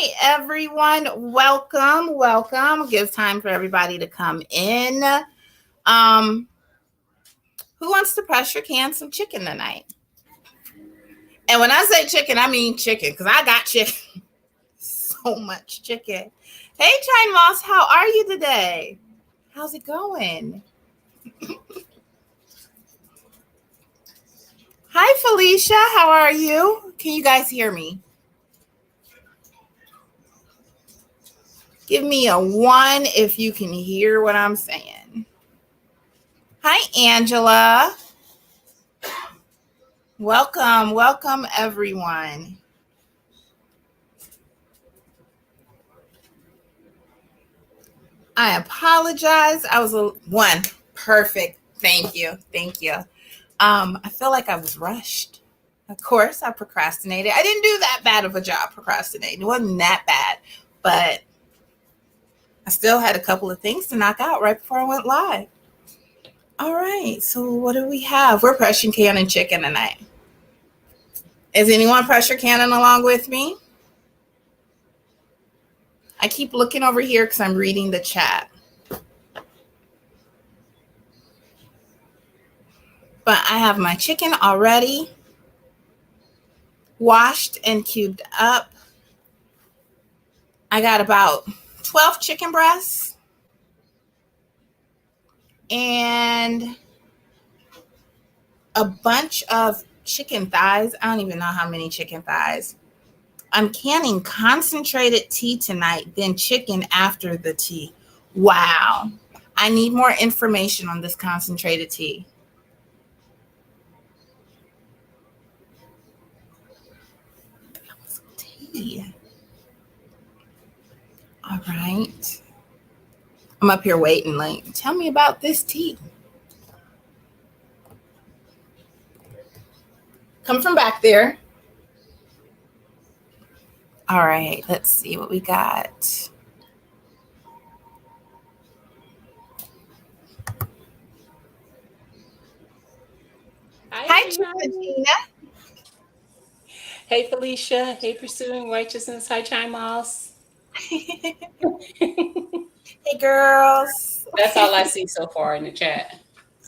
Hi, everyone. Welcome. Give time for everybody to come in. Um, who wants to pressure can some chicken tonight? And when I say chicken, I mean chicken because I got chicken. So much chicken. Hey, Chine Moss, how are you today? How's it going? Hi, Felicia. How are you? Can you guys hear me? Give me a 1 if you can hear what I'm saying. Hi, Angela. Welcome, everyone. I apologize. I was a 1. Perfect. Thank you. I feel like I was rushed. Of course, I procrastinated. I didn't do that bad of a job procrastinating. It wasn't that bad, but I still had a couple of things to knock out right before I went live. All right. So what do we have? We're pressure canning chicken tonight. Is anyone pressure canning along with me? I keep looking over here because I'm reading the chat. But I have my chicken already washed and cubed up. I got about 12 chicken breasts and a bunch of chicken thighs. I don't even know how many chicken thighs. I'm canning concentrated tea tonight, then chicken after the tea. Wow. I need more information on this concentrated tea. Tea. All right. I'm up here waiting, like, tell me about this tea. Come from back there. All right, let's see what we got. Hi, Gina. Hey, Felicia. Hey, Pursuing Righteousness. Hi, Chime Mouse. Hey, girls. That's all I see so far in the chat.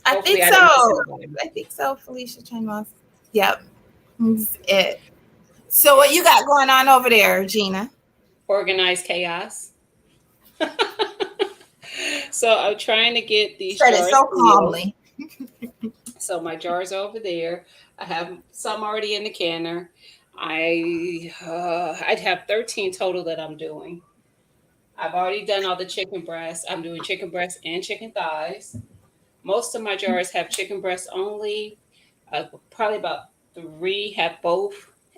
I Hopefully think so, Felicia Chinmoss. Yep, that's it. So what you got going on over there, Gina? Organized chaos. So I'm trying to get these Said it jars so filled. calmly. So my jars are over there. I have some already in the canner. I'd have 13 total that I'm doing. I've already done all the chicken breasts. I'm doing chicken breasts and chicken thighs. Most of my jars have chicken breasts only. Probably about 3 have both,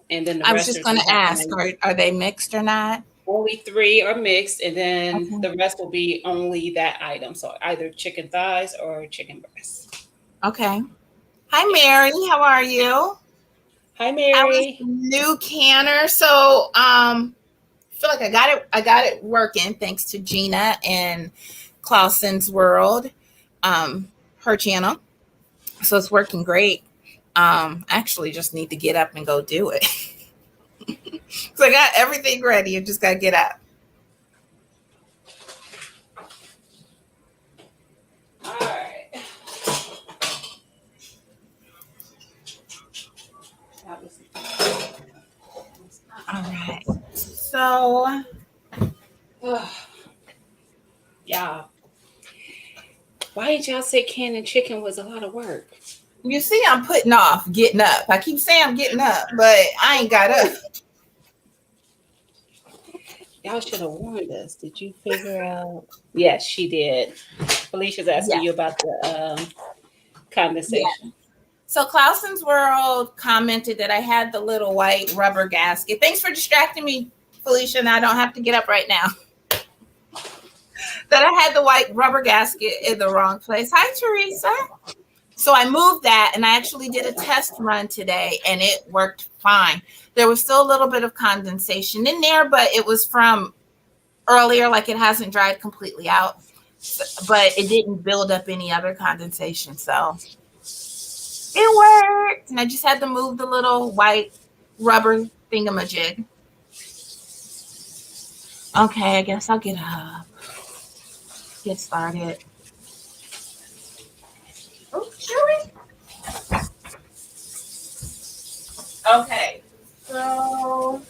and then the I was rest just are going just to ask, are they mixed or not? only 3 are mixed, and then Okay. the rest will be only that item. So either chicken thighs or chicken breasts. Okay. Hi, Yes. Mary. How are you? Hi, How is Mary. the new canner? So, I feel like I got it working thanks to Gina and Clausen's World, her channel. So it's working great. I actually just need to get up and go do it. So I got everything ready. You just got to get up. All right. All right. So, Yeah. Why did y'all say canning chicken was a lot of work? you see, I'm putting off getting up. I keep saying I'm getting up, but I ain't got up. Y'all should have warned us. Did you figure out? Yes, she did. Felicia's asking Yeah. you about the Yeah. condensation. So Clausen's World commented that I had the little white rubber gasket. Thanks for distracting me, Felicia, and I don't have to get up right now. That I had the white rubber gasket in the wrong place. Hi, Teresa. So I moved that and I actually did a test run today and it worked fine. There was still a little bit of condensation in there, but it was from earlier, like it hasn't dried completely out, but it didn't build up any other condensation. So it worked. And I just had to move the little white rubber thingamajig. Okay, I guess I'll get started. Oh, Chewy. Okay, so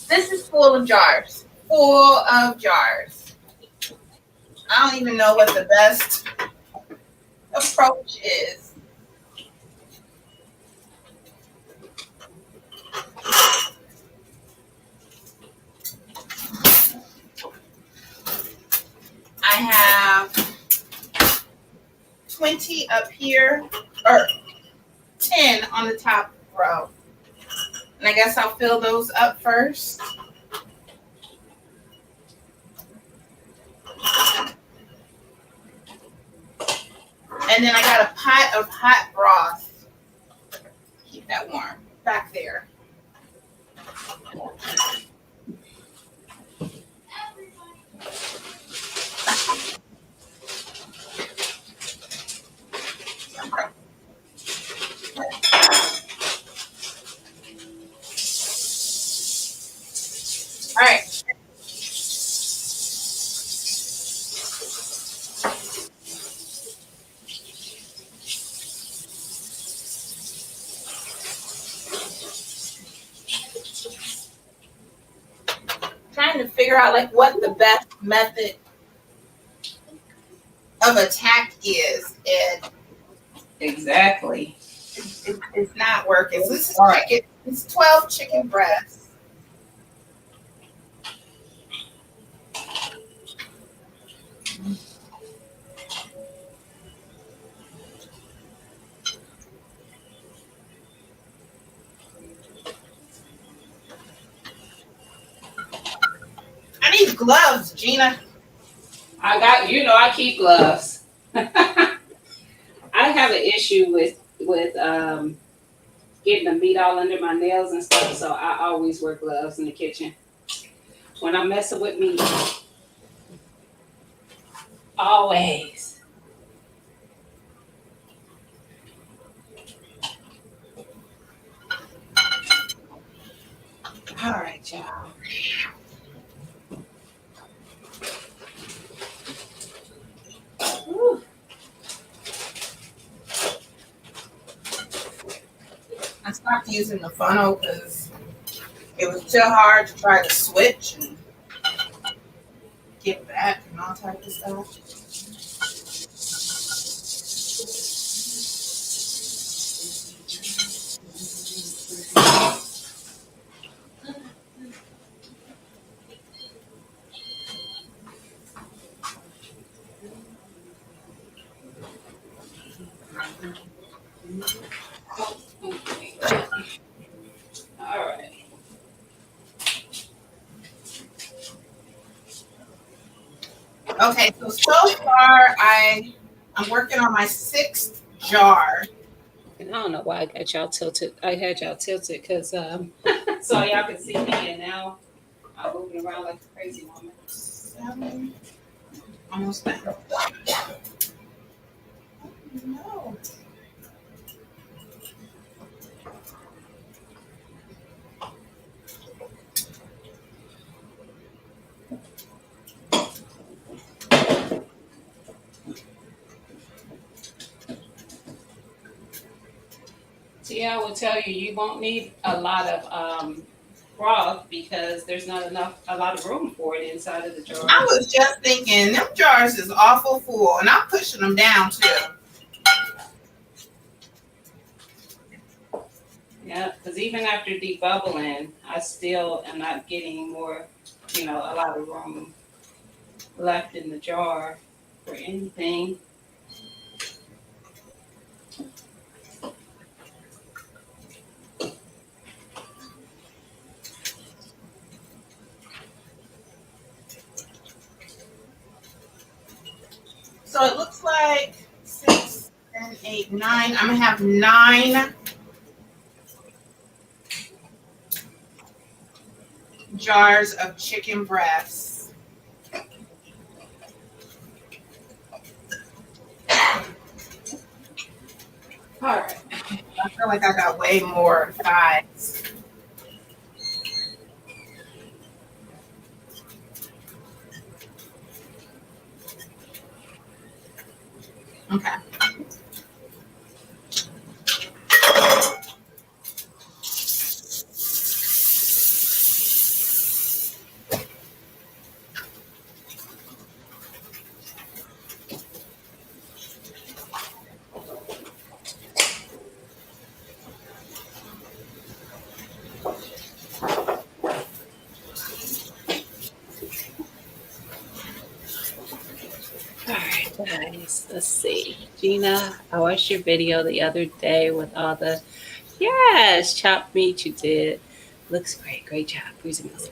this is full of jars. Full of jars. I don't even know what the best approach is. I have 20 up here, or 10 on the top row. And I guess I'll fill those up first. And then I got a pot of hot broth. Keep that warm back there. All right. Trying to figure out like what the best method of attack is, and Exactly. it's not working. So this is chicken. It's 12 chicken breasts. I need gloves, Gina. I got, I keep gloves. I have an issue with getting the meat all under my nails and stuff, so I always wear gloves in the kitchen when I'm messing with meat. Always. All right, y'all. Whew. I stopped using the funnel because it was too hard to try to switch and get back and all type of stuff. All right. Okay, so far I'm working on my sixth jar. And I don't know why I got y'all tilted. I had y'all tilted because so y'all can see me, and now I'm moving around like a crazy woman. 7, almost done. No. See, I will tell you, you won't need a lot of broth because there's not a lot of room for it inside of the I jars. was just thinking them jars is awful full, and I'm pushing them down too. Yeah, because even after debubbling, I still am not getting more, a lot of room left in the jar for anything. So it looks like 6, 7, 8, 9. I'm gonna have 9 jars of chicken breasts. All right. I feel like I got way more thighs. Okay. All right, guys, let's see. Gina, I watched your video the other day with all the, yes, chopped meat you did. Looks great. Great job. Freezer meals.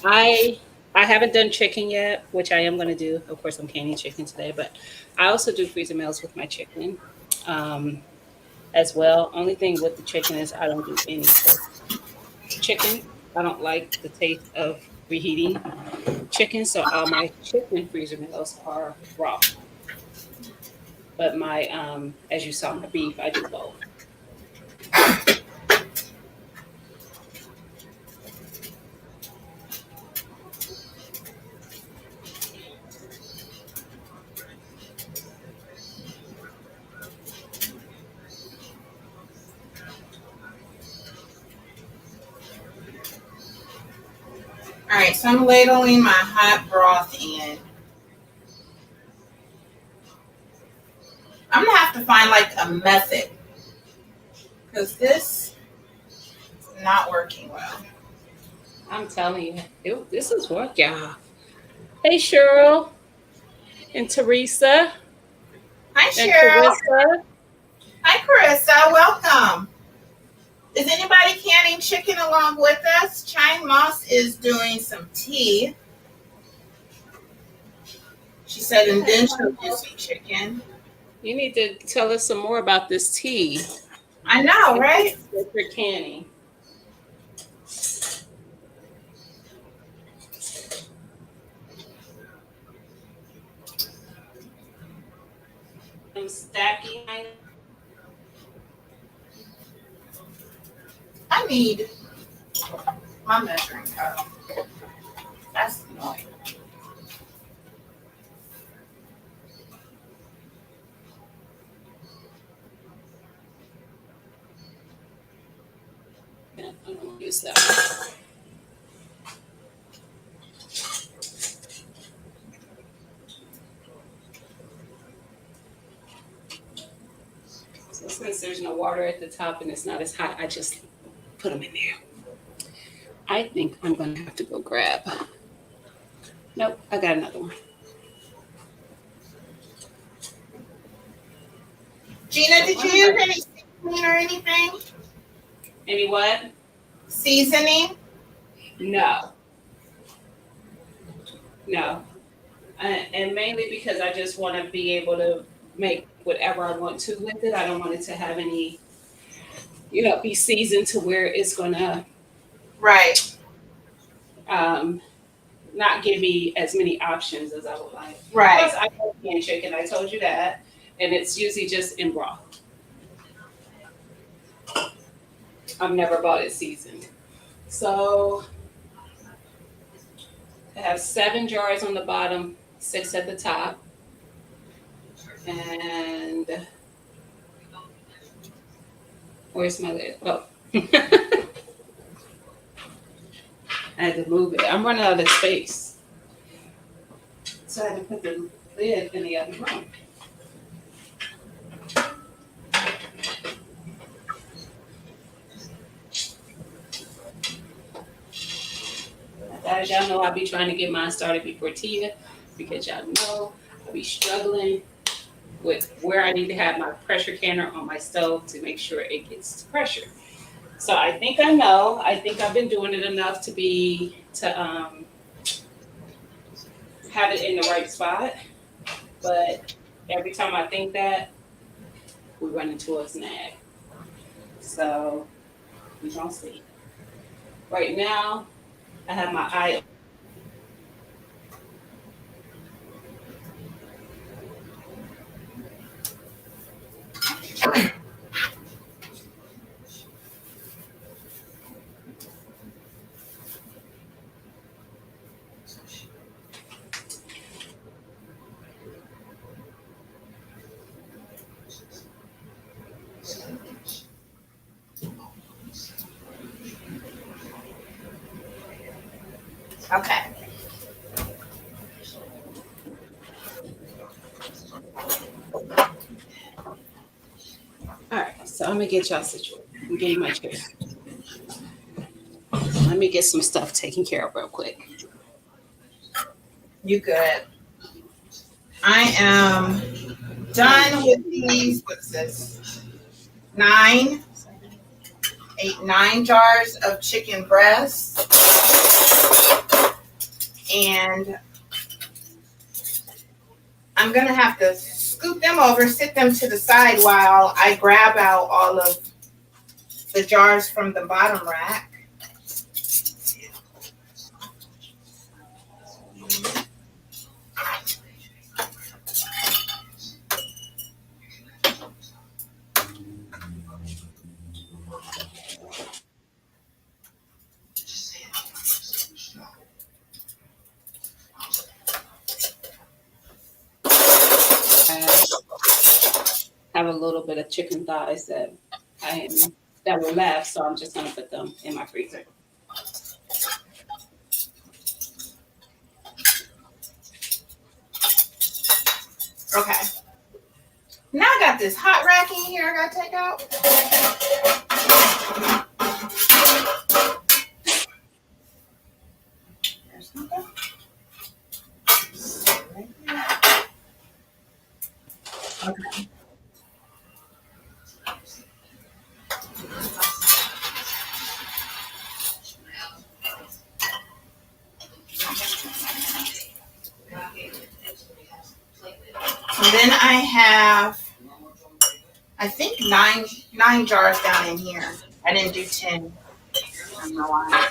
I I haven't done chicken yet, which I am going to do. Of course, I'm canning chicken today, but I also do freezer meals with my chicken as well. Only thing with the chicken is I don't do any cooked chicken. I don't like the taste of reheating chicken, so all my chicken freezer meals are raw. But my as you saw, my beef, I do both. All right, so I'm ladling my hot broth in. I'm gonna have to find like a method because this is not working well. I'm telling you, this is work, y'all. Hey, Cheryl and Teresa Hi, and Cheryl. Carissa. Hi, Carissa. Welcome. Is anybody canning chicken along with us? Chang Moss is doing some tea. She said, and then she'll do some chicken. You need to tell us some more about this tea I know, right? that you're canning. I'm stacking. I need my measuring cup. That's annoying. I don't want to use that one. So since there's no water at the top and it's not as hot, I just put them in there. I think I'm going to have to go grab. Nope, I got another one. Gina, did you use any seasoning or anything? Any what? Seasoning? No, no. And mainly because I just want to be able to make whatever I want to with it. I don't want it to have any, be seasoned to where it's going to Right, um, not give me as many options as I would like. right. Plus, I love canned chicken. I told you that, and it's usually just in broth. I've never bought it seasoned. So I have 7 jars on the bottom, 6 at the top, and where's my lid? Oh, I had to move it. I'm running out of space, so I had to put the lid in the other room. As y'all know, I'll be trying to get mine started before Tia because y'all know I'll be struggling with where I need to have my pressure canner on my stove to make sure it gets pressure. So I think I know. I think I've been doing it enough to have it in the right spot. But every time I think that, we run into a snag. So we gonna see. Right now, I have my eye. Okay. All right, so I'm gonna get y'all situated. I'm getting my chair. Let me get some stuff taken care of real quick. You good. I am done with these. What's this? Nine, eight, 9 jars of chicken breast. And I'm going to have to scoop them over, sit them to the side while I grab out all of the jars from the bottom rack. I have a little bit of chicken thighs I am that were left, so I'm just gonna put them in my freezer. Okay. Now I got this hot rack in here I got to take out. There's nothing. Okay. And then I have, I think nine jars down in here. I didn't do 10. I don't know why.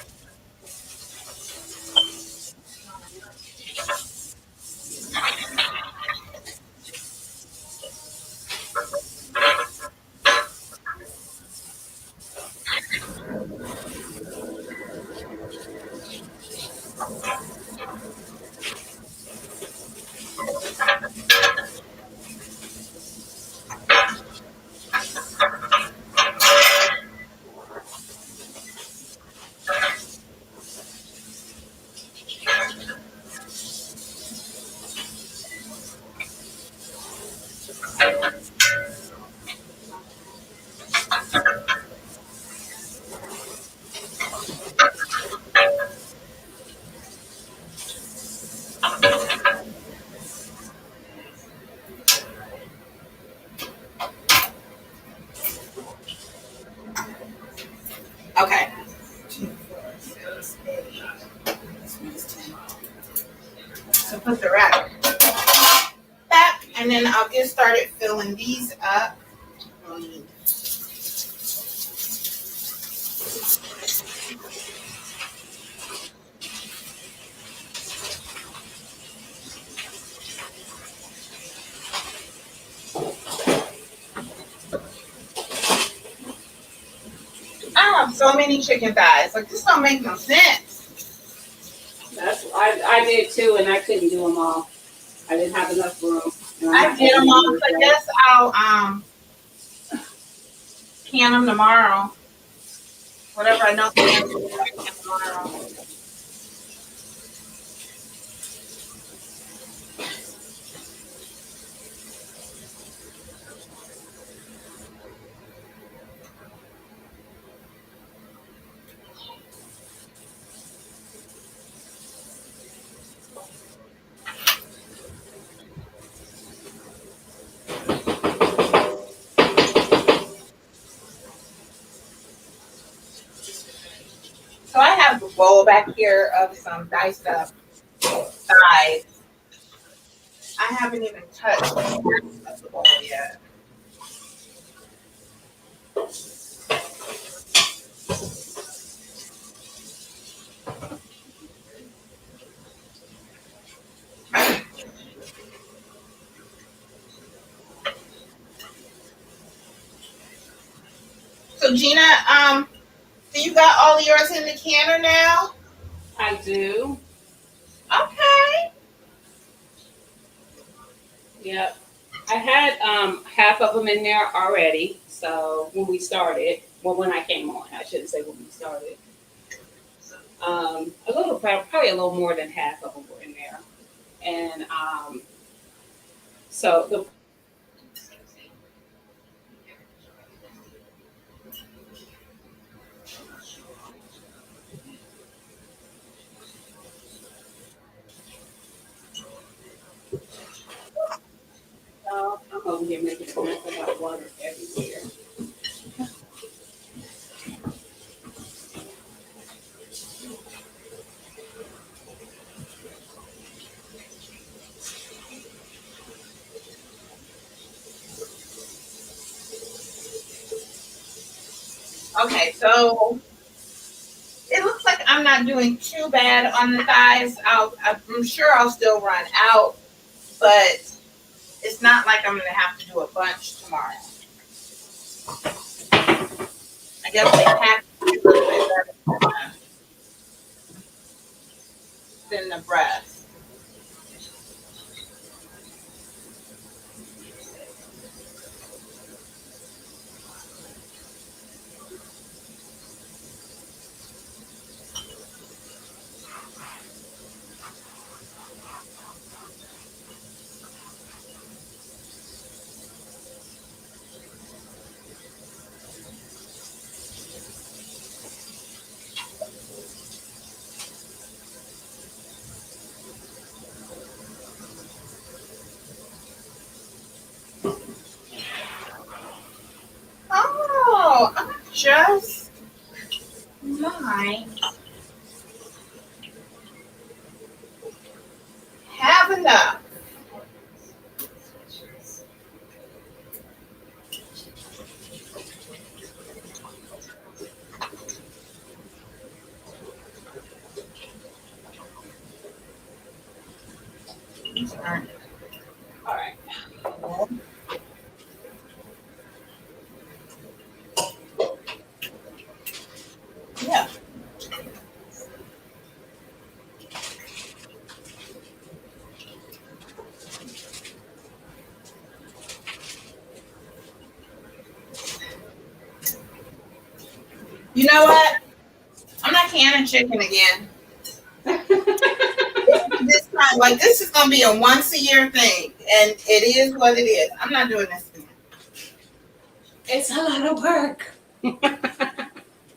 Okay. So put the rack back, and then I'll get started filling these up. I have so many chicken thighs. Like, this don't make no sense. I did too, and I couldn't do them all. I didn't have enough room. I did them all. So I guess I'll can them tomorrow. Whatever I know can tomorrow. So I have a bowl back here of some diced up thighs. I haven't even touched the bowl yet. So Gina, so you got all of yours in the canner now? I do. Okay. Yep. I had half of them in there already. So when we started, well, when I came on, I shouldn't say when we started. A little, probably a little more than half of them were in there. And so the I'm over here making a mess about water everywhere. Okay, so it looks like I'm not doing too bad on the thighs. I'm sure I'll still run out, but it's not like I'm gonna have to do a bunch tomorrow. I guess they pack a little bit better than the breast. Oh, I just might have enough. All right. Yeah. You know what? I'm not canning chicken again. This time, like this is gonna be a once a year thing, and it is what it is. I'm not doing this again. It's a lot of work.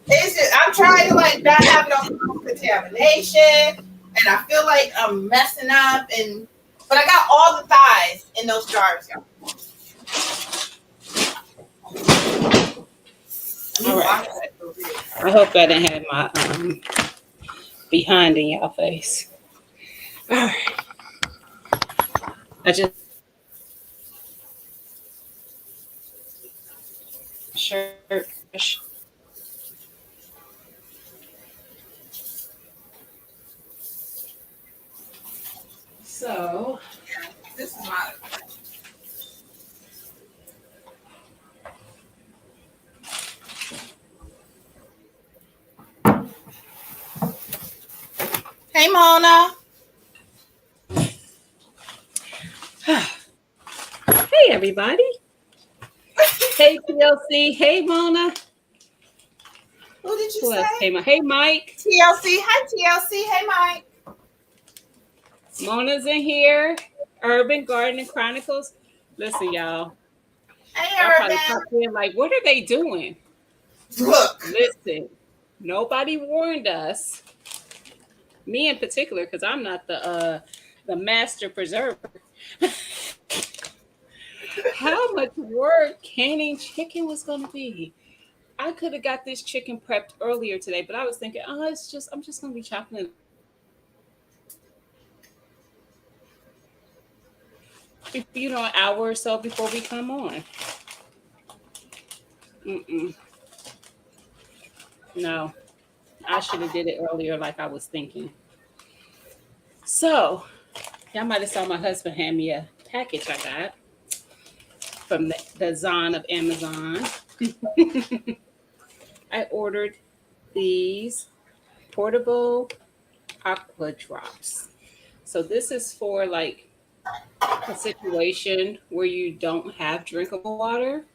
It's just, I'm trying to like not have no contamination, and I feel like I'm messing up. And but I got all the thighs in those jars, y'all. Let All me right. wash that over here. I hope I didn't have my behind in y'all face. All right. I just shirt. So This is my. Hey, Mona. hey everybody. Hey TLC. Hey Mona. Who did you Who else say? came up? Hey Mike. TLC. Hi, TLC. Hey, Mike. Mona's in here. Urban Gardening Chronicles. Listen, y'all. Hey, Y'all probably Urban. popped in like, what are they doing? Look. Listen, nobody warned us. Me in particular, because I'm not the master preserver. How much work canning chicken was gonna be. I could have got this chicken prepped earlier today, but I was thinking, oh, I'm just gonna be chopping it, an hour or so before we come on. Mm-mm, no, I should have did it earlier, like I was thinking. So y'all might have saw my husband hand me a package I got from the Zon of Amazon. I ordered these portable aqua drops. So this is for like a situation where you don't have drinkable water.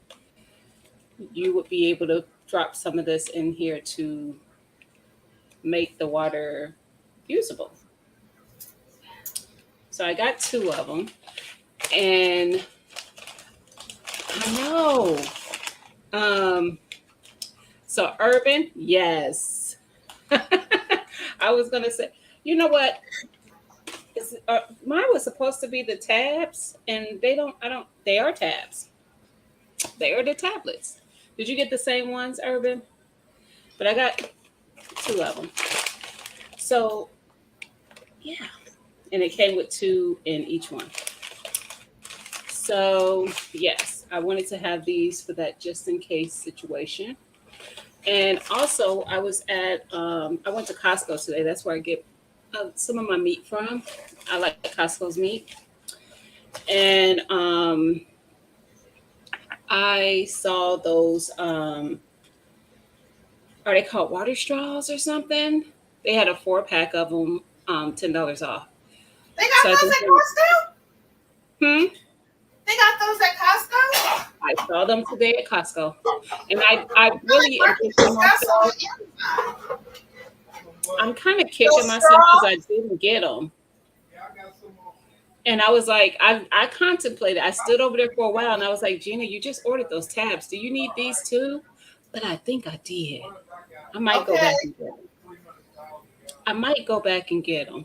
You would be able to drop some of this in here to make the water usable. So I got two of them, and I know. Um, so urban, yes. I was gonna say, you know what? Mine was supposed to be the tabs, and they don't. I don't. They are tabs. They are the tablets. Did you get the same ones, Urban? But I got two of them. So yeah, and it came with two in each one. So yes, I wanted to have these for that just in case situation. And also, I went to Costco today. That's where I get some of my meat from. I like Costco's meat, and I saw those. Are they called water straws or something? They had a 4 pack of them, $10 off. They got So I those think, at Costco? hmm, They got those at Costco? I saw them today at Costco, and I I feel like really am Marcus kicking just got some myself. on Amazon. I'm kind of kicking Those myself because I straws? didn't get them. And I was like, I contemplated. I stood over there for a while, and I was like, Gina, you just ordered those tabs. Do you need these too? But I think I did. I might go Okay. back and get them. I might go back and get them.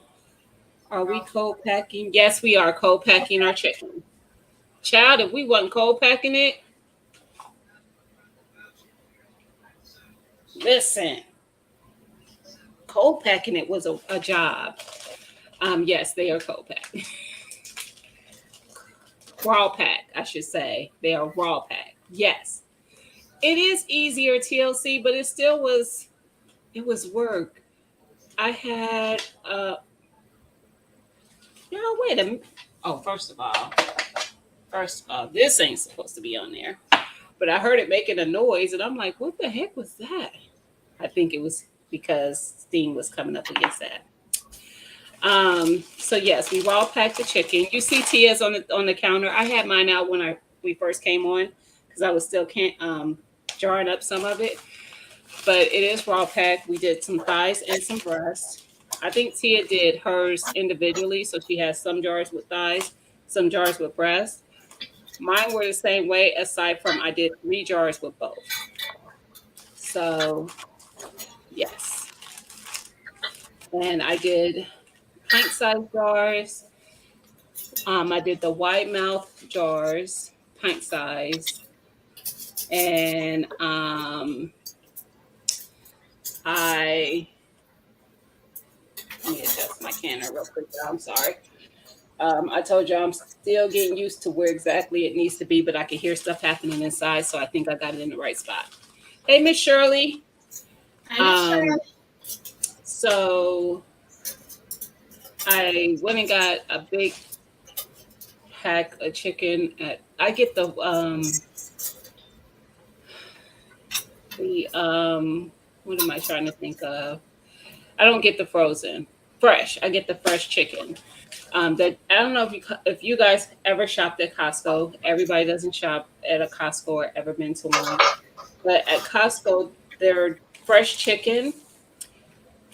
Are we cold packing? Yes, we are cold packing our chicken. Child, if we wasn't cold packing it, listen, cold packing it was a job. Yes, they are cold packed. Raw pack, I should say. They are raw pack. Yes. It is easier TLC, but it was work. I had no wait a minute. Oh, first of all, this ain't supposed to be on there. But I heard it making a noise, and I'm like, what the heck was that? I think it was because steam was coming up against that. So yes, we raw packed the chicken. You see Tia's on the counter. I had mine out when we first came on because I was still can't jarring up some of it. But it is raw packed. We did some thighs and some breasts. I think Tia did hers individually, so she has some jars with thighs, some jars with breasts. Mine were the same way, aside from I did 3 jars with both. So yes, and I did pint sized jars. I did the wide mouth jars, pint size, and I let me adjust my canner real quick. I'm sorry. I told you I'm still getting used to where exactly it needs to be, but I can hear stuff happening inside, so I think I got it in the right spot. Hey, Miss Shirley. Hey, Miss Um, Shirley. so I went and got a big pack of chicken. I get the what am I trying to think of? I don't get the frozen, fresh. I get the fresh chicken. That I don't know if you guys ever shopped at Costco. Everybody doesn't shop at a Costco or ever been to one, but at Costco, their fresh chicken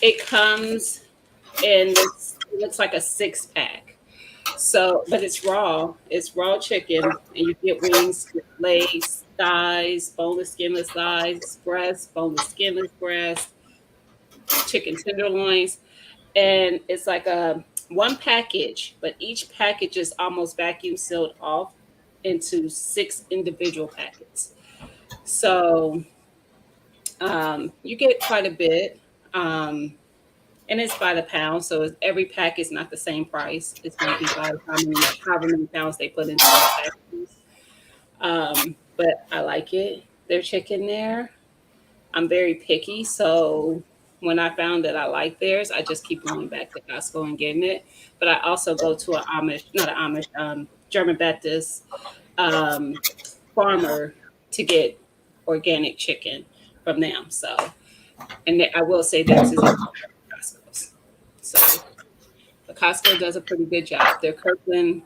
it comes in this. It looks like a 6 pack. So, but it's raw. It's raw chicken, and you get wings, legs, thighs, boneless, skinless thighs, breasts, boneless, skinless breasts, chicken tenderloins, and it's like a one package, but each package is almost vacuum sealed off into 6 individual packets. So you get quite a bit. Um, and it's by the pound, so every pack is not the same price. It's going to be by however many pounds they put into those packages. But I like it. Their chicken there. I'm very picky, so when I found that I like theirs, I just keep going back to Costco and getting it. But I also go to an Amish, not an Amish, German Baptist um, farmer to get organic chicken from them. So, and I will say theirs is even better than Costco's. So, but Costco does a pretty good job. Their Kirkland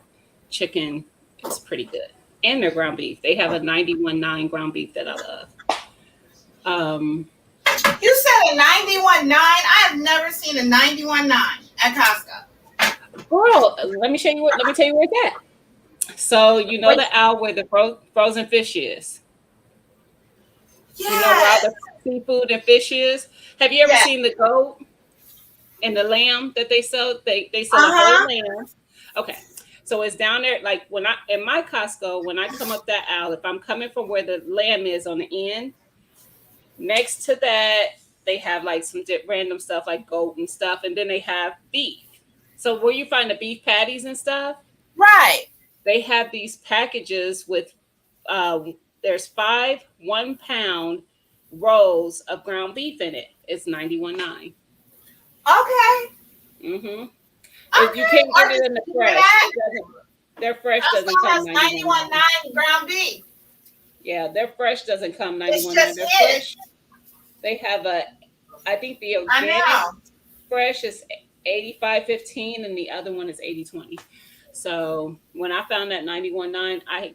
chicken is pretty good, and their ground beef. They have a 91.9 ground beef that I love. Um, You said said a 91.9. I have never seen a 91.9 at Costco. Girl, let me show you what. Let me tell you where it's at. So you know Wait, the aisle where the frozen fish is. You know where all yes, the seafood and fish is. Have you ever yes. seen the goat and the lamb that they sell? They Uh sell a whole huh. lamb. Okay, so it's down there. Like when I in my Costco, when I come up that aisle, if I'm coming from where the lamb is on the end, next to that they have like some random stuff like goat and stuff, and then they have beef. So where you find the beef patties and stuff, Right. they have these packages with there's 5 1 pound rolls of ground beef in it. It's 91.9. Okay. Mm-hmm. If you Okay. can't get I it just in the figured fresh, that. it doesn't. Their fresh doesn't Costco come has 91.9. 91.9 ground beef. Yeah, their fresh doesn't come It's 91.9. just Their hidden. fresh, they have a. I think the I organic know. fresh is 85.15 and the other one is 80.20. So when I found that 91.9, I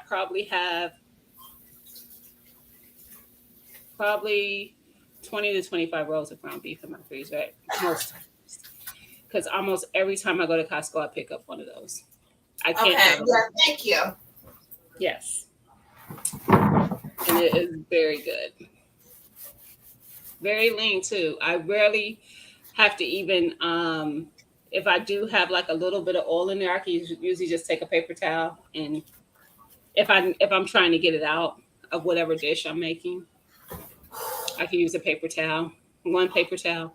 probably have probably 20 to 25 rolls of ground beef in my freezer at most times. Because almost every time I go to Costco, I pick up one of those. I can't Okay. have them. Yeah. Thank you. Yes. And it is very good. Very lean too. I rarely have to even if I do have like a little bit of oil in there, I can usually just take a paper towel, and if I'm trying to get it out of whatever dish I'm making, I can use a paper towel. One paper towel.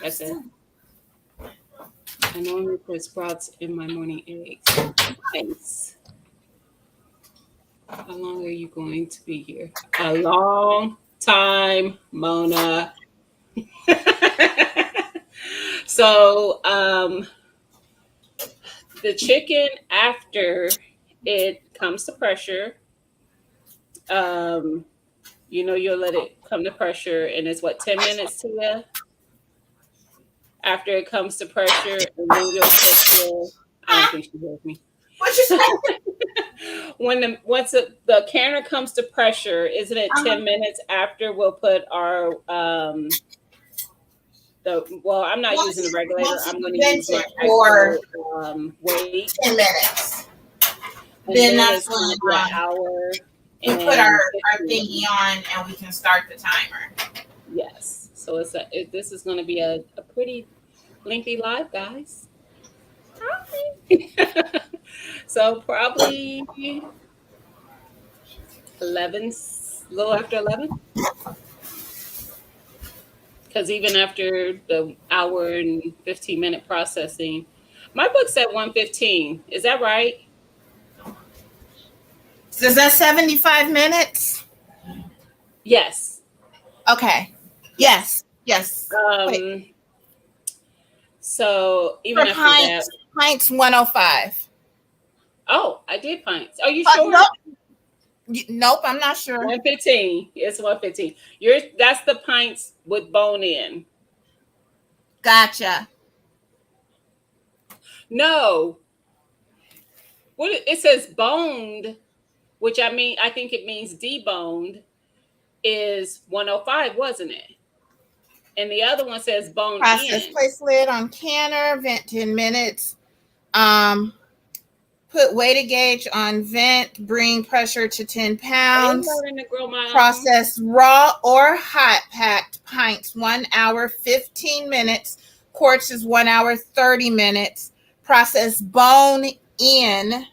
That's it. I normally put sprouts in my morning eggs. Nice. How long are you going to be here? A long time, Mona. So, the chicken after it comes to pressure, um, you'll let it come to pressure, and it's what 10 minutes to you after it comes to pressure, and then you'll put your. I don't Huh? think she heard me. What you say? Once the canner comes to pressure, isn't it Uh-huh. 10 minutes after we'll put our I'm not using the regulator. Once I'm it's going to use my vented for actual weight, 10 minutes, and then then that's it's going to be when an hour we put our, and our 15 thingy minutes. on and we can start the timer. Yes. So this is going to be a pretty lengthy live, guys. So probably 11, a little after 11. Because even after the hour and 15-minute processing, my book said 115. Is that right? So is that 75 minutes? Yes. Okay. Yes. Yes. Yes. Wait. Um, so even For after that, pints 105. oh, I did pints. Are you sure? Nope. Nope, I'm not sure. 115. It's 115. That's the pints with bone in. Gotcha. No. What it says boned, which I think it means deboned, is 105, wasn't it? And the other one says bone Process. in. Place lid on canner. Vent 10 minutes. Um, Put weighted gauge on vent. Bring pressure to 10 I am pounds. learning to grow my own. Process raw or hot packed pints 1 hour 15 minutes. Quarts is 1 hour 30 minutes. Process bone in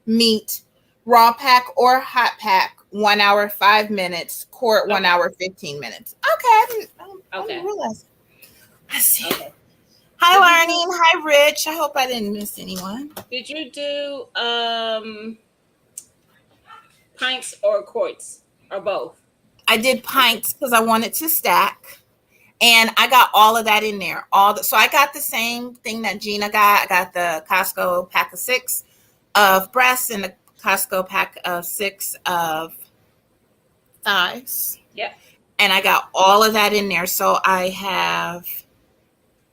meat, raw pack or hot pack 1 hour 5 minutes. Quart 1 Okay. hour 15 minutes. Okay, I didn't Okay. realize. I see. Okay. Hi, Did you Larnie. Hi, Rich. I hope I didn't miss anyone. did you do pints or quarts or both? I did pints because I wanted to stack. And I got all of that in there. So I got the same thing that Gina got. I got the Costco pack of 6 of breasts and the Costco pack of 6 of thighs. Yeah. And I got all of that in there. So I have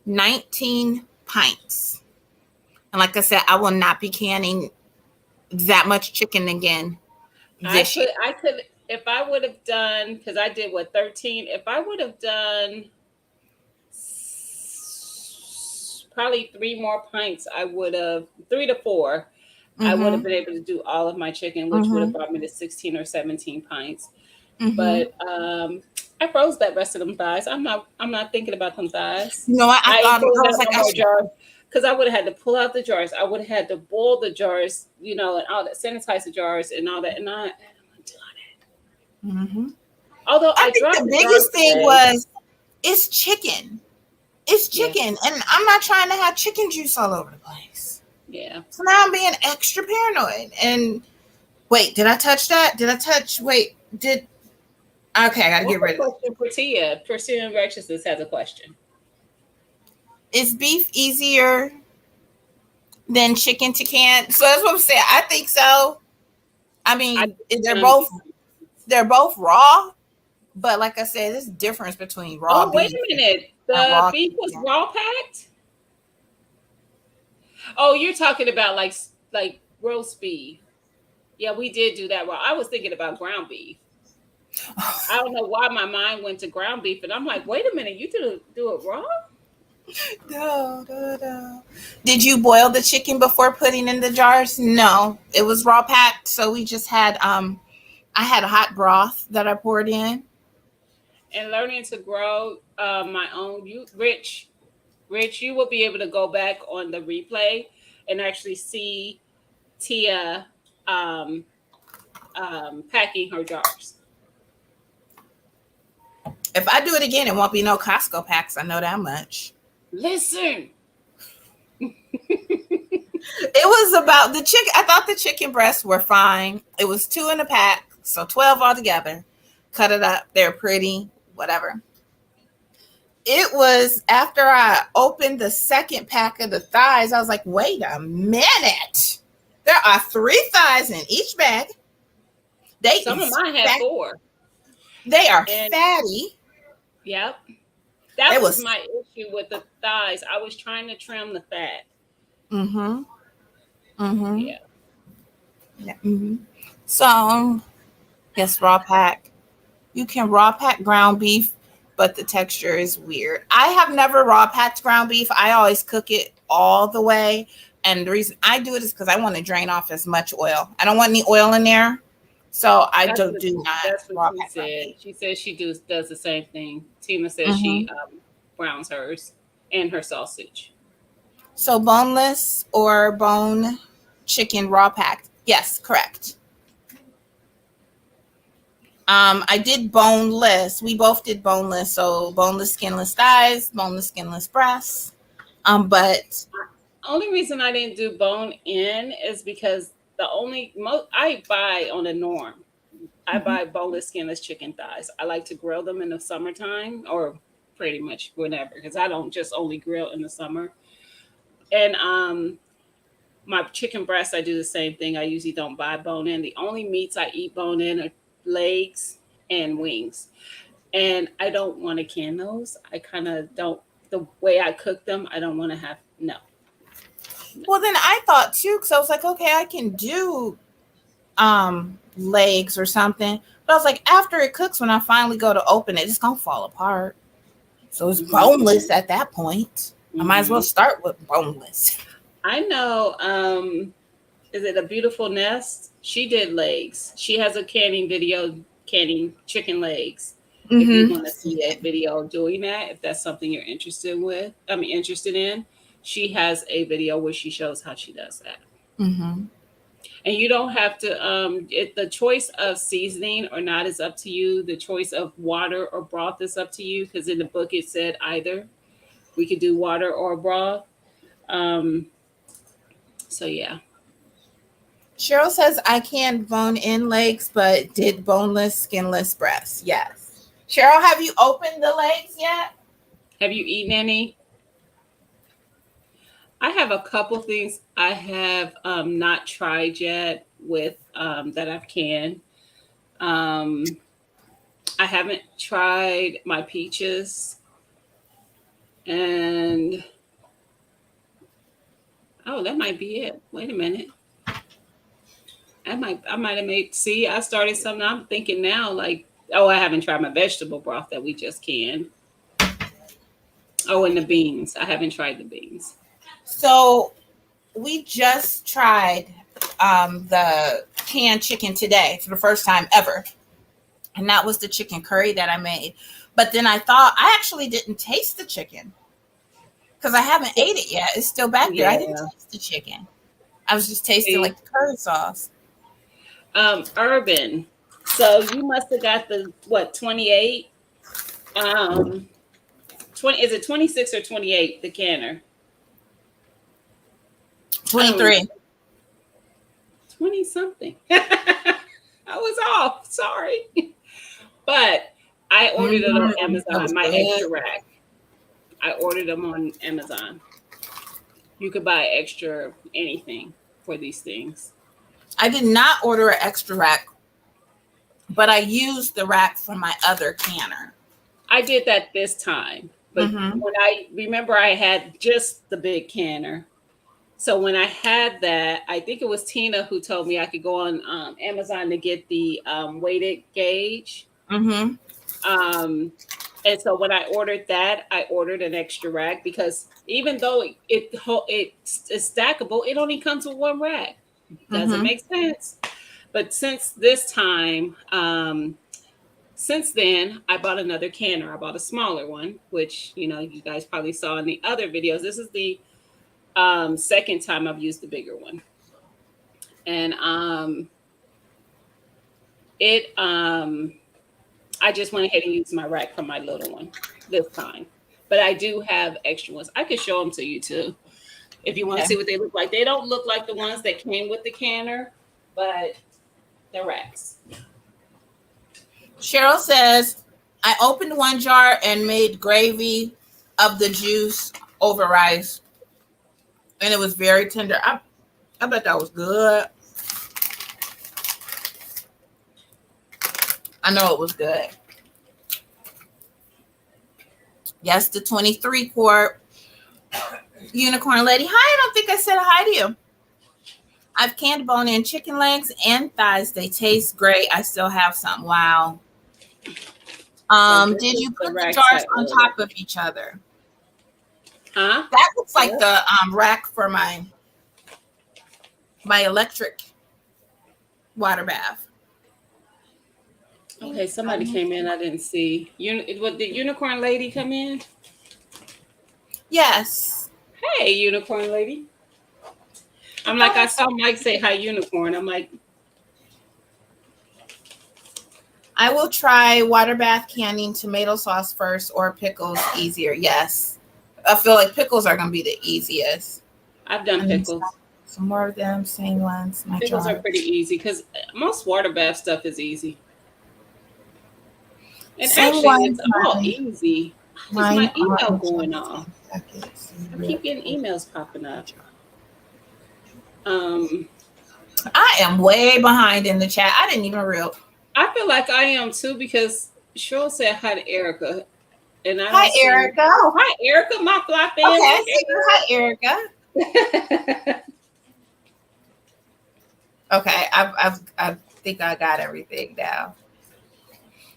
19 pints. And like I said, I will not be canning that much chicken again I this year. could I could if I would have done, because I did what, 13, if I would have done probably 3 more pints, I would have 3 to 4. I would have Mm-hmm. been able to do all of my chicken, which would have Mm-hmm. brought me to 16 or 17 pints. Mm-hmm. But I froze that rest of them thighs. I'm not thinking about them thighs. You know what? I I ain't thought pulling I was out like, no I more should. jars because I would have had to pull out the jars. I would have had to boil the jars, and all that, sanitize the jars and all that. And I don't do all that. Mm-hmm. Although I I think dropped the the jars biggest thing today. was it's chicken. It's Yeah, chicken, and I'm not trying to have chicken juice all over the place. yeah. So now I'm being extra paranoid. And wait, did I touch that? Did I touch? Wait, did okay? I got to What's get the rid of it. question for Tia? Pursuing Righteousness has a question. Is beef easier than chicken to can? So that's what I'm saying. I think so. I I mean, think they're ground beef. both raw, but like I said, there's a difference between raw Oh, wait beef a minute. and The raw beef was chicken. raw packed? Oh, you're talking about like roast beef. Yeah, we did do that raw. I was thinking about ground beef. I don't know why my mind went to ground beef, and I'm like, wait a minute, you do it raw? No, no, no. Did you boil the chicken before putting in the jars? No, it was raw packed. So we just had I had a hot broth that I poured in. And learning to grow my own. Rich, you will be able to go back on the replay and actually see Tia um, packing her jars. If I do it again, it won't be no Costco packs. I know that much. Listen, It was about the chicken. I thought the chicken breasts were fine. It was 2 in a pack, so 12 altogether. Cut it up. They're pretty, whatever. It was after I opened the second pack of the thighs, I was like, wait a minute. There are 3 thighs in each bag. They some of is mine had fat. 4. They are And fatty. yep, that It was was my issue with the thighs. I was trying to trim the fat. mm-hmm. Mm-hmm. Yeah. Yeah. Mm-hmm. So yes, raw pack. You can raw pack ground beef, but the texture is weird. I have never raw packed ground beef. I always cook it all the way. And the reason I do it is because I want to drain off as much oil. I don't want any oil in there. So I That's do, what do not that's what raw she pack ground said. beef. She says she does the same thing. Tina says she Hmm. browns hers and her sausage. So boneless or bone chicken raw packed. Yes, correct. I did boneless. We both did boneless. So boneless, skinless thighs, boneless, skinless breasts. But Only reason I didn't do bone in is because I buy on a norm. I mhm. buy boneless, skinless chicken thighs. I like to grill them in the summertime or pretty much whenever because I don't just only grill in the summer. And my chicken breast, I do the same thing. I usually don't buy bone in. The only meats I eat bone in are legs and wings. And I don't want to can those. I kind of don't, the way I cook them, I don't want to have, no, no. Well, then I thought too, because I was like, okay, I can do legs or something. But I was like, after it cooks, when I finally go to open it, it's gonna fall apart. So it's Hmm. boneless at that point. I might as well Hmm. start with boneless. I know, is it A Beautiful Nest? She did legs. She has a canning video, canning chicken legs. If you Mm-hmm. want to see a video doing that, if that's something you're interested in, she has a video where she shows how she does that. Mm-hmm. And you don't have to the choice of seasoning or not is up to you. The choice of water or broth is up to you because in the book it said either. We could do water or broth. Um, so yeah. Cheryl says I can bone in legs, but did boneless, skinless breasts. Yes. Cheryl, have you opened the legs yet? Have you eaten any? I have a couple things I have not tried yet with that I've canned. Um, I haven't tried my peaches, and oh, that might be it. Wait a minute. I might have made. See, I started something. I'm thinking now, like, oh, I haven't tried my vegetable broth that we just canned. Oh, and the beans. I haven't tried the beans. So we just tried the canned chicken today for the first time ever. And that was the chicken curry that I made. But then I thought I actually didn't taste the chicken because I haven't ate it yet. It's still back there. I didn't Yeah. taste the chicken. I was just tasting See, like the curry sauce. Urban. So you must have got the what 28? Um, 20 is it 26 or 28? The canner. I don't remember. 23. 20 something. I was off. Sorry. But I ordered it on That was Amazon, my good. extra rack. I ordered them on Amazon. You could buy extra anything for these things. I did not order an extra rack, but I used the rack from my other canner. I did that this time, but Mm-hmm. when I remember I had just the big canner. So when I had that, I think it was Tina who told me I could go on Amazon to get the weighted gauge. Mm-hmm. Um, and so when I ordered that, I ordered an extra rack because even though it's stackable, it only comes with one rack. Doesn't Mm-hmm. make sense. But since then, I bought another canner. I bought a smaller one, which you guys probably saw in the other videos. This is the second time I've used the bigger one, and it I just went ahead and used my rack from my little one this time. But I do have extra ones. I could show them to you too if you want to Okay. see what they look like. They don't look like the ones that came with the canner, but they're racks. Cheryl says, I opened one jar and made gravy of the juice over rice, and it was very tender. I bet that was good. I know it was good. Yes, the 23 quart unicorn lady. Hi, I don't think I said hi to you. I've canned bone-in chicken legs and thighs. They taste great. I still have some. Wow. So this Did is you the put the racks jars I on ordered. top of each other? Huh? That looks like What? the rack for my electric water bath. Okay, somebody came in. I didn't see. What did unicorn lady come in? Yes. Hey, unicorn lady. I I'm thought like, I I saw. saw Mike say hi, unicorn. I'm like, I will try water bath canning tomato sauce first or pickles easier. Yes. I feel like pickles are going to be the easiest. I've done I need pickles. some more of them, same ones, my Pickles are jar. pretty easy because most water bath stuff is easy. And Same actually, ones, it's all easy. Why is mine my are email in going off? 20 packets. I keep getting emails popping up. Um, I am way behind in the chat. I didn't even real. I feel like I am too because Cheryl said hi to Erica, and I Hi, don't see. Erica. Oh, hi, Erica, my fly Okay, I family. see you. Hi, Erica. Hey. Okay, I think I got everything now.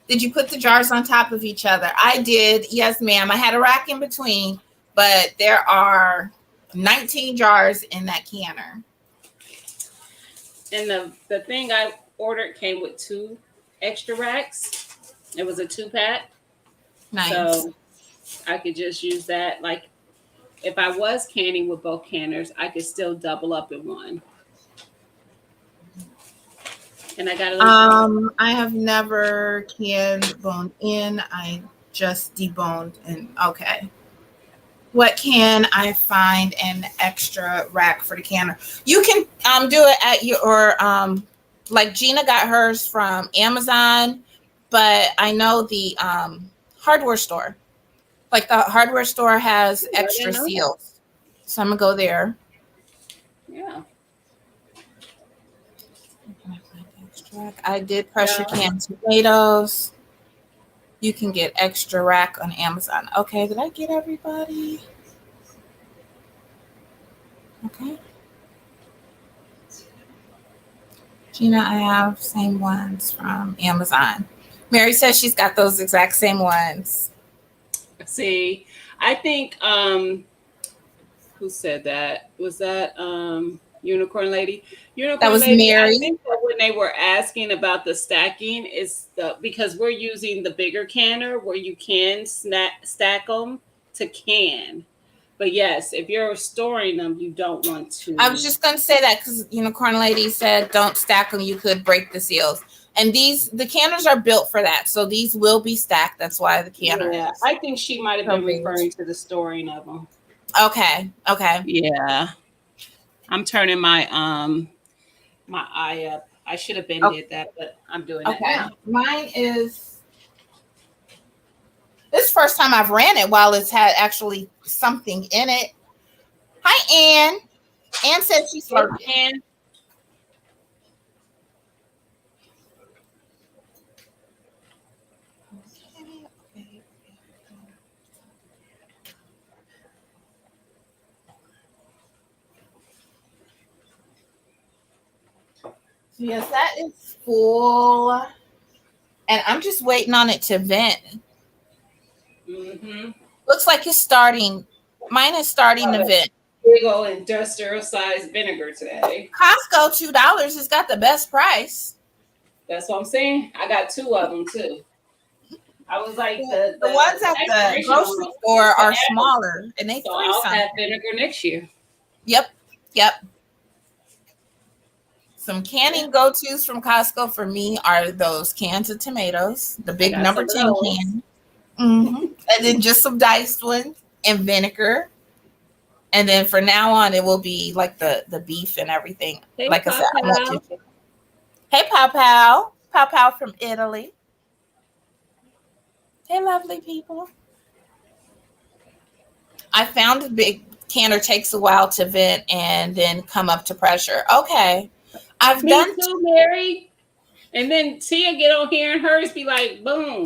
Did you put the jars on top of each other? I did. Yes, ma'am. I had a rack in between, but there are 19 jars in that canner. And the thing I ordered came with two extra racks. It was a 2 pack, Nice. so I could just use that. Like if I was canning with both canners, I could still double up in one. And I got a little smaller. I have never canned bone in. I just deboned and okay. What can I find an extra rack for the canner? You can do it at your like Gina got hers from Amazon, but I know the hardware store. Like the hardware store has I extra didn't know that. seals. So I'm gonna go there. Yeah. I did pressure Yeah. can tomatoes. You can get extra rack on Amazon. Okay, did I get everybody? Okay. Gina, I have same ones from Amazon. Mary says she's got those exact same ones. See, I think who said that? Was that Unicorn Lady? That Unicorn was Lady, I Mary. think that when they were asking about the stacking, is the because we're using the bigger canner where you can stack them to can. But yes, if you're storing them, you don't want I was to. just going to say that because Unicorn Lady said don't stack them. You could break the seals. And the canners are built for that. So these will be stacked. That's why the canner Yeah, is I think she might have so been big. referring to the storing of them. Okay. Okay. Yeah, I'm turning my eye up. I should have been Okay. did that, but I'm doing that Okay. now. Mine is this first time I've ran it while it's had actually something in it. Hi, Anne. Anne said she's Hey, lurking. Ann. Yes, that is full. And I'm just waiting on it to vent. Mm-hmm. Looks like it's starting. Mine is starting Got to a vent. big old industrial size vinegar today. Costco $2 has got the best price. That's what I'm saying. I got two of them too. I was like The ones the at the expiration on grocery them store is are forever. smaller and they So three I'll have something. vinegar next year. Yep, yep. Some Yeah, canning go-tos from Costco for me are those cans of tomatoes, the I big got number some of 10 those. can. And then just some diced ones and vinegar. And then for now on, it will be like the beef and everything. Hey, Like I said, Pop I won't do Pal. chicken. Hey, Pow Pow. Pow Pow from Italy. Hey, lovely people. I found a big canner takes a while to vent and then come up to pressure. Okay. I've Me done, too, Mary. And then Tia get on here and hers be like, boom.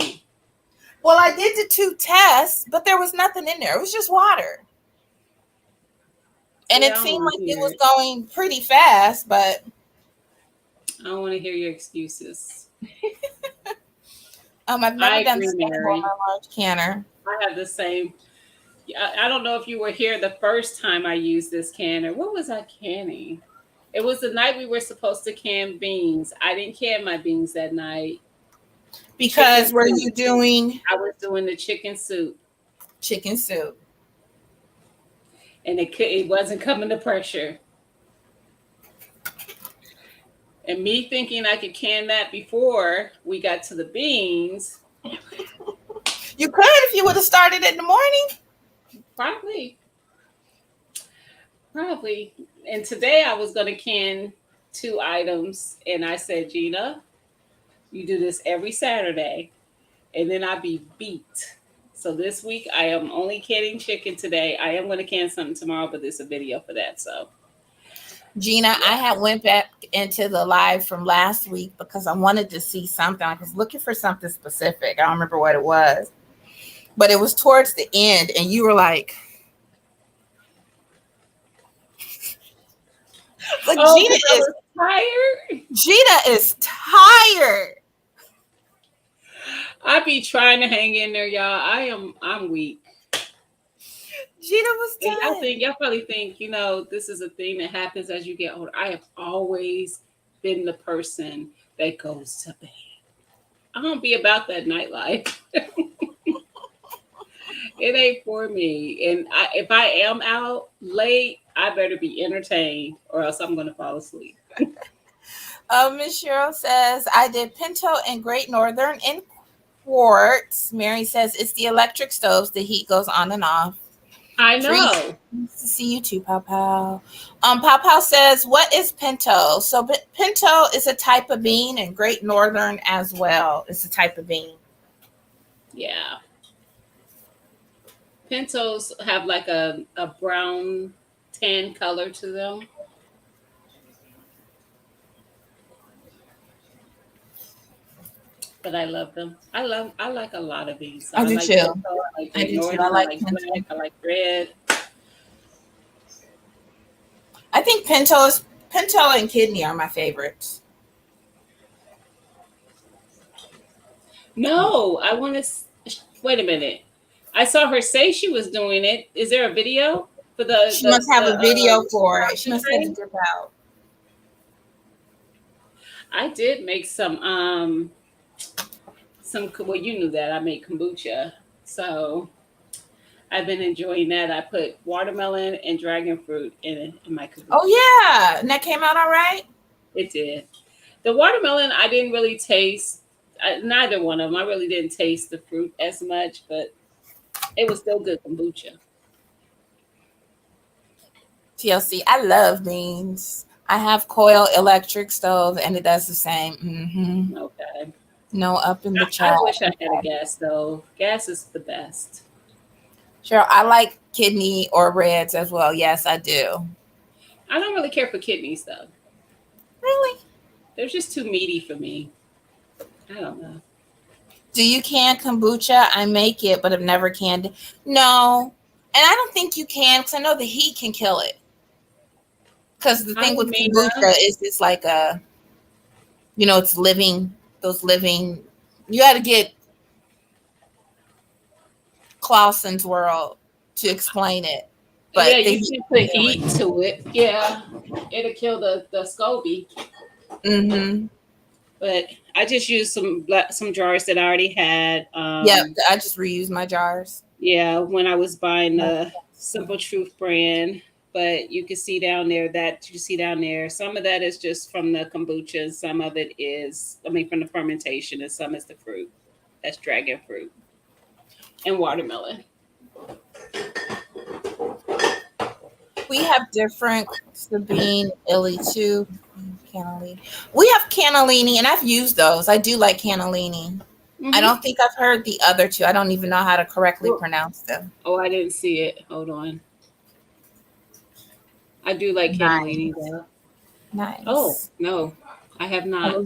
well, I did the two tests, but there was nothing in there. It was just water. And See, I it don't seemed want like to it hear was it. going pretty fast, but I don't want to hear your excuses. I've never I done agree, stable on Mary. a large canner. I have the same. I don't know if you were here the first time I used this canner. What was I canning? It was the night we were supposed to can beans. I didn't can my beans that night. Chicken Because were soup. you doing I was doing the chicken soup, chicken soup? and it wasn't coming to pressure. And me thinking I could can that before we got to the beans, You could if you would have started in the morning. probably, probably. And today I was going to can two items, and I said, Gina, you do this every Saturday, and then I'd be beat. So this week I am only canning chicken today. I am going to can something tomorrow, but there's a video for that. So Gina, I yeah. had went back into the live from last week because I wanted to see something. I was looking for something specific. I don't remember what it was, but it was towards the end, and you were like Oh, because I was tired. Gina is tired. I be trying to hang in there, y'all. I'm weak. Gina was And tired. y'all probably think, this is a thing that happens as you get older. I have always been the person that goes to bed. I don't be about that nightlife. It ain't for me. And if I am out late, I better be entertained or else I'm going to fall asleep. Miss Cheryl says I did Pinto and Great Northern in quarts. Mary says it's the electric stoves. The heat goes on and off. I Trees. know. Nice to see you too, Pow Pow. Pow Pow says, what is pinto? So pinto is a type of bean, and Great Northern as well is a type of bean. Yeah. Pintos have like a brown tan color to them. But I love them. I like a lot of these. I I do like too. pinto, I like I Great do too. I Northern, I like like black, pinto. I like red. I think pinto and kidney are my favorites. No, I want to. Wait a minute. I saw her say she was doing it. Is there a video for She must have a video for it. She coffee must have to tray? dip out. I did make some. Well, you knew that I made kombucha, so I've been enjoying that. I put watermelon and dragon fruit in my Oh kombucha. yeah, and that came out all right. It did. The watermelon I didn't really taste. Neither one of them. I really didn't taste the fruit as much, but it was still good kombucha. TLC, I love beans. I have coil electric stove, and it does the same. Okay. No up in the I chat. wish I had a gas stove. Gas is the best. Cheryl, I like kidney or reds as well. Yes, I do. I don't really care for kidneys though. Really? They're just too meaty for me. I don't know. Do you can kombucha? I make it, but I've never canned. No, and I don't think you can because I know the heat can kill it. Because the Hi, thing with Amina. kombucha is it's like it's living. Those living. You got to get Clausen's world to explain it, Yeah, but the you heat can can put kill heat to it. Yeah, it'll kill the SCOBY. it. But I just used some jars that I already had. Yep, I just reuse my jars. Yeah, when I was buying the Simple Truth brand. But you can see down there that you see down there. Some of that is just from the kombucha. And some of it is, I mean, from the fermentation, and some is the fruit. That's dragon fruit and watermelon. We have different Sabine, Illy too. Cannellini. We have cannellini, and I've used those. I do like cannellini. I Hmm. don't think I've heard the other two. I don't even know how to correctly pronounce them. Oh, I didn't see it. Hold on. I do like cannellini Nice. though. Oh Nice. no, I have not. Hello.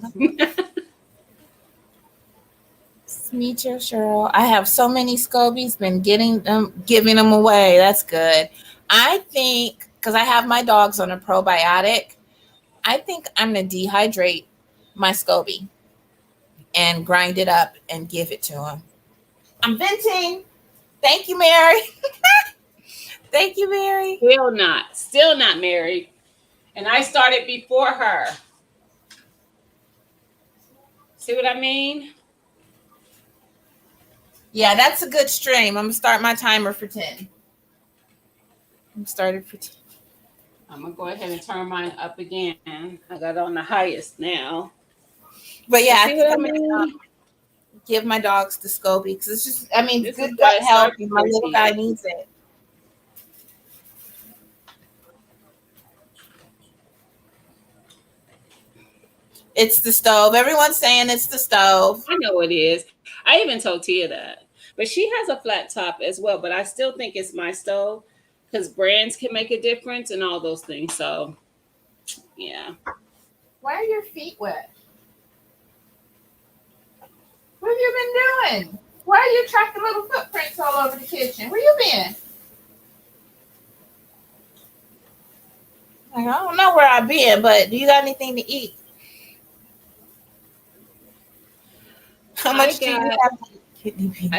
Me too, Cheryl. I have so many scobies, been giving them away. That's good. I think because I have my dogs on a probiotic, I think I'm gonna dehydrate my SCOBY and grind it up and give it to him. I'm venting. Thank you, Mary. Thank you, Mary. Still not married, and I started before her. See what I mean? Yeah, that's a good stream. I'm gonna start my timer for 10. I'm started for 10. I'm gonna go ahead and turn mine up again. I got it on the highest now. But But yeah, I see what think I I'm gonna mean? give my dogs the SCOBY because it's just, I mean, This is good why gut I health, start and my before little guy 10. needs it. It's the stove. Everyone's saying it's the stove. I know it is. I even told Tia that. But she has a flat top as well. But I still think it's my stove because brands can make a difference and all those things. So, yeah. Why are your feet wet? What have you been doing? Why are you tracking little footprints all over the kitchen? Where you been? Like, I don't know where I've been, but do you got anything to eat? How I much do you got, have to eat? Kidney beans.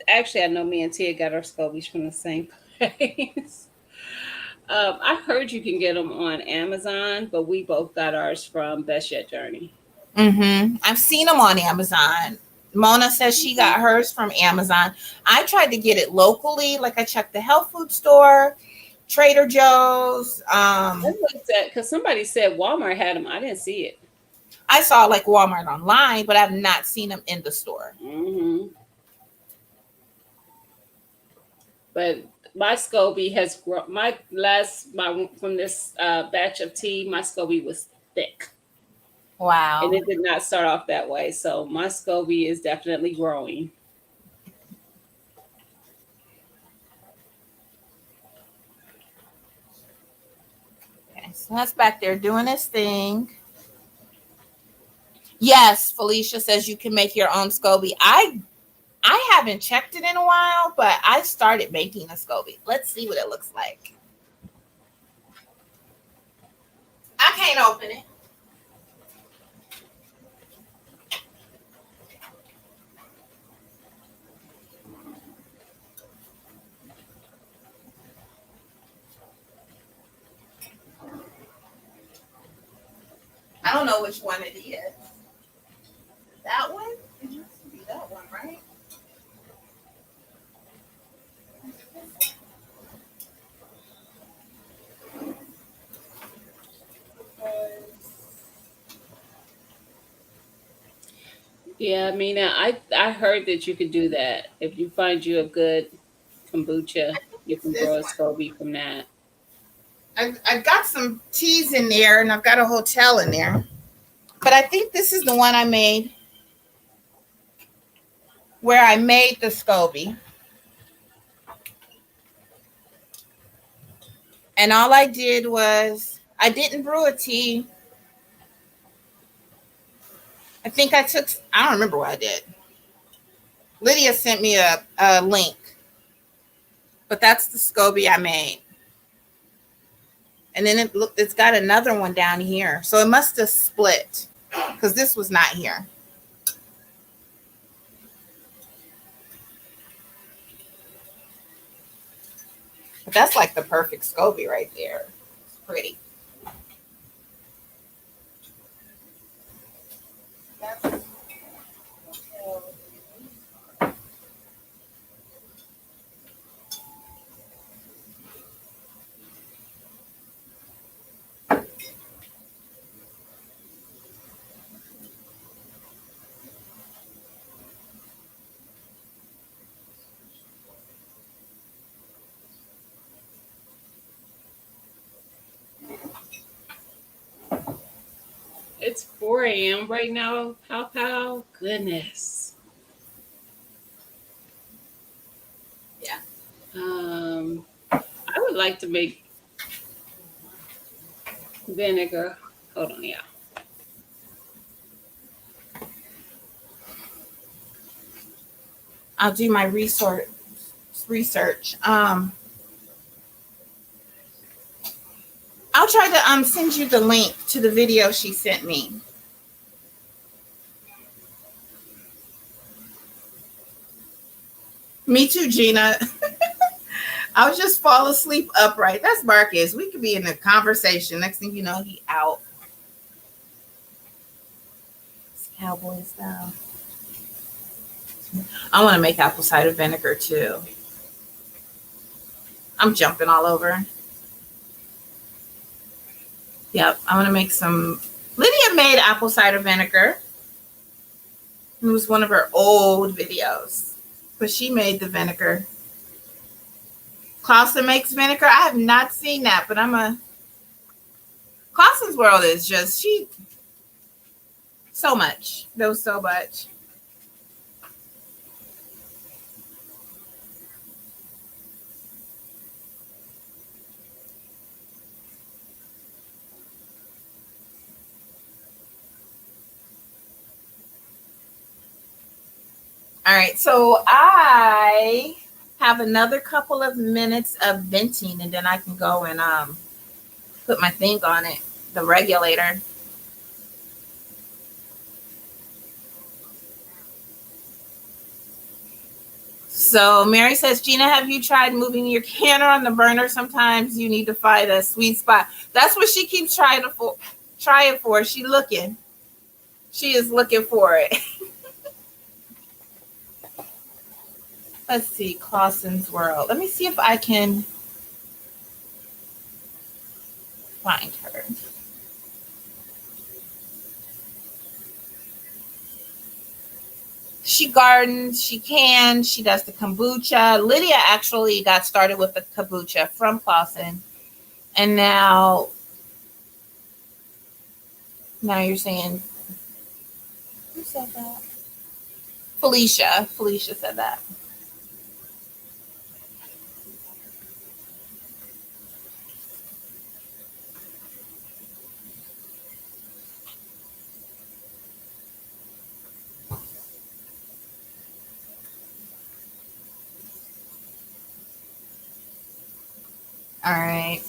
actually, I know me and Tia got our scobies from the same place. I heard you can get them on Amazon, but we both got ours from Best Yet Journey. I've seen them on Amazon. Mona says she got hers from Amazon. I tried to get it locally, like I checked the health food store, Trader Joe's. I looked at because somebody said Walmart had them. I didn't see it. I saw like Walmart online, but I've not seen them in the store. Hmm. But my SCOBY has grown. My from this batch of tea, my SCOBY was thick, and Wow. it did not start off that way. So my SCOBY is definitely growing. Okay, so that's back there doing his thing. Yes, Felicia says you can make your own SCOBY. I haven't checked it in a while, but I started making a SCOBY. Let's see what it looks like. I can't open it. don't know which one it is. That one? It used to be that one, right? Yeah, Mina, I heard that you could do that. If you find you a good kombucha, you can This grow a one. SCOBY from that. I've got some teas in there, and I've got a hotel in there. But I think this is the one I made where I made the SCOBY. And all I did was I didn't brew a tea. I don't remember what I did. Lydia sent me a link, but that's the SCOBY I made. And then it's got another one down here. So it must have split because this was not here. But that's like the perfect SCOBY right there. It's pretty. That's It's 4 a.m. right now. Pow pow. Goodness. yeah. I would like to make vinegar. Hold on, yeah. I'll do my research. I'll try to send you the link to the video she sent me. Me too, Gina. I'll just fall asleep upright. That's Marcus. We could be in a conversation. Next thing you know, he out. It's cowboy style. I want to make apple cider vinegar too. I'm jumping all over. Yep, I want to make some. Lydia made apple cider vinegar. It was one of her old videos, but she made the vinegar. Clausen makes vinegar. I have not seen that, but Clausen's world is just so much. There was so much. All right, so I have another couple of minutes of venting, and then I can go and put my thing on it, the regulator. So Mary says, Gina, have you tried moving your canner on the burner? Sometimes you need to find a sweet spot. That's what she keeps trying for. She looking. She is looking for it. Let's see, Clausen's World. Let me see if I can find her. She gardens, she cans, she does the kombucha. Lydia actually got started with the kombucha from Clausen. And now you're saying, who said that? Felicia. Felicia said that. All right.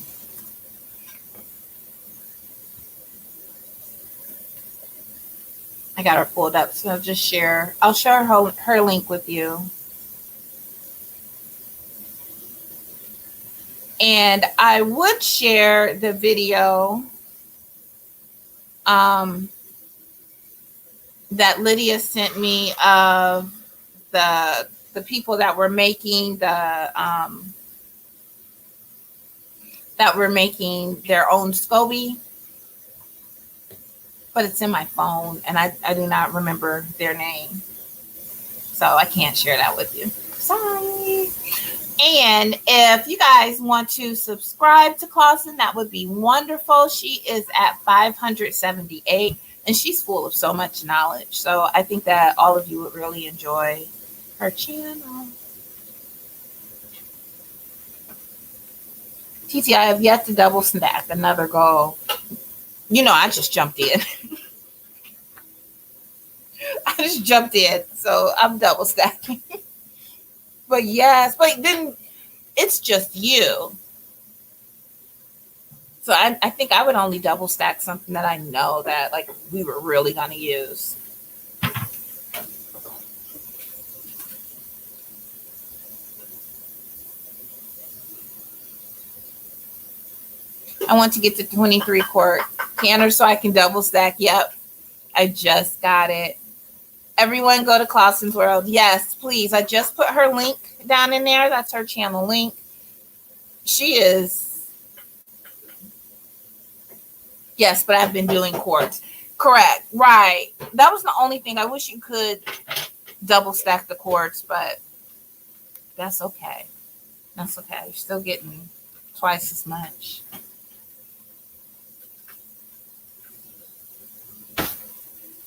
I got her pulled up, so I'll share her link with you. And I would share the video um, that Lydia sent me of the people that were making their own SCOBY, but it's in my phone and I do not remember their name. So I can't share that with you. Sorry. And if you guys want to subscribe to Clausen, that would be wonderful. She is at 578 and she's full of so much knowledge. So I think that all of you would really enjoy her channel. TT, I have yet to double stack another goal. You know, I just jumped in. I just jumped in. So I'm double stacking. But yes, but then it's just you. So I think I would only double stack something that I know that like we were really going to use. I want to get to 23 quart canner so I can double stack. Yep. I just got it. Everyone go to Clausen's World. Yes, please. I just put her link down in there. That's her channel link. She is. Yes, but I've been doing quarts. Correct. Right. That was the only thing. I wish you could double stack the quarts, but that's okay. That's okay. You're still getting twice as much.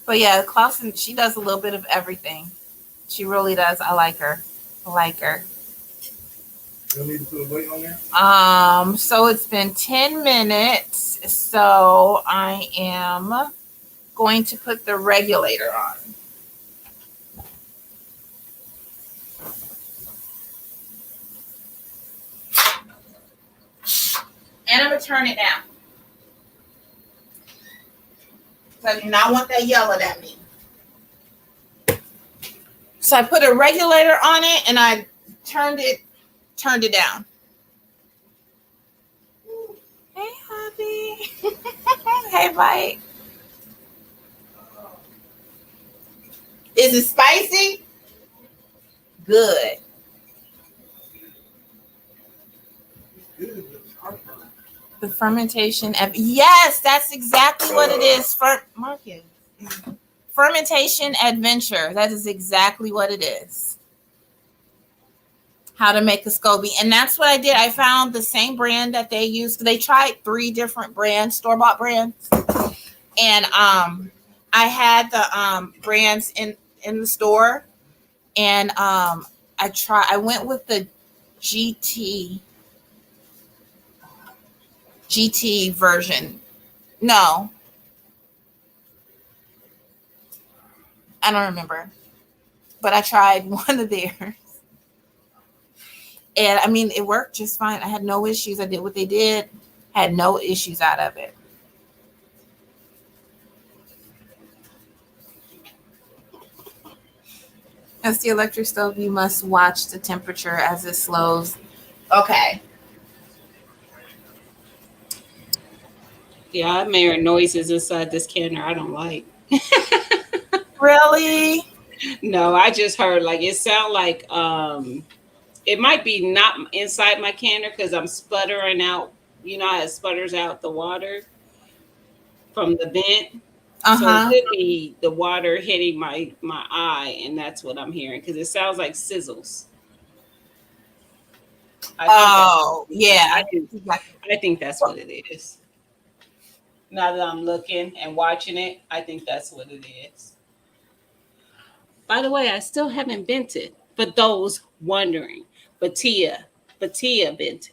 But yeah, Clausen, she does a little bit of everything. She really does. I like her. I like her. You need to put a weight on there? So it's been 10 minutes. So I am going to put the regulator on. And I'm going to turn it down. So I do not want that yelling at me. So I put a regulator on it and I turned it down. Hey, hubby. Hey, Mike. Is it spicy? Good. The fermentation. Yes, that's exactly what it is. Marcus. Fermentation adventure. That is exactly what it is. How to make a SCOBY. And that's what I did. I found the same brand that they used. They tried 3 different brands, store-bought brands. And I had the brands in the store. And I went with the GT version. No. I don't remember. But I tried one of theirs. And I mean, it worked just fine. I had no issues. I did what they did. Had no issues out of it. As the electric stove, you must watch the temperature as it slows. Okay. Yeah, I'm hearing noises inside this canner I don't like. Really? No, I just heard like it sound like it might be not inside my canner because I'm sputtering out. You know how it sputters out the water from the vent. So it Uh-huh. could be the water hitting my eye, and that's what I'm hearing because it sounds like sizzles. I think that's Oh, yeah. I think that's what it is. Now that I'm looking and watching it, I think that's what it is. By the way, I still haven't bent it. For those wondering, Batia bent it.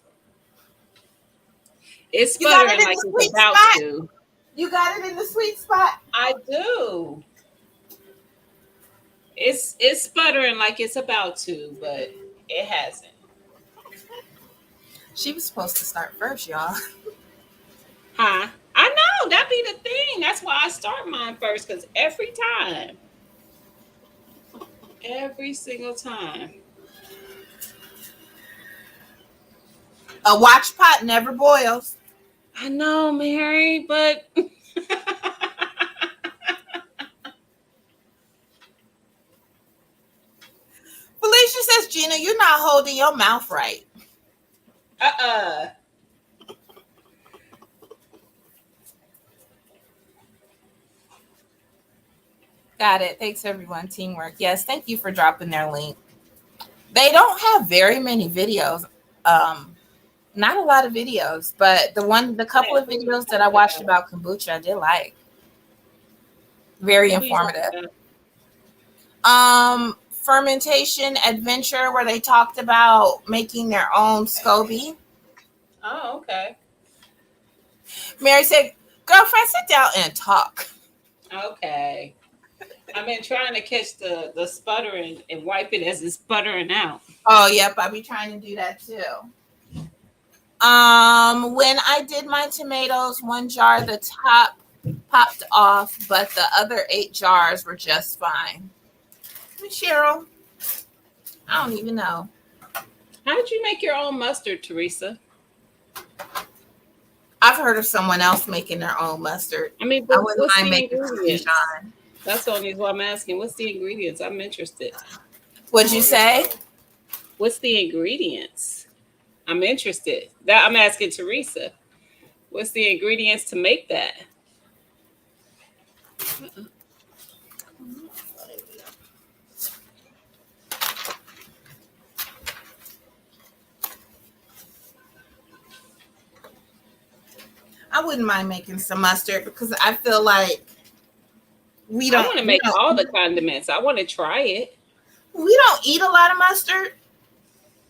It's You got it sputtering in like the it's sweet about spot. to. You got it in the sweet spot. I do. It's sputtering like it's about to, but it hasn't. She was supposed to start first, y'all. Huh? I know that be the thing. That's why I start mine first, because every single time. A watch pot never boils. I know, Mary, but Gina, you're not holding your mouth right. Uh-uh. Got it. Thanks, everyone. Teamwork. Yes, thank you for dropping their link. They don't have very many videos. Not a lot of videos, but the couple of videos that I watched about kombucha, I did like. Very What are you talking informative. about? Fermentation adventure where they talked about making their own SCOBY. Oh, okay. Mary said, "Girlfriend, sit down and talk." Okay. I've been trying to catch the sputtering and wipe it as it's sputtering out. Oh, yep, I be trying to do that too. When I did my tomatoes, one jar, the top popped off, but the other 8 jars were just fine. Cheryl, I don't even know. How did you make your own mustard, Teresa? I've heard of someone else making their own mustard. I mean, I but wouldn't what's mind the making ingredients? Dijon. That's the only reason why I'm asking. What's the ingredients? I'm interested. What'd you say? What's the ingredients? I'm interested. That I'm asking Teresa. What's the ingredients to make that? I wouldn't mind making some mustard because I feel like we I don't. want to make all the condiments. I want to try it. We don't eat a lot of mustard,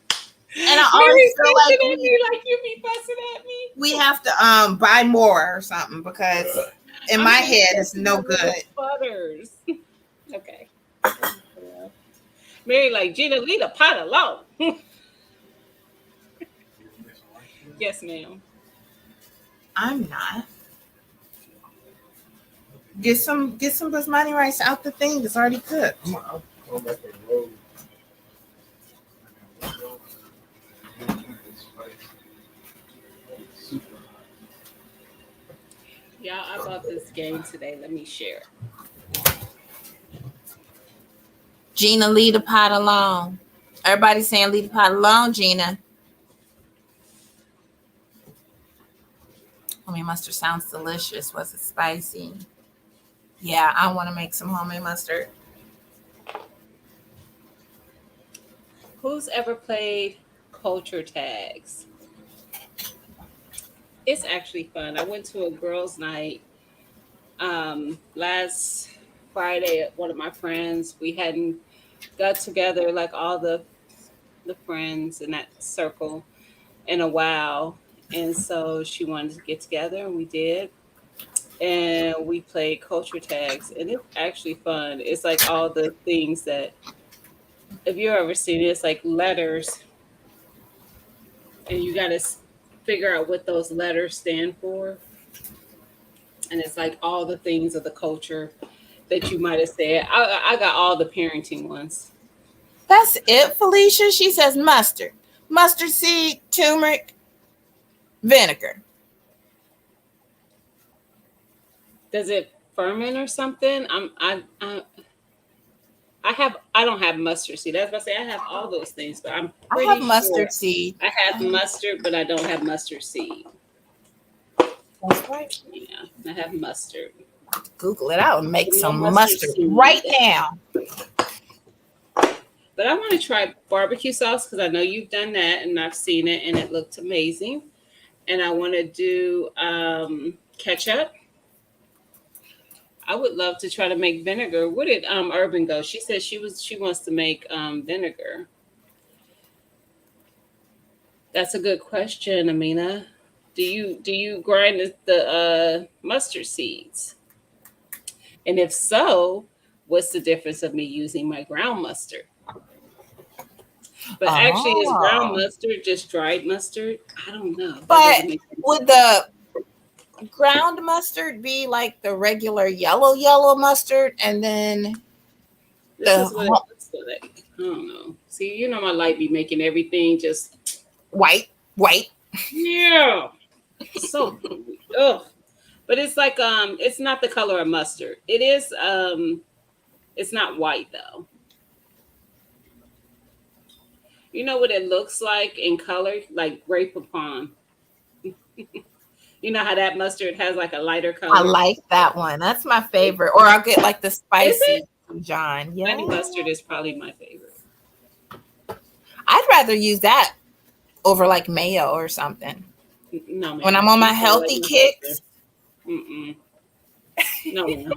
and I Mary's always feel like fussing at me like you be fussing at me. we have to buy more or something because in my head it's no good. Butters. Okay. Mary like, Gina, leave the pot alone. Yes, ma'am. I'm not. Get some basmati rice out the thing that's already cooked. I'm going back on the road. Y'all, I bought this game today. Let me share. Gina, leave the pot alone. Everybody's saying leave the pot alone, Gina. Homemade mustard sounds delicious. Was it spicy? Yeah, I want to make some homemade mustard. Who's ever played culture tags? It's actually fun. I went to a girls' night last Friday at one of my friends. We hadn't got together like all the friends in that circle in a while. And so she wanted to get together and we did. And we played culture tags and it's actually fun. It's like all the things that if you've ever seen it, it's like letters and you got to figure out what those letters stand for. And it's like all the things of the culture that you might have said. I got all the parenting ones. That's it, Felicia. She says mustard, mustard seed, turmeric, vinegar. Does it ferment or something? I don't have mustard seed. That's what I say. I have all those things, but I'm I pretty have sure mustard seed. I have mustard, but I don't have mustard seed. That's right. Yeah, I have mustard. Google it out and make No some mustard mustard seed. right now. But I want to try barbecue sauce because I know you've done that and I've seen it and it looked amazing. And I want to do ketchup. I would love to try to make vinegar. Where did Urban go? She said she wants to make vinegar. That's a good question, Amina. Do you grind the mustard seeds? And if so, what's the difference of me using my ground mustard? But actually, is ground mustard just dried mustard? I don't know. But would the ground mustard be like the regular yellow mustard and then this is what it looks like? I don't know. See, you know my light be making everything just white. Yeah. So ugh. But it's like it's not the color of mustard. It is it's not white though. You know what it looks like in color? Like grape poupon. You know how that mustard has like a lighter I color? like that one. That's my favorite. Or I'll get like the Is it? spicy John. Yeah. Honey mustard is probably my favorite. I'd rather use that over like mayo or something. No, When ma'am. I'm on You my sound like healthy my husband. kicks, Mm-mm. No, ma'am.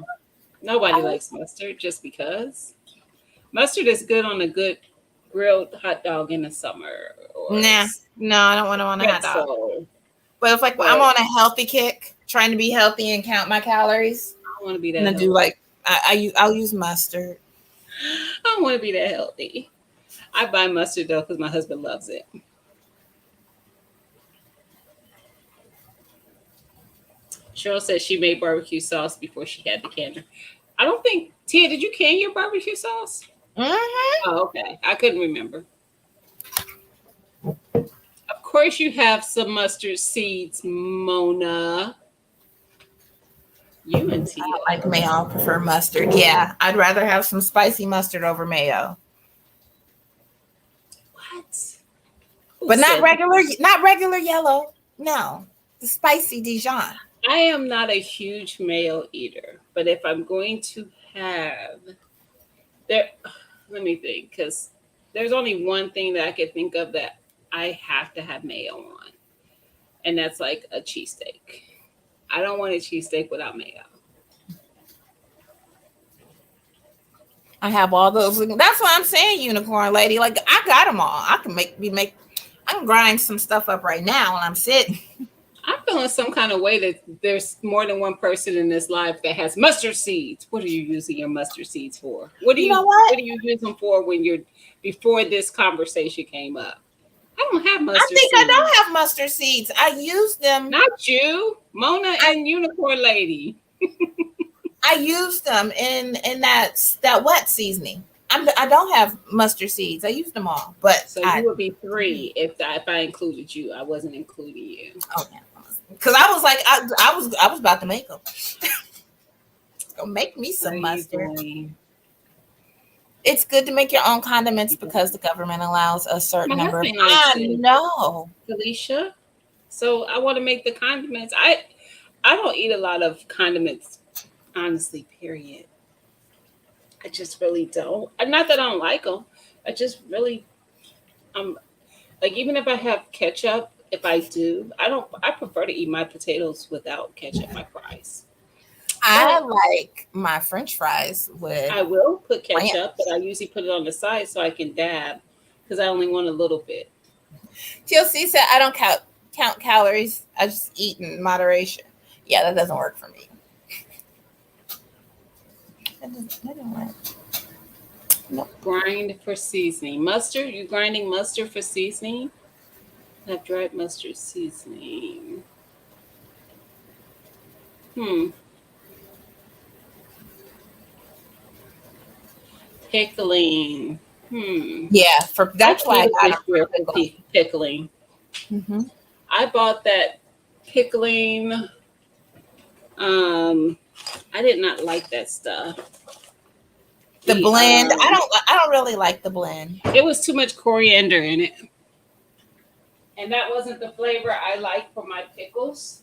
Nobody I, likes mustard just because. Mustard is good on a good grilled hot dog in the summer or nah, no, I don't want to on a hot dog. pretzel. But if like I'm But on a healthy kick, trying to be healthy and count my calories, I don't want to be I'm that gonna do healthy. like I'll use mustard. I don't want to be that healthy. I buy mustard though because my husband loves it. Cheryl said she made barbecue sauce before she had the canner. I don't think Tia, did you can your barbecue sauce? Hmm. Oh, okay. I couldn't remember. Of course, you have some mustard seeds, Mona. You and Tia. Like mayo, I prefer mustard. Yeah, I'd rather have some spicy mustard over mayo, What? Who but said that? not regular yellow. No, the spicy Dijon. I am not a huge mayo eater, but if I'm going to have there, let me think, because there's only one thing that I could think of that I have to have mayo on, and that's like a cheesesteak. I don't want a cheesesteak without mayo. I have all those. That's what I'm saying, unicorn lady. Like I got them all. I can make. I can grind some stuff up right now when I'm sitting. I'm feeling some kind of way that there's more than one person in this life that has mustard seeds. What are you using your mustard seeds for? You know what? What do you use them for when you're before this conversation came up? I don't have I mustard think I seeds. don't have mustard seeds. I use them. Not you, Mona I and Unicorn Lady. I use them in that wet seasoning. I don't have mustard seeds. I use them all, but So you I would be three if I included you. I wasn't including you. oh yeah, because I was like I was about to make them. Go make me What are some you mustard. doing? It's good to make your own condiments because the government allows a certain My number of. husband likes I it, know. Felicia. So I want to make the condiments. I don't eat a lot of condiments, honestly. Period. I just really don't. Not that I don't like them. I just really like even if I have ketchup, if I do, I don't. I prefer to eat my potatoes without ketchup, my fries. I But like my French fries with I will put ranch. ketchup, but I usually put it on the side so I can dab because I only want a little bit. TLC said I don't count calories. I just eat in moderation. Yeah, that doesn't work for me. That doesn't work. Nope. Grind for seasoning. Mustard, you grinding mustard for seasoning? I have dried mustard seasoning. Hmm. Pickling. Hmm. Yeah, I that's why I came got this them year for for pickling. pickling. Hmm. I bought that pickling. Um, I did not like that stuff. The The blend, I don't really like the blend. it was too much coriander in it, and that wasn't the flavor I like for my pickles.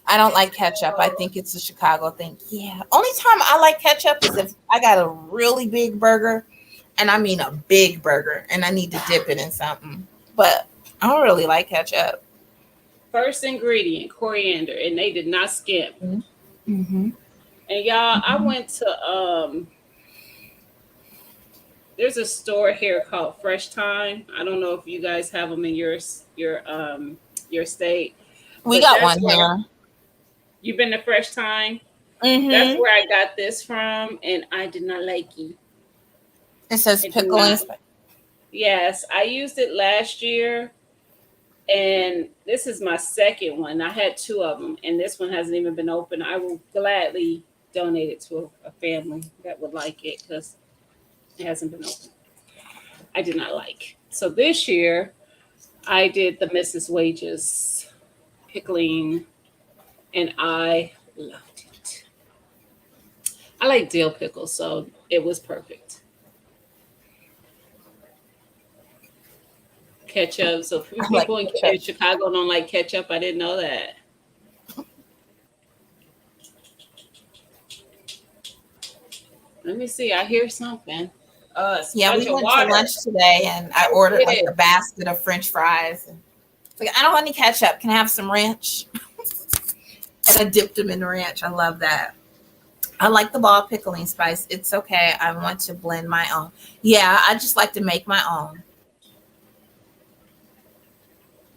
I don't like ketchup. I think it's a Chicago thing. Yeah. Only time I like ketchup is if I got a really big burger, and I mean a big burger, and I need to dip it in something. But I don't really like ketchup. First ingredient, coriander, and they did not skimp. Mm-hmm. And y'all, I went to there's a store here called Fresh Time. I don't know if you guys have them in your state, We but got that's one where here. you've been to Fresh Time. That's Mm-hmm. where I got this from, and I did not like it. It says I did pickle and not. Yes, I used it last year, and this is my second one. I had two of them, and this one hasn't even been open. I will gladly donate it to a family that would like it because it hasn't been open. I did not like. So this year, I did the Mrs. Wages pickling, and I loved it. I like dill pickles, so it was perfect. Ketchup. So few I like people in ketchup. Chicago don't like ketchup. I didn't know that. Let me see. I hear something. It's a Yeah, bunch we of went to water. lunch today and I I ordered get like it. a basket of French fries. And it's like, I don't want any ketchup. Can I have some ranch? And I dipped them in ranch. I love that. I like the ball pickling spice. It's okay. I want to blend my own. Yeah, I just like to make my own.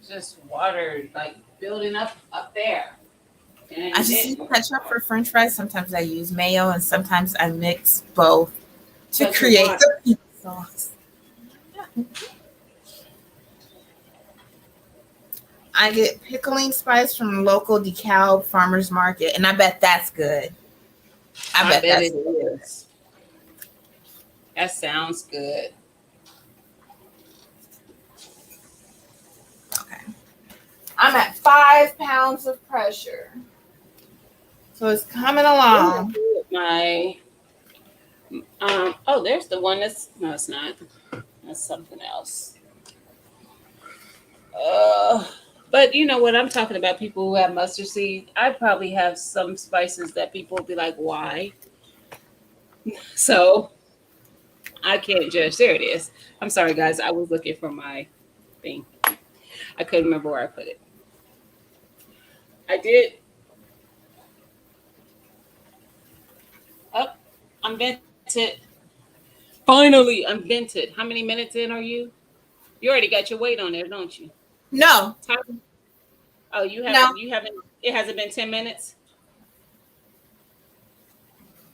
Just water like building up there. I And just use it ketchup for French fries. Sometimes I use mayo, and sometimes I mix both to such a create water. the pizza sauce. I get pickling spice from the local DeKalb farmers market, and I bet that's good. I I bet bet that's it good. is. That sounds good. Okay. I'm at 5 pounds of pressure, so it's coming Ooh, along. my oh, there's the one that's no, it's not. That's something else. Uh, but you know what I'm talking about? People who have mustard seed. I probably have some spices that people will be like, "Why?" So I can't judge. There it is. I'm sorry, guys. I was looking for my thing. I couldn't remember where I put it. I did. Up. I'm vented. Finally, I'm vented. How many minutes in are you? You already got your weight on there, don't you? No, Time. Oh, you no, haven't. You haven't. It hasn't been 10 minutes.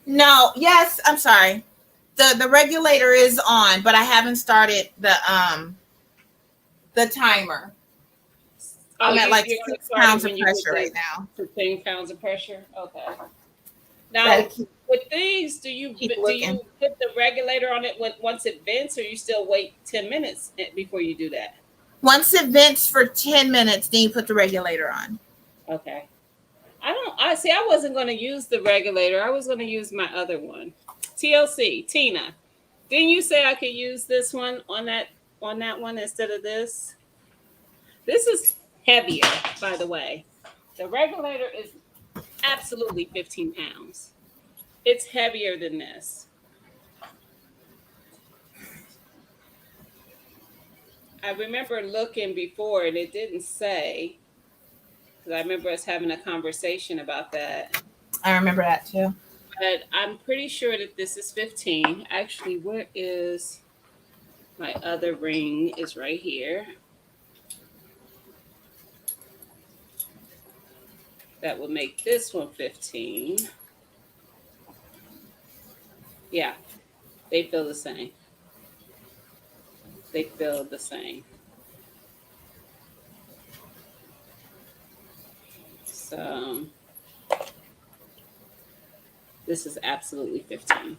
no. Yes, I'm sorry. The regulator is on, but I haven't started the timer. Oh, I'm at like you're gonna six start it pounds of when you get pressure right now. to 10 pounds of pressure. Okay. Gotta Now, keep with these, keep do looking. you put the regulator on it when once it vents, or you still wait 10 minutes before you do that? Once it vents for 10 minutes, then you put the regulator on. Okay. I don't. I see. I wasn't going to use the regulator. I was going to use my other one. TLC Tina. Didn't you say I could use this one on that one instead of this? This is heavier, by the way. The regulator is absolutely 15 pounds. It's heavier than this. I remember looking before and it didn't say, because I remember us having a conversation about that. I remember that too. But I'm pretty sure that this is 15. Actually, where is my other ring? Is right here. That would make this one 15. Yeah, they feel the same. They feel the same. So this is absolutely 15.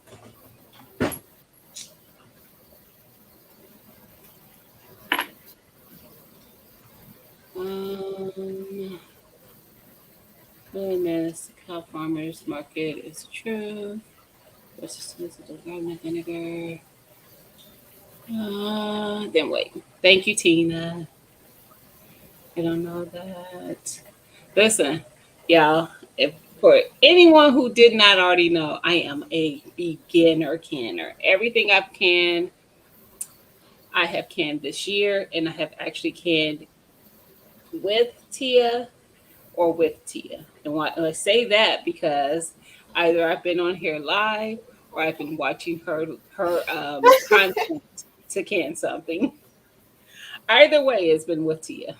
Um, Willingness, cow farmers market is true. Resistance to the garlic vinegar. Then wait. Thank you, Tina. I don't know that. Listen, y'all, if for anyone who did not already know, I am a beginner canner. Everything I've canned, I have canned this year, and I have actually canned with Tia or with Tia. And why I say that because either I've been on here live or I've been watching her content to can something. Either way, it's been with Tia.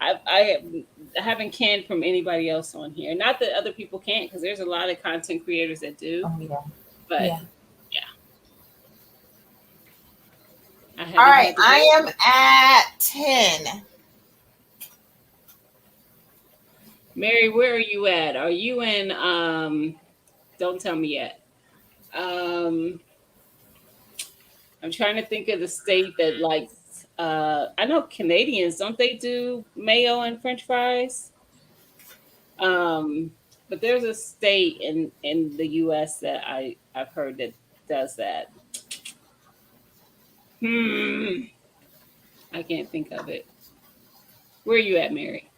I haven't canned from anybody else on here. Not that other people can't, because there's a lot of content creators that do. Oh yeah. But Yeah. yeah, I All haven't right. had to I go. am at 10. Mary, where are you at? Are you in? Don't tell me yet. Um, I'm trying to think of the state that likes. I know Canadians don't they do mayo and French fries? Um, but there's a state in the U.S. that I've heard that does that. Hmm. I can't think of it. Where are you at, Mary?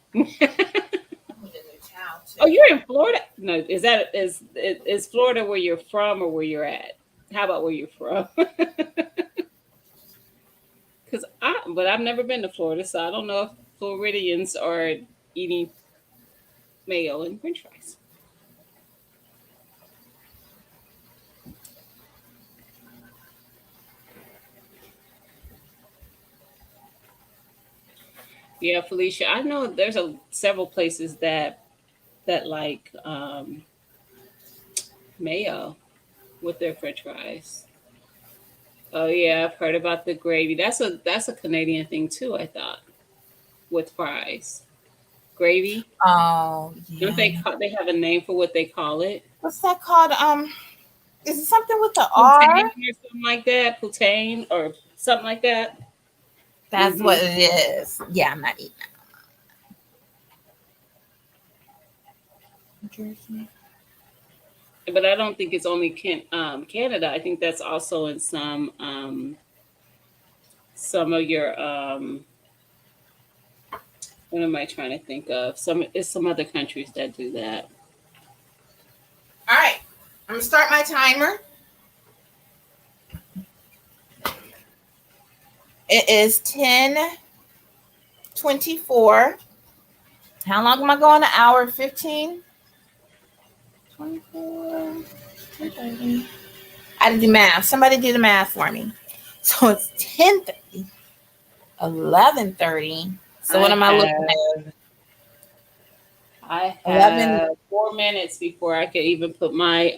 Oh, you're in Florida. No, is Florida where you're from or where you're at? How about where you're from? But I've never been to Florida, so I don't know if Floridians are eating mayo and French fries. Yeah, Felicia, I know there's several places that like mayo with their French fries. Oh yeah, I've heard about the gravy. That's a Canadian thing too. I thought with fries, gravy. Oh Don't yeah. they have a name for what they call it? What's that called? Is it something with the R? Poutine or something like that. Poutine or something like that. That's what Hmm. it is. Yeah, I'm not eating that. But I don't think it's only Canada. I think that's also in some of your what am I trying to think of? Some other countries that do that. All right, I'm gonna start my timer. It is 10:24. How long am I going? An hour 15? 24. 10:30. I did the math. Somebody did the math for me. So it's 10:30, 11:30. So what I am I looking at? have I 11. have 4 minutes before I could even put my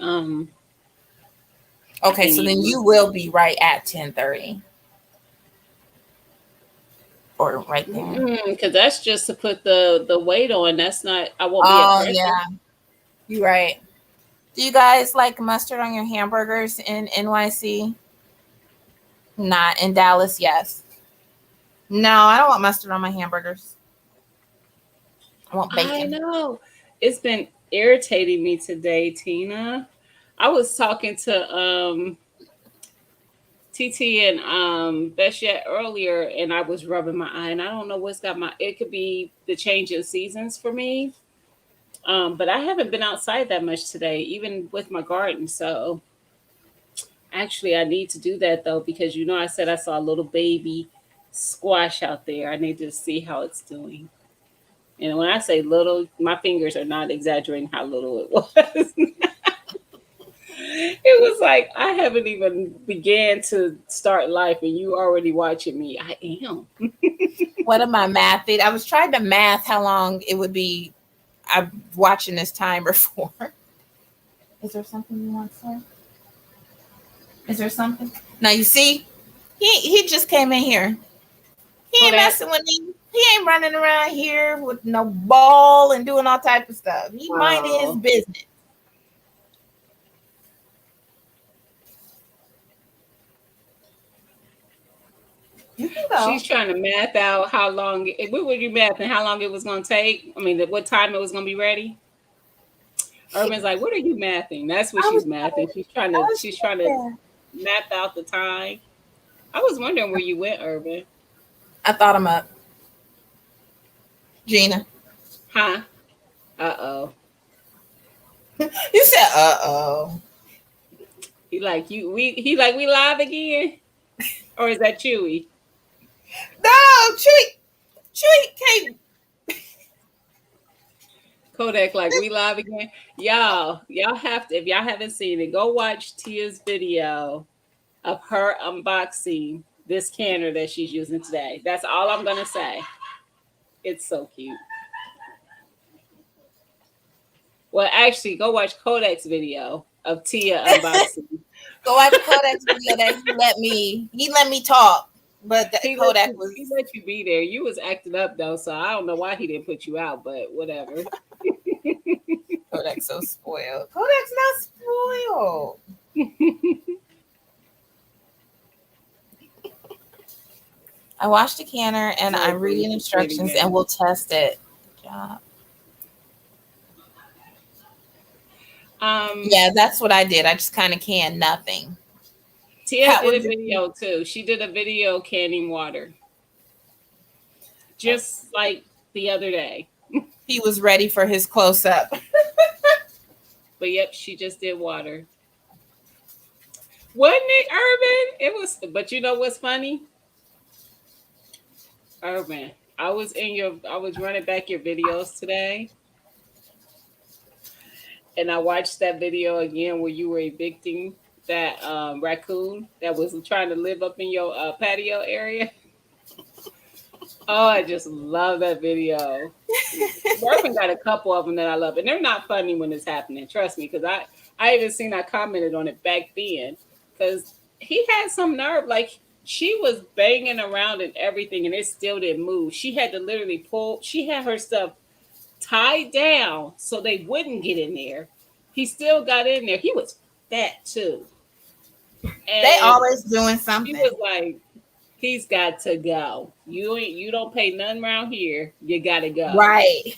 Okay, so thingy then on. you will be right at 10:30 or right there. Because that's just to put the weight on. That's not. I won't be at Oh pressure. yeah, you're right. Do you guys like mustard on your hamburgers in NYC? Not in Dallas, yes. No, I don't want mustard on my hamburgers. I want I bacon. know. It's been irritating me today, Tina. I was talking to TT and Beshette earlier, and I was rubbing my eye, and I don't know what's got my. It could be the change in seasons for me, but I haven't been outside that much today, even with my garden. So actually, I need to do that though because I said I saw a little baby squash out there. I need to see how it's doing. And when I say little, my fingers are not exaggerating how little it was. It was like I haven't even began to start life, and you already watching me. I am. What am I mathing? I was trying to math how long it would be. I'm watching this timer for. Is there something you want, sir? Is there something? Now you see, he just came in here. He ain't Kodak. messing with me. He ain't running around here with no ball and doing all type of stuff. He minded his Wow. business. You can She's go. trying to math out how long. What were you mathing? How long it was going to take? I mean, what time it was going to be ready? Urban's like, what are you mathing? That's what I was she's mathing. She's trying I to. was She's trying to there. map out the time. I was wondering where you went, Urban. I thought I'm up. Gina. Huh? Uh-oh. You said uh-oh. He like we live again? Or is that Chewy? No, Chewy can't. Kodak like we live again. Y'all have to, if y'all haven't seen it, go watch Tia's video of her unboxing this canner that she's using today. That's all I'm gonna say. It's so cute. Well, actually, go watch Kodak's video of Tia unboxing. Go watch Kodak's video that he let me talk. But Kodak was He let you be there. You was acting up though, so I don't know why he didn't put you out, but whatever. Kodak's so spoiled. Kodak's not spoiled. I watched the canner and I'm reading instructions and we'll test it. Good job. Yeah, that's what I did. I just kind of canned nothing. Tia did a video too. She did a video canning water. just like the other day. He was ready for his close up. But yep, she just did water. Wasn't it, Urban? It was, but you know what's funny? Urban. I was running back your videos today, and I watched that video again where you were evicting that raccoon that was trying to live up in your patio area. Oh, I just love that video. Urban got a couple of them that I love, and they're not funny when it's happening. Trust me, because I even seen I commented on it back then because he had some nerve. Like she was banging around and everything, and it still didn't move. She had to literally pull. She had her stuff tied down so they wouldn't get in there. He still got in there. He was fat too, They and always doing she something. was like, "He's got to go. You don't pay nothing around here. You gotta go." Right.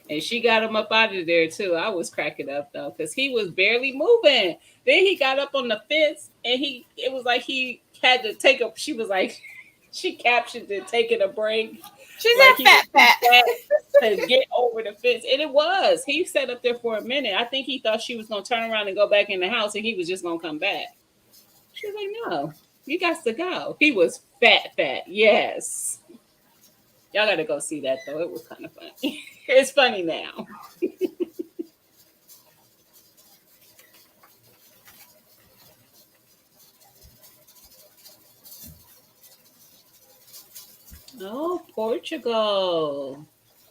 And she got him up out of there too. I was cracking up though, because he was barely moving. Then he got up on the fence and it was like he had to take a, she was like, she captioned it, taking a break. She's Like not he fat, was fat. fat to get over the fence. And it was. He sat up there for a minute. I think he thought she was going to turn around and go back in the house and he was just going to come back. She was like, no, you got to go. He was fat, fat. Yes. Y'all got to go see that though. It was kind of funny. It's funny now. Oh, Portugal.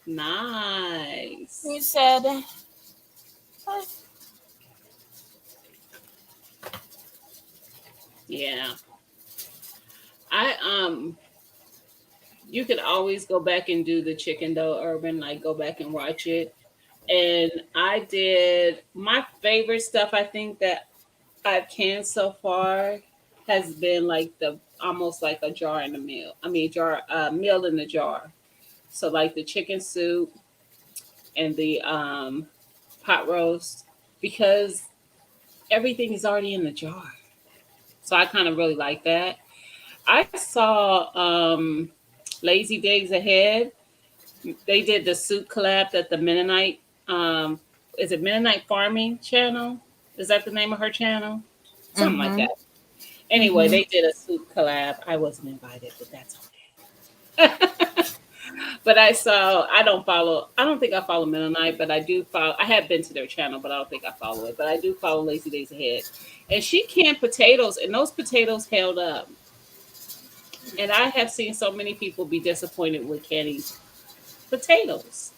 Nice. You said, Yeah. I you can always go back and do the chicken dough urban, like go back and watch it. And I did my favorite stuff I think that I've canned so far has been like the almost like a jar in a meal. I mean jar meal in a jar. So like the chicken soup and the pot roast because everything is already in the jar. So I kind of really like that. I saw Lazy Days Ahead. They did the soup collab that the Mennonite is it Mennonite Farming Channel? Is that the name of her channel? Something like mm-hmm, that. Anyway, mm-hmm. they did a soup collab. I wasn't invited, but that's okay. But I saw I don't think I follow Mennonite, but I do follow I have been to their channel, but I don't think I follow it. But I do follow Lazy Days Ahead. And she canned potatoes and those potatoes held up. And I have seen so many people be disappointed with canning potatoes.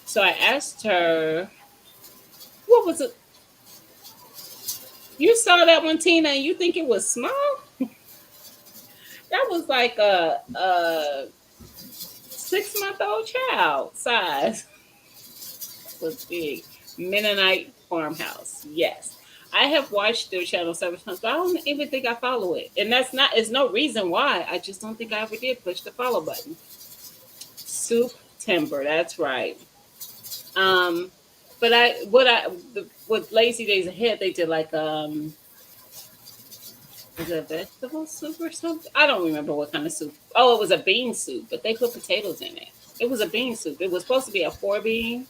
So I asked her, what was it? You saw that one, Tina, and you think it was small? That was like a 6-month old child size. Was big. Mennonite farmhouse. Yes. I have watched their channel several times, but I don't even think I follow it. And that's not it's no reason why. I just don't think I ever did push the follow button. Soup Timber, that's right. Um but with Lazy Days Ahead, they did like was it a vegetable soup or something? I don't remember what kind of soup. Oh, it was a bean soup, but they put potatoes in it. It was a bean soup. It was supposed to be a 4 bean,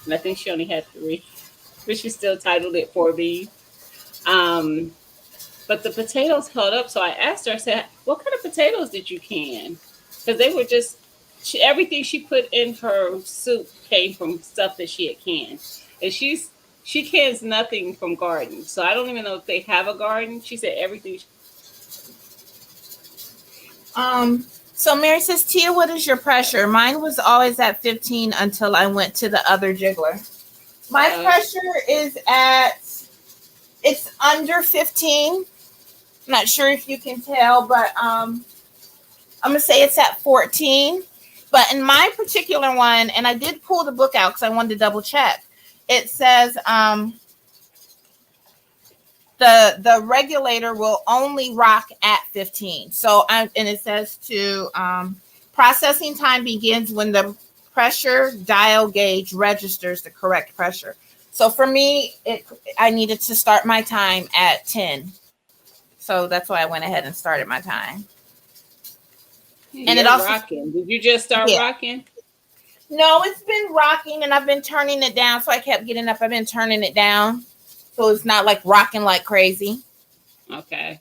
and I think she only had 3, but she still titled it 4 bean. Um, but the potatoes held up, so I asked her. I said, "What kind of potatoes did you can?" Because they were just everything she put in her soup came from stuff that she had canned, and she cans nothing from garden, so I don't even know if they have a garden. She said everything. So Mary says, Tia, what is your pressure? Mine was always at 15 until I went to the other jiggler. My pressure is it's under 15. Not sure if you can tell, but I'm gonna say it's at 14. But in my particular one, and I did pull the book out because I wanted to double check. It says the regulator will only rock at 15. So and it says to processing time begins when the pressure dial gauge registers the correct pressure. So for me, I needed to start my time at 10. So that's why I went ahead and started my time. And it You're also, rocking. Did you just start yeah. rocking? No, it's been rocking and I've been turning it down. So I kept getting up. I've been turning it down. So it's not like rocking like crazy. Okay.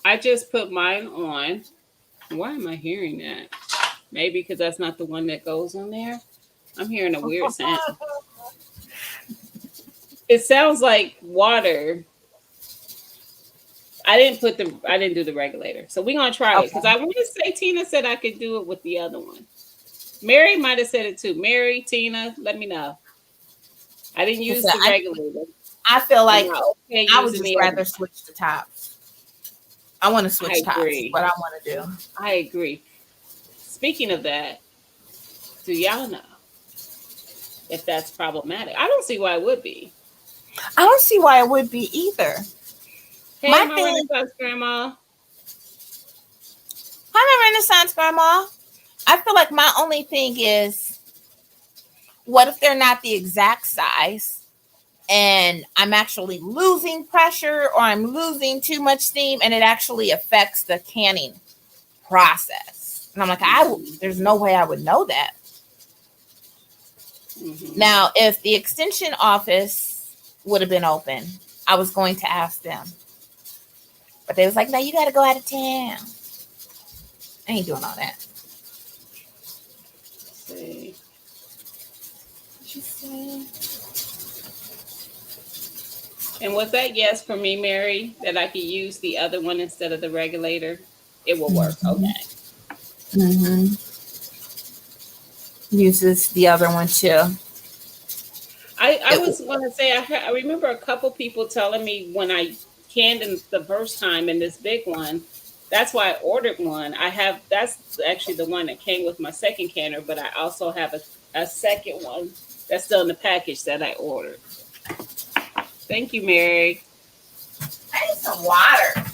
I just put mine on. Why am I hearing that? Maybe because that's not the one that goes on there. I'm hearing a weird sound. It sounds like water. I didn't do the regulator. So we're gonna try it. Because Okay. I want to say Tina said I could do it with the other one. Mary might have said it too. Mary, Tina, let me know. I didn't use So the regulator. I feel Am like I okay I would using just the other rather one? switch the tops. I want to I switch tops. Is agree. what I want to do. I agree. Speaking of that, do y'all know if that's problematic? I don't see why it would be. I don't see why it would be either. Hey, My my thing, Renaissance grandma. I'm a Renaissance grandma. I feel like my only thing is, what if they're not the exact size and I'm actually losing pressure or I'm losing too much steam and it actually affects the canning process? And I'm like, Mhm, there's no way I would know that. mhm. Now, if the extension office would have been open, I was going to ask them. But they was like, no, you got to go out of town. I ain't doing all that. Let's see. What you say? And was that yes for me, Mary, that I could use the other one instead of the regulator? It will work. Mm-hmm. Okay. Mm-hmm. Uses the other one too. I It, was going to say I remember a couple people telling me when I canned in the first time in this big one. That's why I ordered one. That's actually the one that came with my second canner, but I also have a second one that's still in the package that I ordered. Thank you, Mary. I need some water.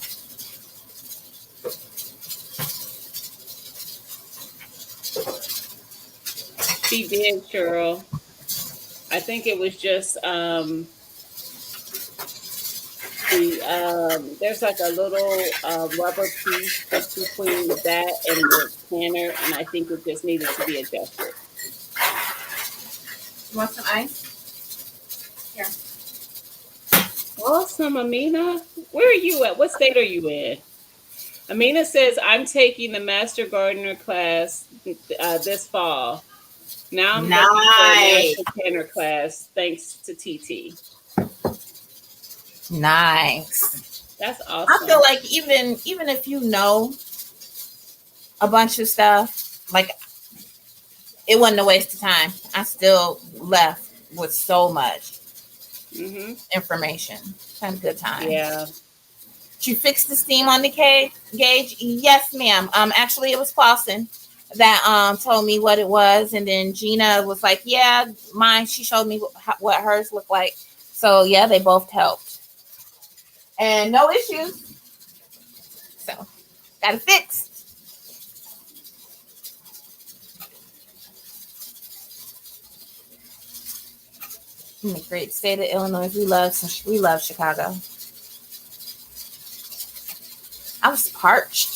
She did, Cheryl. I think it was just there's like a little rubber piece between that and the canner, and I think it just needed to be adjusted. You want some ice? Here. Awesome, Amina. Where are you at? What state are you in? Amina says, I'm taking the Master Gardener class this fall. Now I'm looking for a Nice. Master Canner class thanks to TT. Nice. That's I feel awesome. like even if you know a bunch of stuff, like it wasn't a waste of time. I still left with so much Hmm. information. Had a good time. Yeah. Did you fix the steam on the gauge? Yes, ma'am. Actually, it was Clausen that told me what it was, and then Gina was like, "Yeah, mine." She showed me what hers looked like. So yeah, they both helped, and no issues. So got it fixed. In the great state of Illinois, we love Chicago. I was parched.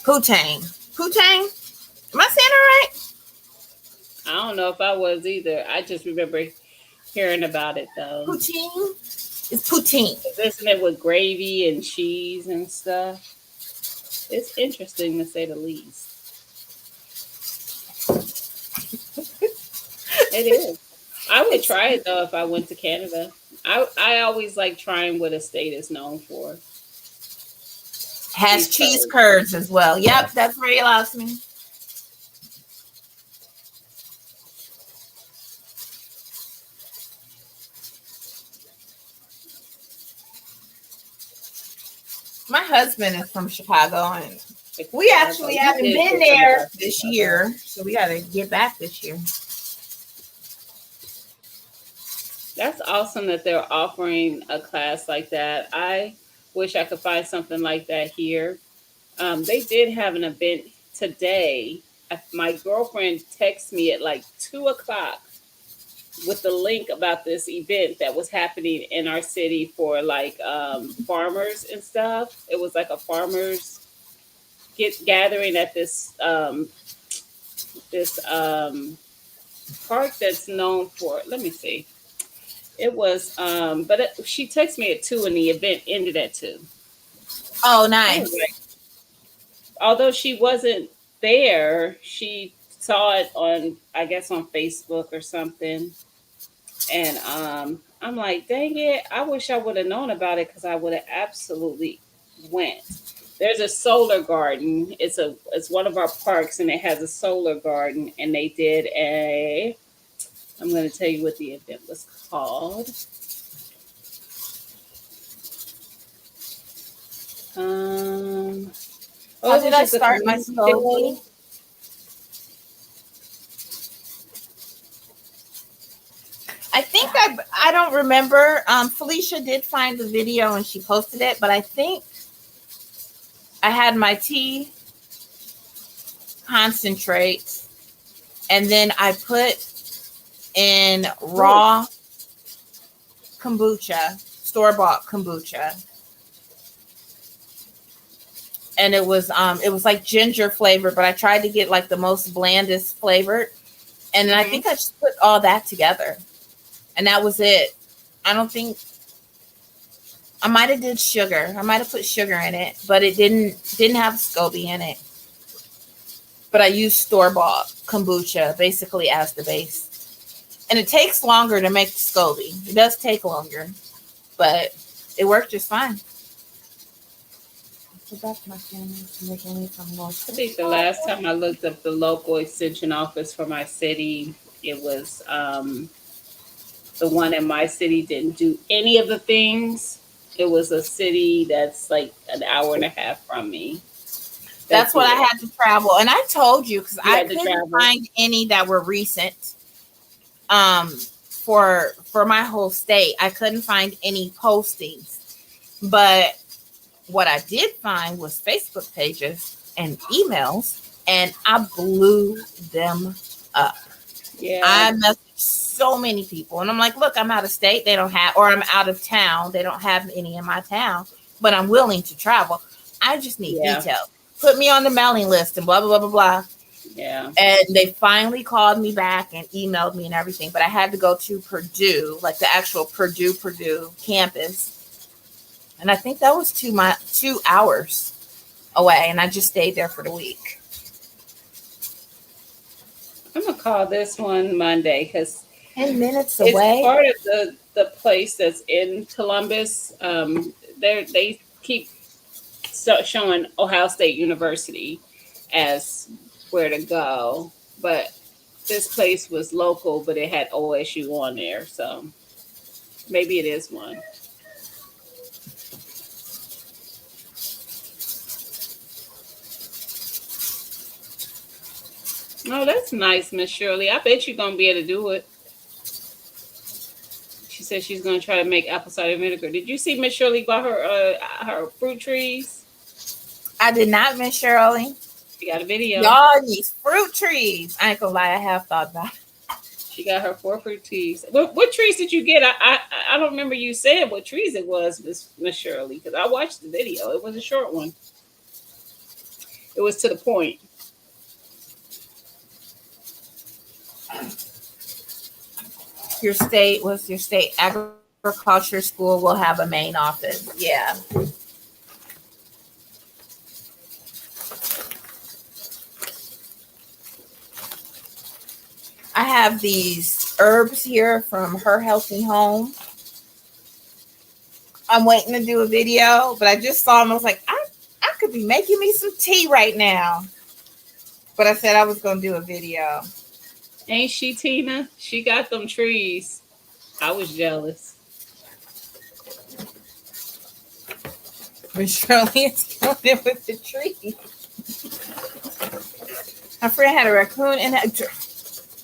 Putang. Putang? Am I saying it right? I don't know if I was either. I just remember hearing about it though. Poutine? It's poutine. Isn't it with gravy and cheese and stuff? It's interesting to say the least. It is. I would try it though if I went to Canada. I always like trying what a state is known for. Has Cheese cheese curds. curds as well. Yep, that's where you lost me. My husband is from Chicago, and we Chicago. actually You haven't did been say something there about this Chicago. year, so we got to get back this year. That's awesome that they're offering a class like that. I wish I could find something like that here. They did have an event today. My girlfriend texted me at like 2 o'clock. with the link about this event that was happening in our city for like farmers and stuff. It was like a farmers get gathering at this park that's known for. Let me see. It was but she texted me at 2 and the event ended at 2. Oh, I was nice. like, although she wasn't there, she saw it on, I guess, on Facebook or something. And I'm like, dang it, I wish I would have known about it because I would have absolutely went. There's a solar garden. It's one of our parks and it has a solar garden and they did a I'm going to tell you what the event was called. Oh, How it did was I just a start my community day. SCOBY? I think I don't remember. Felicia did find the video and she posted it, but I think I had my tea concentrate and then I put in raw kombucha, store-bought kombucha. And it was like ginger flavor, but I tried to get like the most blandest flavor. And then I think I just put all that together. And that was it. I don't think I might have did sugar. I might have put sugar in it, but it didn't have SCOBY in it. But I used store-bought kombucha basically as the base. And it takes longer to make the SCOBY. It does take longer, but it worked just fine. I think the last time I looked up the local extension office for my city, it was the one in my city didn't do any of the things. It was a city that's like an hour and a half from me. That's what I had to travel. And I told you because I had to couldn't travel. find any that were recent. For my whole state, I couldn't find any postings. But what I did find was Facebook pages and emails, and I blew them up. Yeah. I messaged so many people, and I'm like, look, I'm out of state. They don't have, or I'm out of town. They don't have any in my town, but I'm willing to travel. I just need details. Put me on the mailing list and blah, blah, blah, blah, blah. Yeah. And they finally called me back and emailed me and everything, but I had to go to Purdue, like the actual Purdue campus. And I think that was 2 hours away, and I just stayed there for the week. I'm gonna call this one Monday because 10 minutes it's away. part of the place that's in Columbus. They keep showing Ohio State University as where to go, but this place was local, but it had OSU on there, so maybe it is one. Oh, that's nice, Miss Shirley. I bet you're gonna be able to do it. She said she's gonna try to make apple cider vinegar. Did you see Miss Shirley got her fruit trees? I did not, Miss Shirley. She got a video. Y'all need fruit trees. I ain't gonna lie, I have thought about it. She got her 4 fruit trees. What trees did you get? I don't remember you saying what trees it was, Miss Shirley, because I watched the video. It was a short one. It was to the point. Your state agriculture school will have a main office. Yeah. I have these herbs here from Her Healthy Home. I'm waiting to do a video, but I just saw them. I was like, I could be making me some tea right now. But I said I was going to do a video. Ain't she, Tina? She got them trees. I was jealous. Miss Shirley is killing it with the tree. My friend had a raccoon in that.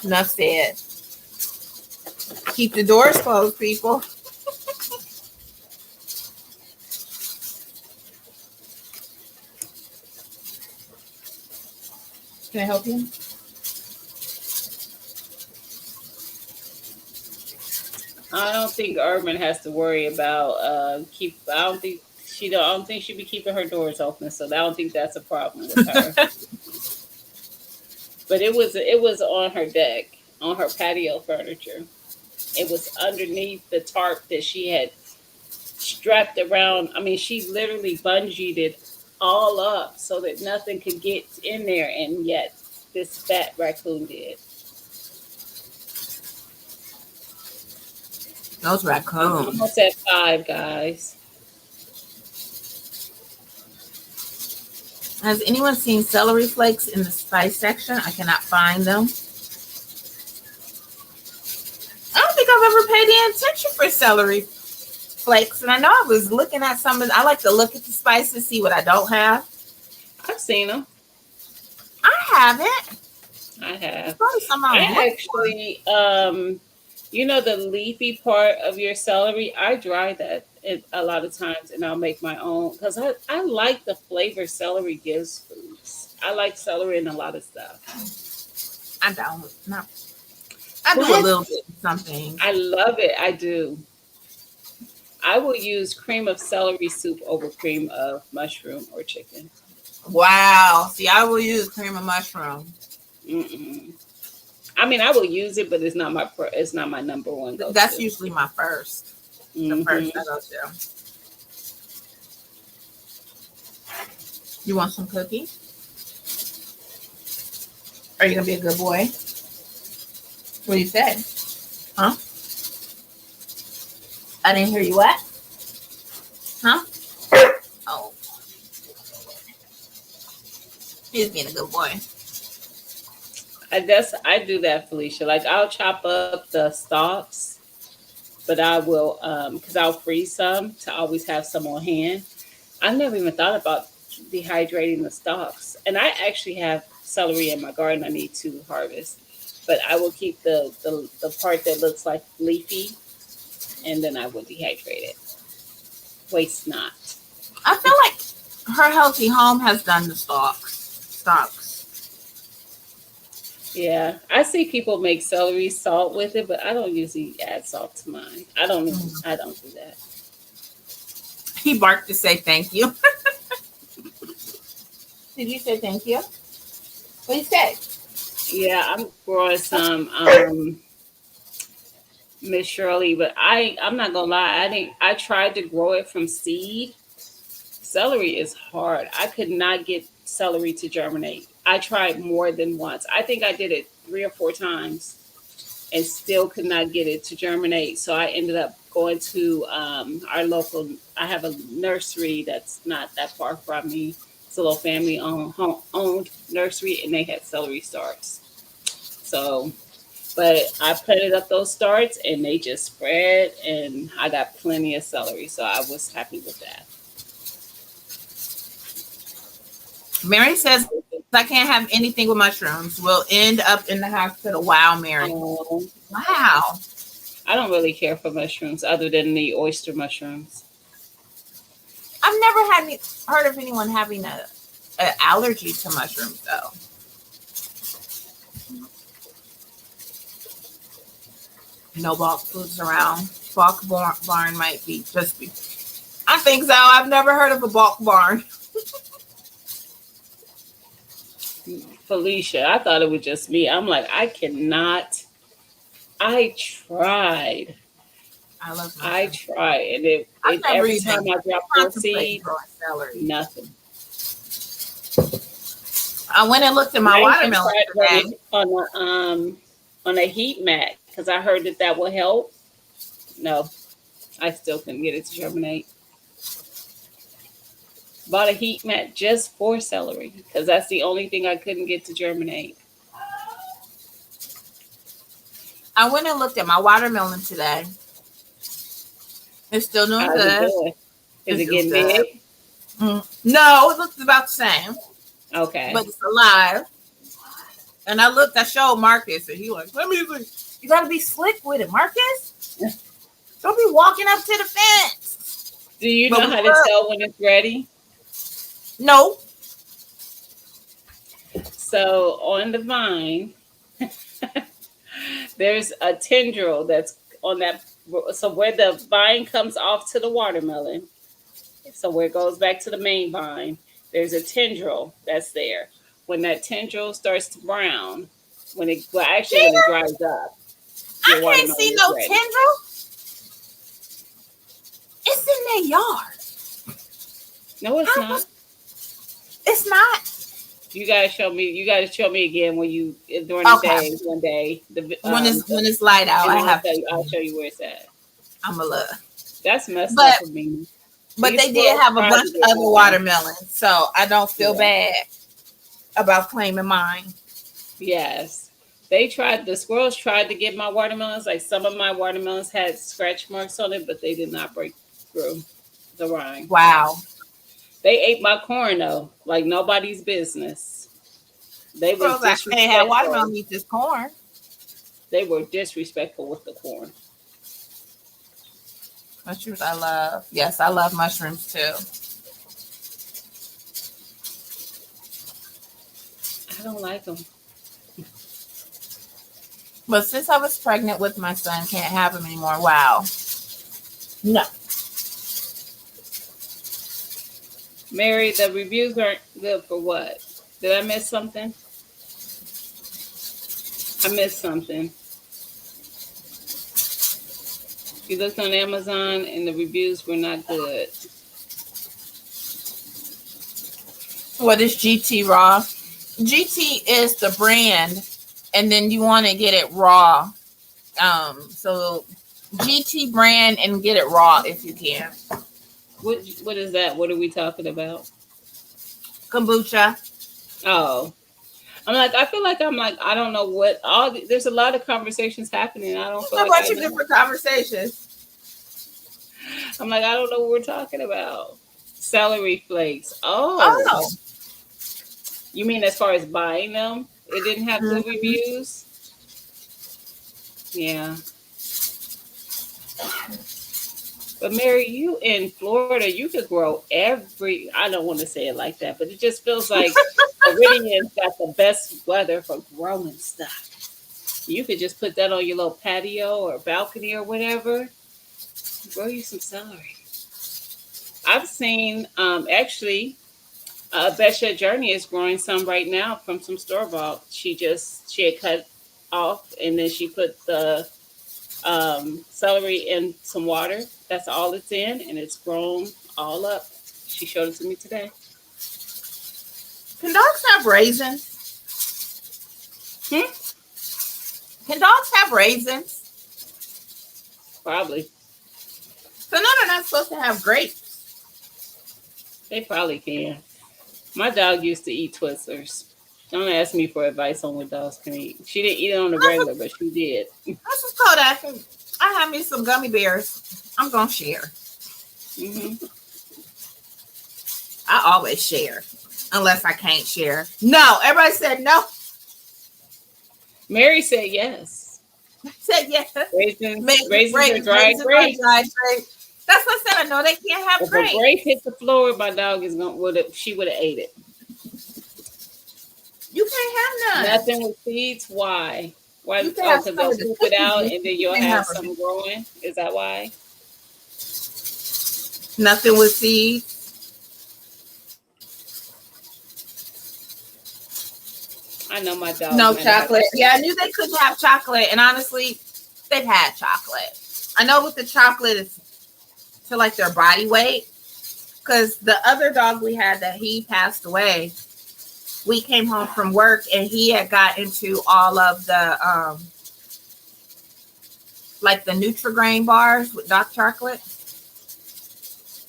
Enough said. Keep the doors closed, people. Can I help you? I don't think Urban has to worry about keep. I don't think she don't. I don't think she be keeping her doors open, so I don't think that's a problem with her. But it was on her deck, on her patio furniture. It was underneath the tarp that she had strapped around. I mean, she literally bungeed it all up so that nothing could get in there, and yet this fat raccoon did. Those I'm raccoons. almost at five, guys. Has anyone seen celery flakes in the spice section? I cannot find them. I don't think I've ever paid any attention for celery flakes. And I know I was looking at some of I like to look at the spices, see what I don't have. I've seen them. I haven't. I There's have. probably some I don't I look for. actually, the leafy part of your celery, I dry that a lot of times, and I'll make my own because I like the flavor celery gives foods. I like celery in a lot of stuff. I don't. No. I do a What? little bit of something. I love it. I do. I will use cream of celery soup over cream of mushroom or chicken. Wow. See, I will use cream of mushroom. Mm-mm. I mean, I will use it, but it's not my number one go That's to. usually my first. The first I Hmm. go to. You want some cookies? Are you gonna be a good boy? What do you say? Huh? I didn't hear you. What? Huh? Oh, he's being a good boy. I do that, Felicia. Like I'll chop up the stalks, but I will because I'll freeze some to always have some on hand. I've never even thought about dehydrating the stalks, and I actually have celery in my garden. I need to harvest, but I will keep the part that looks like leafy, and then I will dehydrate it. Waste not. I feel like her healthy home has done the stalks. Stalks. Yeah, I see people make celery salt with it, but I don't usually add salt to mine. I don't even. Mm. I don't do that. He barked to say thank you. Did you say thank you? What did you say? Yeah, I'm growing some Miss Shirley, but I'm not gonna lie. I tried to grow it from seed. Celery is hard. I could not get celery to germinate. I tried more than once. I think I did it 3 or 4 times and still could not get it to germinate. So I ended up going to our local. I have a nursery that's not that far from me. It's a little family owned nursery, and they had celery starts. So, but I planted up those starts, and they just spread, and I got plenty of celery. So I was happy with that. Mary says I can't have anything with mushrooms. We'll end up in the hospital. Wow, Mary. Um, Wow. I don't really care for mushrooms other than the oyster mushrooms. I've never heard of anyone having a allergy to mushrooms though. No bulk foods around. Bulk barn might be just be. I think so. I've never heard of a bulk barn. Felicia, I thought it was just me. I'm like, I cannot. I tried. I love I mushrooms. tried, and I've it never every time even I dropped a contemplated seed, growing celery. nothing. I went and looked at And my I even watermelon tried running today. on a heat mat because I heard that that will help. No, I still couldn't get it to germinate. Bought a heat mat just for celery because that's the only thing I couldn't get to germinate. I went and looked at my watermelon today. It's still doing How's it good. doing? Is It's it doing getting good. big? No, it looks about the same, but Okay. it's alive. And I looked, I showed Marcus, and he like, let me see. You gotta be slick with it, Marcus. Don't be walking up to the fence. Do you But know we how to look. tell when it's ready? No. So on the vine, there's a tendril that's on that So where the vine comes off to the watermelon, so where it goes back to the main vine, there's a tendril that's there. When that tendril starts to brown, when it Ginger, dries up, I your can't watermelon see is no ready. tendril. It's in their yard. No, it's How? not. It's not. You gotta show me. You gotta show me again when you during the Okay. day one day. When it's light out, And I then have. I'll show you where it's at. I'm a look. That's messed up But for me. These they did squirrels have a tried bunch to of get other mine. watermelons, so I don't feel Yeah. bad about claiming mine. Yes. The squirrels tried to get my watermelons. Like some of my watermelons had scratch marks on it, but they did not break through the rind. Wow. They ate my corn though, like nobody's business. They was Squirrels like, can't have disrespectful. watermelon, eat this corn. They were disrespectful with the corn. Mushrooms I love. Yes, I love mushrooms too. I don't like them. But since I was pregnant with my son, can't have them anymore. Wow. No. Mary, the reviews aren't good for what? Did I miss something? I missed something. You looked on Amazon and the reviews were not good. What is GT Raw? GT is the brand, and then you want to get it raw. So GT brand and get it raw if you can. What is that? What are we talking about? Kombucha. Oh, I feel like I don't know what there's a lot of conversations happening. I don't feel A like bunch I of know. different conversations. I don't know what we're talking about. Celery flakes. Oh. You mean as far as buying them? It didn't have good Mhm. reviews? Yeah. But Mary, you in Florida, you could grow I don't want to say it like that, but it just feels like Meridian's got the best weather for growing stuff. You could just put that on your little patio or balcony or whatever. Grow you some celery. I've seen actually Betcha Journey is growing some right now from some store bought. She had cut off and then she put the celery in some water. That's all it's in, and it's grown all up. She showed it to me today. Can dogs have raisins? Hmm? Can dogs have raisins? Probably. So no, they're not supposed to have grapes. They probably can. My dog used to eat Twizzlers. Don't ask me for advice on what dogs can eat. She didn't eat it on the regular, but she did. This is Kodak. I have me some gummy bears. I'm gonna share. Mm-hmm. I always share, unless I can't share. No, everybody said no. Mary said yes. I said yes. Raisins are dried Raisins are grapes. dried grapes. That's what I said. I know they can't have If grapes. a grape hit the floor, my dog she would have ate it. You can't have none. Nothing with seeds. Why? Why? You can Oh, have because some they'll of the poop it out cookies. and then You you'll can't have have some growing. Is that why? Nothing with seeds. I know my dog. No chocolate. Yeah, I knew they couldn't have chocolate, and honestly, they've had chocolate. I know with the chocolate, it's to like their body weight. Because the other dog we had that he passed away, we came home from work and he had got into all of the like the Nutri-Grain bars with dark chocolate,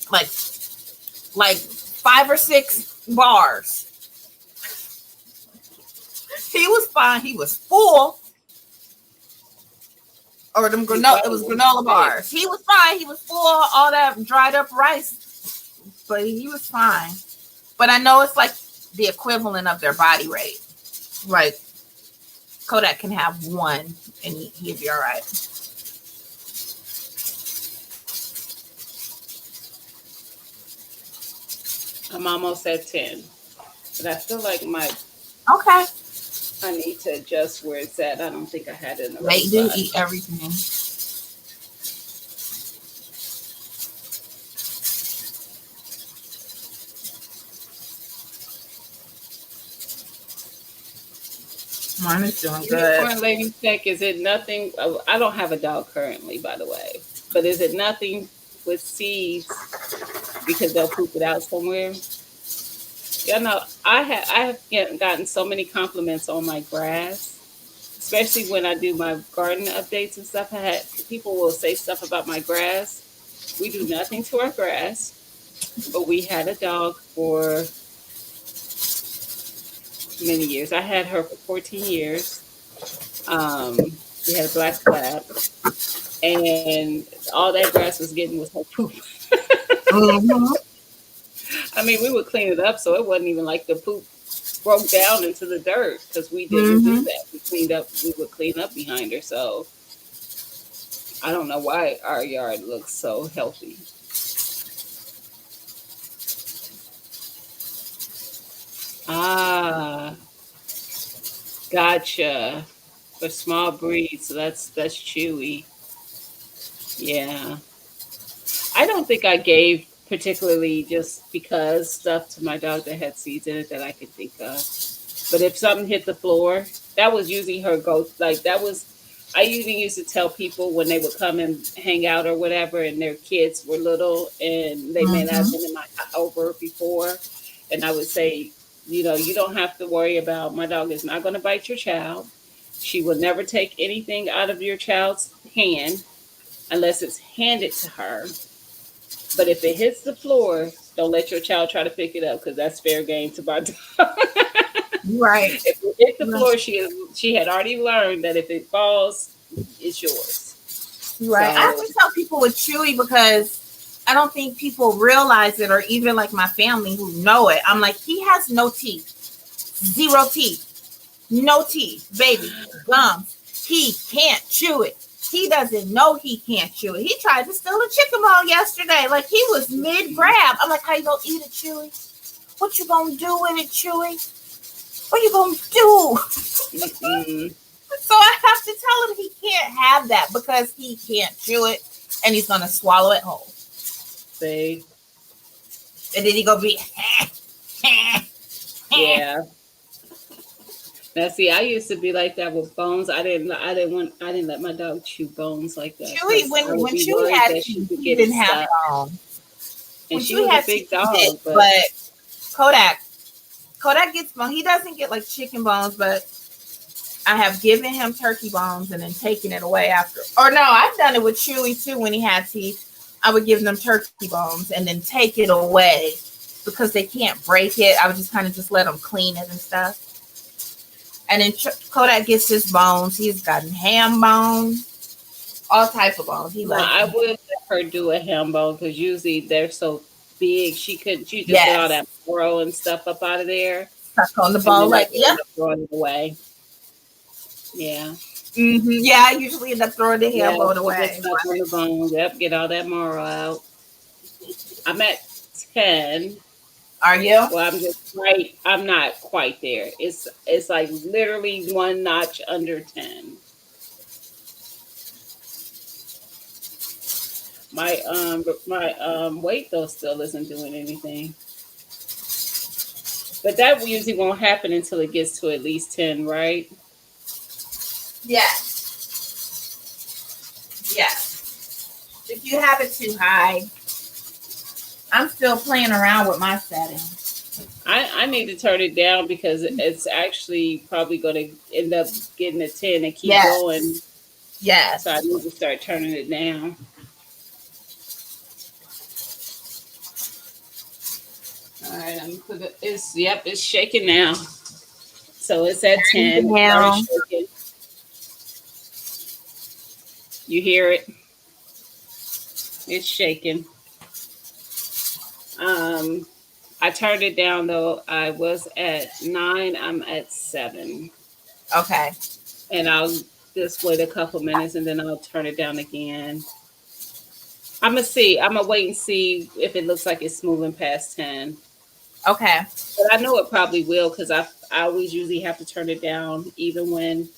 like 5 or 6 bars. He was fine. He was full. Or them granola. It was granola bars. He was fine. He was full. All that dried up rice, but he was fine. But I know it's like the equivalent of their body weight. Like Kodak can have one, and he'd be all right. I'm almost at 10, but I feel like Okay. I need to adjust where it's at. I don't think I had it in the They right do spot. eat everything. Mine is doing good. Unicorn lady check. Is it nothing? I don't have a dog currently, by the way. But is it nothing with seeds because they'll poop it out somewhere? Yeah, no. I have gotten so many compliments on my grass, especially when I do my garden updates and stuff. I had people will say stuff about my grass. We do nothing to our grass, but we had a dog for many years. I had her for 14 years. We had a black lab, and all that grass was getting was her poop. Mm-hmm. I mean, we would clean it up, so it wasn't even like the poop broke down into the dirt because we didn't do Mm-hmm. that. We cleaned up. We would clean up behind her. So I don't know why our yard looks so healthy. Ah, gotcha. For small breeds, so that's chewy. Yeah. I don't think I gave particularly just because stuff to my dog that had seeds in it that I could think of. But if something hit the floor, that was usually her go. Like that was, I usually used to tell people when they would come and hang out or whatever, and their kids were little and they may not have Mm-hmm. been in my over before, and I would say, you don't have to worry about my dog is not going to bite your child. She will never take anything out of your child's hand unless it's handed to her. But if it hits the floor, don't let your child try to pick it up because that's fair game to my dog. Right. If it hit the Right. floor, she had already learned that if it falls, it's yours. Right. I So always tell people with Chewy because I don't think people realize it, or even like my family who know it. I'm like, he has no teeth, zero teeth, no teeth, baby, gums. He can't chew it. He doesn't know he can't chew it. He tried to steal a chicken bone yesterday. Like he was mid grab. I'm like, how you gonna eat it, Chewy? What you gonna do with it, Chewy? What you gonna do? mm-mm, So I have to tell him he can't have that because he can't chew it and he's gonna swallow it whole. see, And then he gonna be yeah. Now, see, I used to be like that with bones. I didn't let my dog chew bones like that Chewy because when I would when be Chewy worried had that she teeth, could he get it didn't have stuck. And when she Chewy was a had teeth big he did, dog, but but Kodak gets bone. He doesn't get like chicken bones, but I have given him turkey bones and then taken it away after. Or no, I've done it with Chewy too when he had teeth. I would give them turkey bones and then take it away because they can't break it. I would just kind of just let them clean it and stuff. And then Kodak gets his bones. He's gotten ham bones, all type of bones. He no, likes I them. would let her do a ham bone because usually they're so big. She just get all Yes. that marrow and stuff up out of there, Stuck on the and bone, then I like, could yeah. end up throwing it away. Yeah. Yeah, I usually end up throwing the ham Yeah, bone she gets away. stuck on the bone. Yep, get all that marrow out. I'm at 10. Are you? Well, I'm not quite there. It's like literally one notch under 10. My weight though still isn't doing anything. But that usually won't happen until it gets to at least 10, right? Yes. Yes. If you have it too high, I'm still playing around with my settings. I need to turn it down because it's actually probably going to end up getting a 10 and keep going. Yes. So I Yes. need to start turning it down. All right, I'm put it. It's shaking now. So it's at 10. It started Now, shaking. You hear it? It's shaking. Um, I turned it down though. I was at 9. I'm at 7, okay. and I'll just wait a couple minutes and then I'll turn it down again. I'm gonna see. I'm gonna wait and see if it looks like it's moving past 10. Okay. But I know it probably will because I always usually have to turn it down even when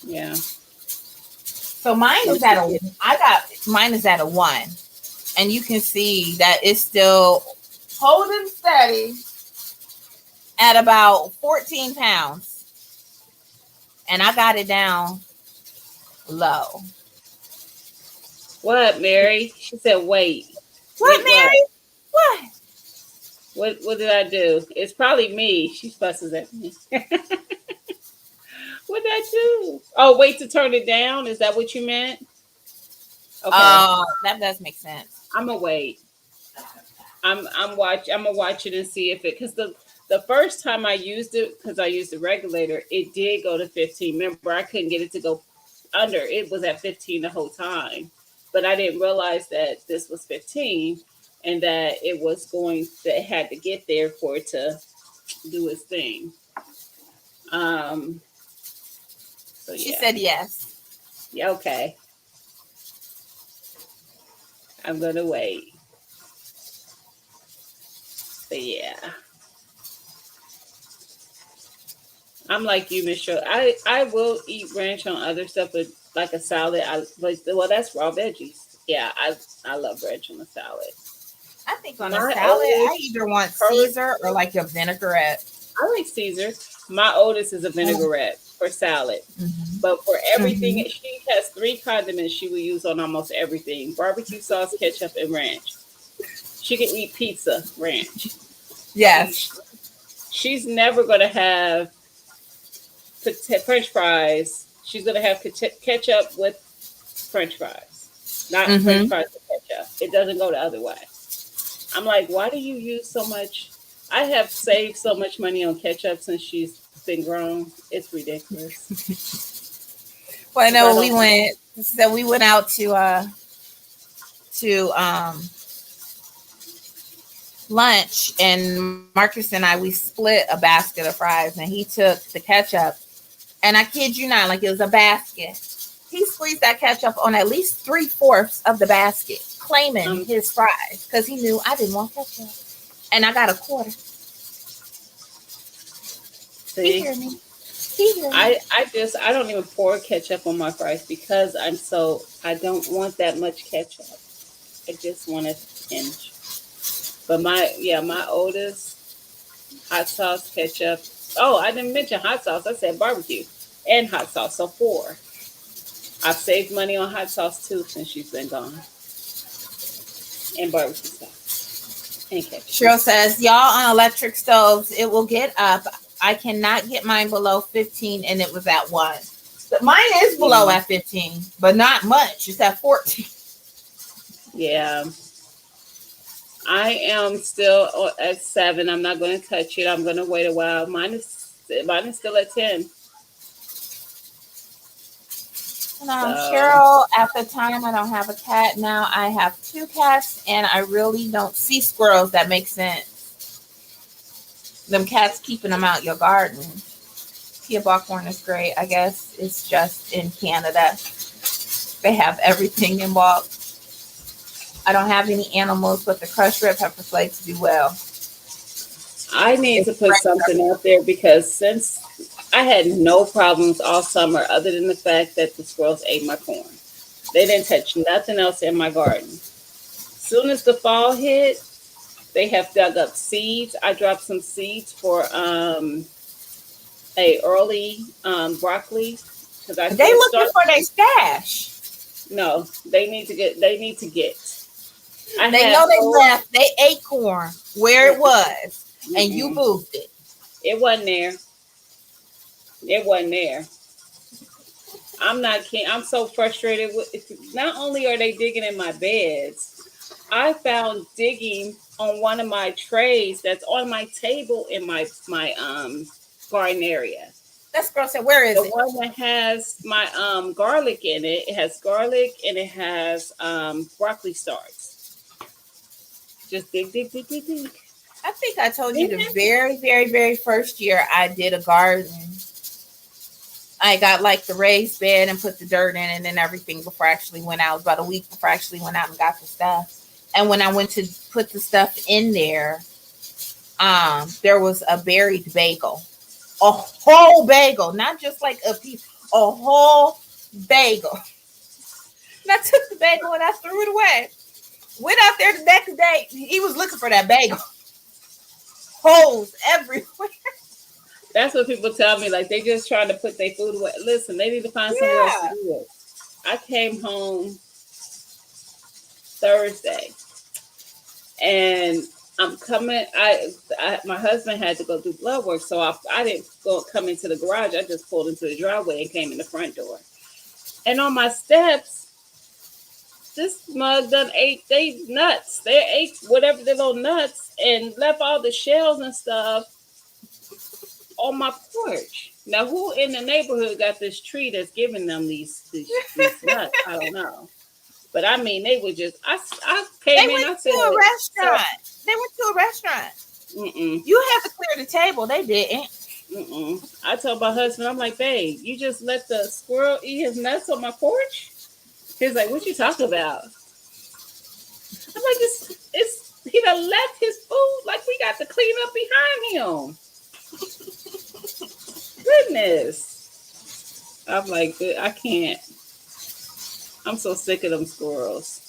yeah. So mine is Once at it a gets I got mine is at a 1. And you can see that it's still holding steady at about 14 pounds. and I got it down low. What, Mary? She said, wait. What, Wait, what? Mary? What? What did I do? It's probably me. She fusses at me. What did I do? Oh, wait to turn it down. Is that what you meant? Okay. Oh, that does make sense. I'm gonna wait. I'm gonna watch it and see if it, because the first time I used it, because I used the regulator, it did go to 15. Remember, I couldn't get it to go under. It was at 15 the whole time, but I didn't realize that this was 15 and that it was going, that it had to get there for it to do its thing. Um. So She yeah. said yes. Yeah. Okay. I'm gonna wait. But yeah. I'm like you, Miss Show. I will eat ranch on other stuff, but like a salad, well, that's raw veggies. Yeah, I love ranch on a salad. I think on a My salad, I oldest, either want her, Caesar or like a vinaigrette. I like Caesar. My oldest is a vinaigrette for salad, Mm-hmm. but for everything, Mm-hmm. she has three condiments she will use on almost everything: barbecue sauce, ketchup, and ranch. She can eat pizza ranch. Yes. She's never gonna have French fries. She's gonna have ketchup with French fries, not French Mm-hmm. fries with ketchup. It doesn't go the other way. I'm like, why do you use so much? I have saved so much money on ketchup since she's been grown. It's ridiculous. Well, I Because I know don't. we went out to lunch, and Marcus and I, we split a basket of fries, and he took the ketchup, and I kid you not, like it was a basket. He squeezed that ketchup on at least 3/4 of the basket, claiming Um, his fries because he knew I didn't want ketchup, and I got a quarter. He See, hear me. He hear me. I don't even pour ketchup on my fries because I don't want that much ketchup. I just want a pinch. But my oldest, hot sauce, ketchup. Oh, I didn't mention hot sauce. I said barbecue and hot sauce. So four. I've saved money on hot sauce too since she's been gone. And barbecue sauce. And ketchup. Cheryl says, y'all on electric stoves, it will get up. I cannot get mine below 15, and it was at 1. But mine is below Yeah. at 15, but not much. It's at 14. Yeah. I am still at 7. I'm not going to touch it. I'm going to wait a while. Mine is still at 10. So Cheryl, at the time, I don't have a cat. Now I have 2 cats, and I really don't see squirrels. That makes sense. Them cats keeping them out your garden. Kia Buckhorn is great. I guess it's just in Canada. They have everything in bulk. I don't have any animals, but the crushed red pepper flakes do well. I need to It's put great. something out there because since I had no problems all summer other than the fact that the squirrels ate my corn. They didn't touch nothing else in my garden. Soon as the fall hit, they have dug up seeds. I dropped some seeds for a early broccoli because I They said looking start. for their stash. No, they need to get. They need to get. I They had know they whole. left. They ate corn where it was, and you Mm-mm. moved it. It wasn't there. It wasn't there. I'm not kidding. I'm so frustrated with. Not only are they digging in my beds, I found digging on one of my trays that's on my table in my garden area. That's girl said, where is The it? one that has my garlic in it. It has garlic and it has broccoli starts. Just dig, dig, dig, dig, dig. I think I told you the Mhm. very, very, very first year I did a garden. I got like the raised bed and put the dirt in and then everything before I actually went out. It was about a week before I actually went out and got the stuff. And when I went to put the stuff in there was a buried bagel. A whole bagel, not just like a piece, a whole bagel. And I took the bagel and I threw it away. Went out there the next day. He was looking for that bagel. Holes everywhere. That's what people tell me. Like they just trying to put their food away. Listen, they need to find somewhere else to Yeah. do it. I came home Thursday, and I'm coming. My husband had to go do blood work, so I didn't go come into the garage. I just pulled into the driveway and came in the front door. And on my steps, this mug done ate they nuts. They ate whatever the little nuts and left all the shells and stuff on my porch. Now, who in the neighborhood got this tree that's giving them these nuts? I don't know. But I mean, they were just. I They came in. went I to said, a "So, restaurant. They went to a restaurant. mm-mm, You had to clear the table. They didn't. mm-mm." I told my husband, I'm like, "Babe, you just let the squirrel eat his nuts on my porch?" He's like, "What you talking about?" I'm like, "It's he done left his food. Like we got to clean up behind him." Goodness. I'm like, I can't. I'm so sick of them squirrels.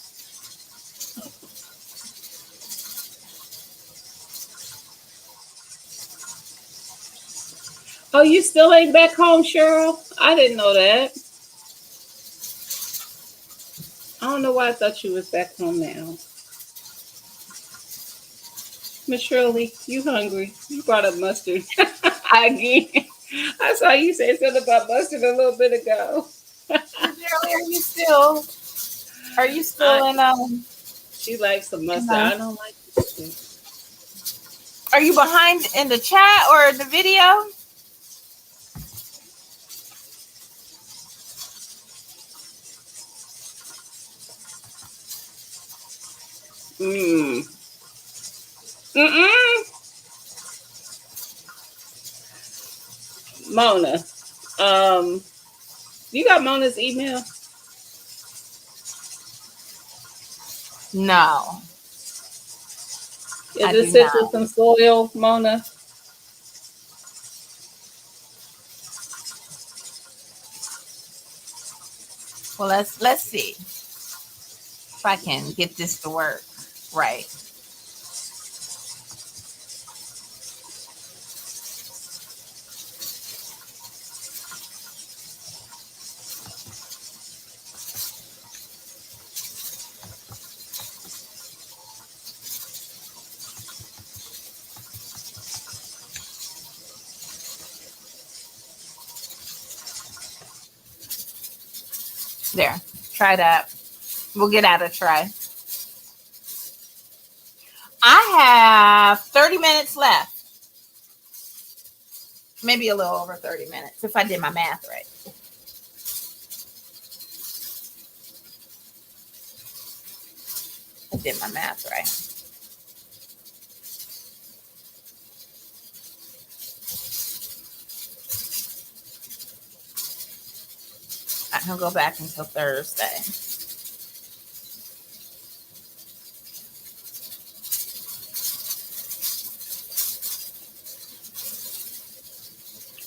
Oh, you still ain't back home, Cheryl? I didn't know that. I don't know why I thought you was back home now. Miss Shirley, you hungry? You brought up mustard again. I saw you say something about mustard a little bit ago. Shirley, are you still I, in she likes some mustard. I don't like mustard. are you behind in the chat or the video? Mm. Mm-mm. Mona, you got Mona's email? No, I Is it do sits with not. some soil, Mona? Well, let's see if I can get this to work right. There, try that. We'll get out a try. I have 30 minutes left. Maybe a little over 30 minutes if I did my math right. I did my math right. I can go back until Thursday.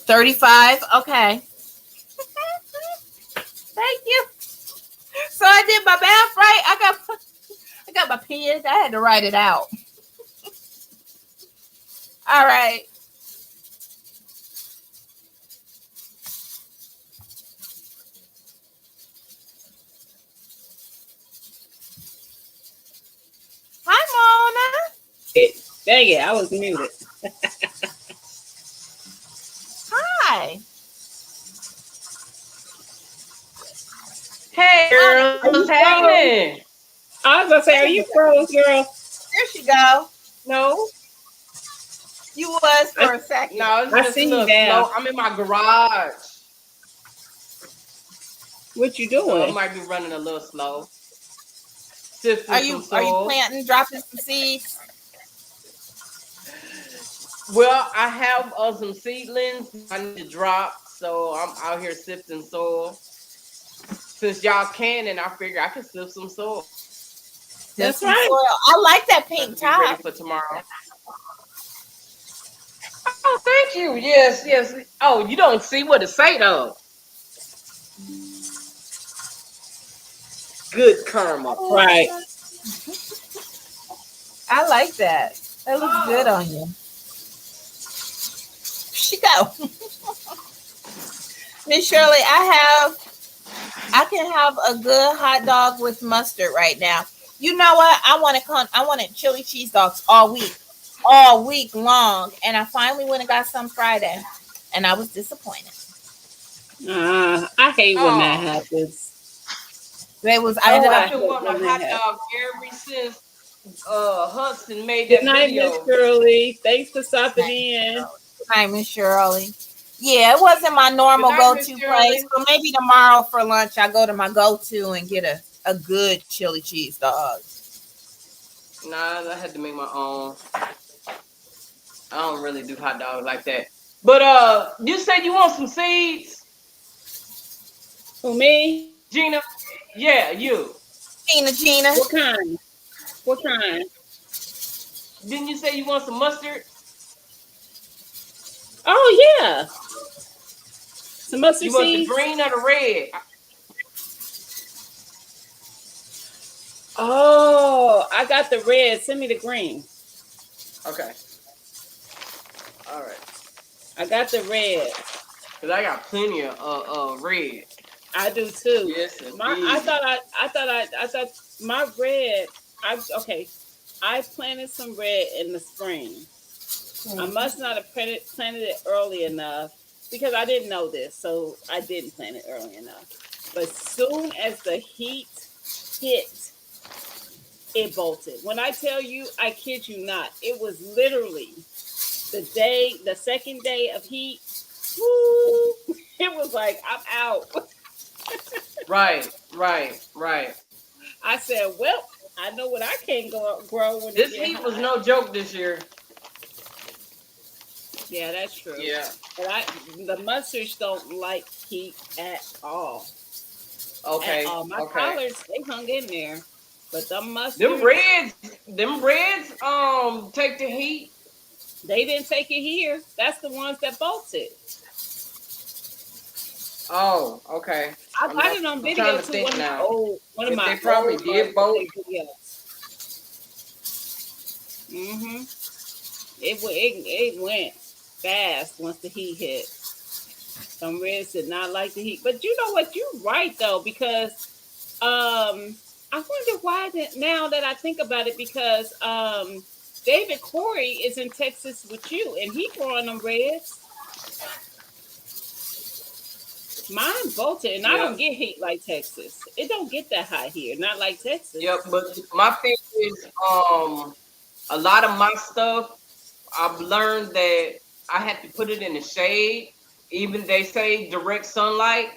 $35. Okay. Thank you. So I did my math right. I got my pen. I had to write it out. All right. Hi, Mona. Dang it, I was muted. Hi. Hey girl, Are you what's froze? happening? I was gonna say, are you froze, girl? There she go. No, You was for a second. no, it's I just a see you little now. slow. I'm in my garage, What you so it doing? might be running a little slow. Sifting Are some you soil. planting, dropping some seeds? Well, I have some seedlings I need to drop, so I'm out here sifting soil. Since y'all can, and I figure I can sift some soil Just That's some right. soil. I like that to pink be ready top. for tomorrow. Oh, thank you. Yes, yes. Oh, you don't see what it say though. Good karma. Right. I like that. That looks good on you. she go. Miss Shirley, I can have a good hot dog with mustard right now. You know what? I wanted chili cheese dogs all week long, and I finally went and got some Friday, and I was disappointed. I hate when that Oh, happens. I Oh, ended I up I've hate been wanting a when that hot happens. dog ever since Hudson made Good that night, Miss video. Shirley. Thanks for stopping in. Hi, Miss Shirley. Yeah, it wasn't my Good normal night, Miss go-to place, Shirley. but maybe tomorrow for lunch I go to my go-to and get a good chili cheese dog. Nah, I had to make my own. I don't really do hot dogs like that. But you said you want some seeds, Who, me? Gina? Yeah, you. Gina. What kind? What kind? Didn't you say you want some mustard? Oh, yeah. Some mustard You want the seeds? green or the red? Oh, I got the red. Send me the green. Okay. All right. I got the red. Cause I got plenty of red. I do too. Yes, My I indeed. thought I thought my red. I okay. I planted some red in the spring. I must not have planted it early enough because I didn't know this, so I didn't plant it early enough. But soon as the heat hit, it bolted. When I tell you, I kid you not, it was literally the second day of heat. Woo, it was like I'm out. Right, right, right. I said, well, I know what I can't grow when it This get heat was hot. no joke this year. Yeah, that's true. Yeah. But the mustards don't like heat at all. At Okay. all. My Okay. collards, they hung in there. But the Them mustards, reds, them reds, take the heat. they didn't take it here. That's the ones that bolted. Oh, okay. I got it on I'm trying video to too. think now. One of If my they probably old did both. birthday videos. Mm-hmm. It went fast once the heat hit. Some reds did not like the heat. But you know what? You're right though, because I wonder why that now that I think about it, because David Corey is in Texas with you and he growing them reds. Mine bolted and I Yep. don't get heat like Texas. It don't get that hot here, not like Yep. Texas. But my thing is, a lot of my stuff, I've learned that I have to put it in the shade. Even they say direct sunlight.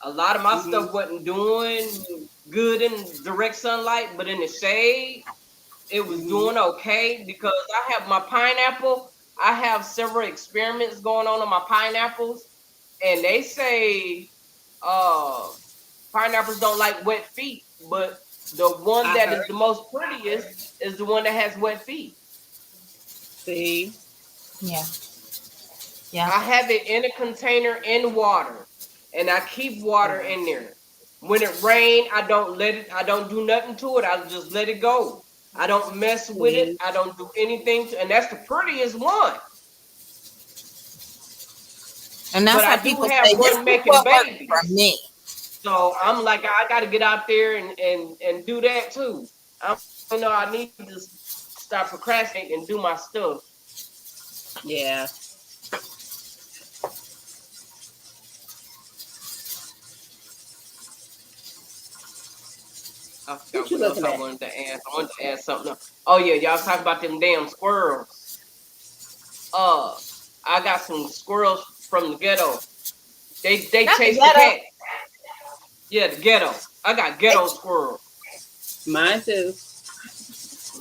A lot of my Hmm. stuff wasn't doing good in direct sunlight, but in the shade, it was Hmm. doing okay because I have my pineapple. I have several experiments going on my pineapples, and they say uh pineapples don't like wet feet, but the one I that is heard. the most prettiest is the one that has wet feet. See, Yeah. Yeah. I have it in a container in water, and I keep water in there. When it rain, I don't do nothing to it. I just let it go. I don't mess with it. see, I don't do anything to, and that's the prettiest one. And But that's why I do people have say this one is making what works for babies. me. So I'm like, I got to get out there and do that too. You know, I need to stop procrastinating and do my stuff. yeah. I What forgot you what else looking I at? wanted to ask. I wanted to ask something else. Oh yeah, y'all talk about them damn squirrels. Uh, I got some squirrels from the ghetto. They Not the chase the ghetto. cat. Yeah, the ghetto. I got They, ghetto squirrels. Mine too.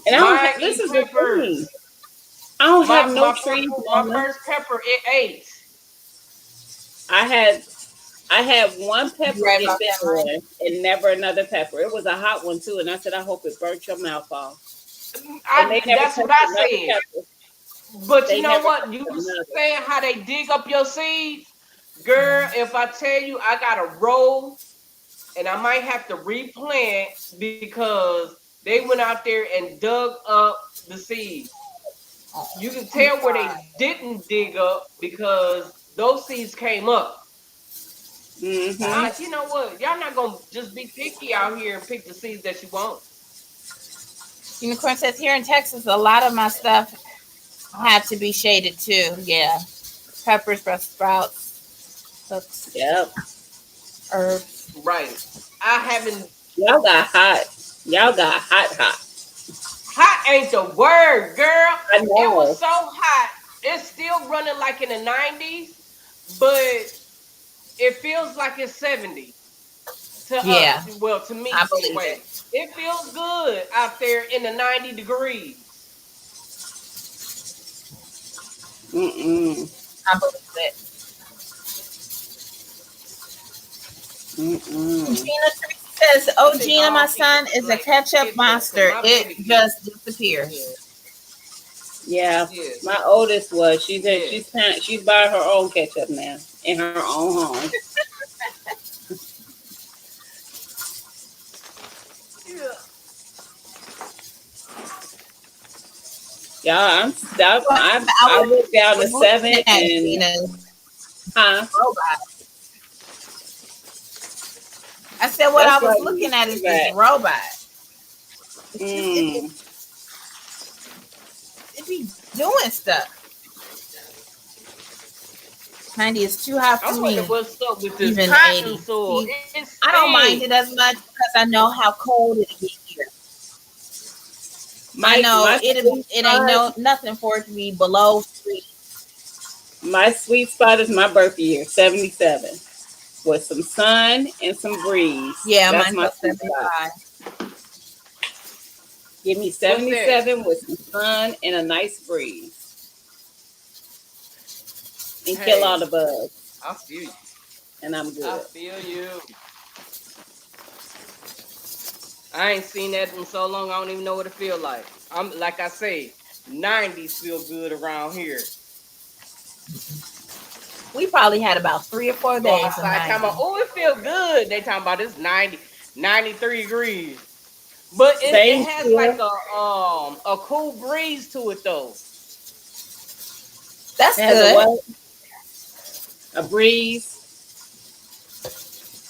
And I don't have. Mine This eat is the thing. peppers. I don't have My no my trees first my on them. first pepper it ate. I had I had one you pepper right get about bit that, Mike? on and never another pepper. It was a hot one too, and I said, I hope it burnt your mouth off. And they never That's what touched I another said. pepper. But you They know never what? You touched was another. saying how they dig up your seeds, girl. If I tell you I got a row and I might have to replant because they went out there and dug up the seeds. You can I'm tell where they sorry. didn't dig up because those seeds came up. I'm Mm-hmm. like, you know what? Y'all not gonna just be picky out here and pick the seeds that you want. Unicorn says here in Texas, a lot of my stuff had to be shaded too. Yeah, peppers, Brussels sprouts, hooks, Yep. herbs. Right. I haven't. Y'all got hot. Y'all got hot, hot. Hot ain't the word, girl. I It was know. so hot. It's still running like in the 90s, but it feels like it's 70 to Yeah, us. Well, to me I believe anyway. it. It feels good out there in the 90 degrees. Mm-mm. I believe it. Mm-mm. Gina Tracy says, I "Oh, think Gina, all my kids son is a like ketchup ketchup because monster. my It baby eats. just disappears." Yeah. Yes, My oldest was. yes. She's buying her own ketchup now in her own home. Yeah. Yeah, Well, I went down to was looking 7 at and Gina's huh? robot. I said, what I That's was why you looking at is see this that. robot. Mm. It be doing stuff. 90 is too hot I for wonder me. what's up with this Even cotton 80. soil. See, It I don't mind it stinks. as much because I know how cold it get here. I My know my sweet it ain't spot, no nothing for it to be below 3. my sweet spot is my birth year, 77, with some sun and some breeze. Yeah, That's mine's my about sweet spot. 75. Give me What's that? 77 with some sun and a nice breeze, and kill all Hey, the bugs, I feel you. and I'm I good. feel you. I ain't seen that in so long. I don't even know what it feel like. I'm like I say, 90s feel good around here. We probably had about 3 or 4 Go days of outside, talking 90. about, oh, it feel good. They talking about it's 90, 93 degrees. But it Same has like here. a cool breeze to it though. That's It has a good. what? A breeze.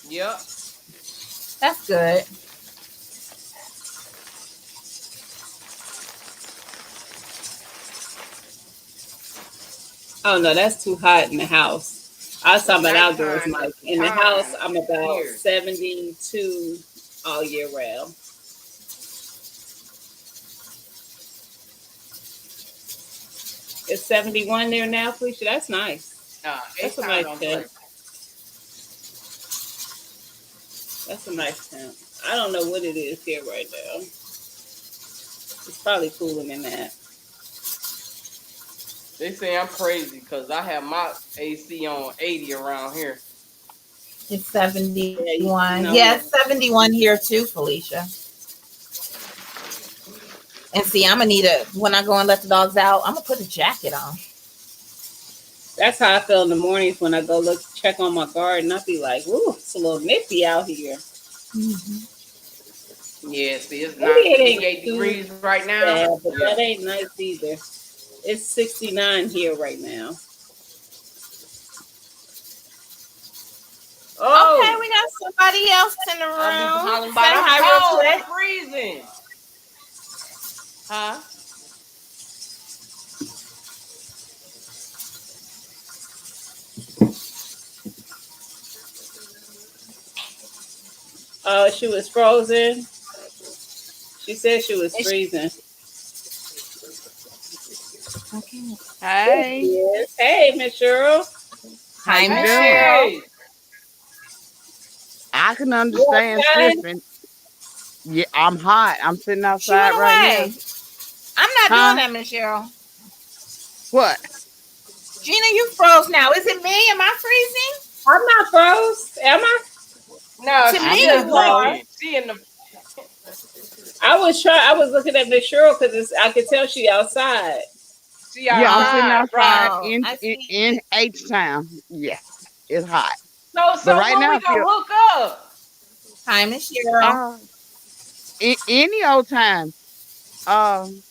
Yep. That's good. Oh no, that's too hot in the house. I was talking about outdoors, Nighttime is Mike. the In the house, time I'm about here. 72 all year round. It's 71 there now, Felicia. That's nice. That's a H-Town nice don't temp. play. That's a nice temp. I don't know what it is here right now. It's probably cooler than that. They say I'm crazy because I have my AC on 80 around here. It's Yeah, 71. Yeah, no. it's 71 here too, Felicia. And see, I'm gonna need when I go and let the dogs out, I'm gonna put a jacket on. That's how I feel in the mornings when I go look check on my garden. I be like, ooh, it's a little nippy out here. Mm-hmm. Yeah, see, it's Maybe it 98 ain't too degrees right now. bad, but Yeah. that ain't nice either. It's 69 here right now. Okay, Oh, we got somebody else in the I'll be room. hollering Say about I'm hi real cold, I'm quick. freezing. Huh? Oh, she was frozen. She said she was Is she freezing. okay? There she Hey, is. Hey, Miss Cheryl. how Hi, you Miss doing? Cheryl. Hey, I can You understand outside? shipping. Yeah, I'm hot. I'm sitting She went outside right now. away. I'm not doing Huh? that, Miss Cheryl. What? Gina, you froze now. Is it me? Am I freezing? I'm not froze. Am I? no, To I she me, think just you you are. are. looking. She in the I was looking at Miss Cheryl because I could tell she outside. she Yeah, I'm sitting outside, outside right? Oh, I see. in H Town. Yeah, it's hot. But So right when now, we I feel gonna hook up? Hi, Miss Cheryl. uh any old time. Um,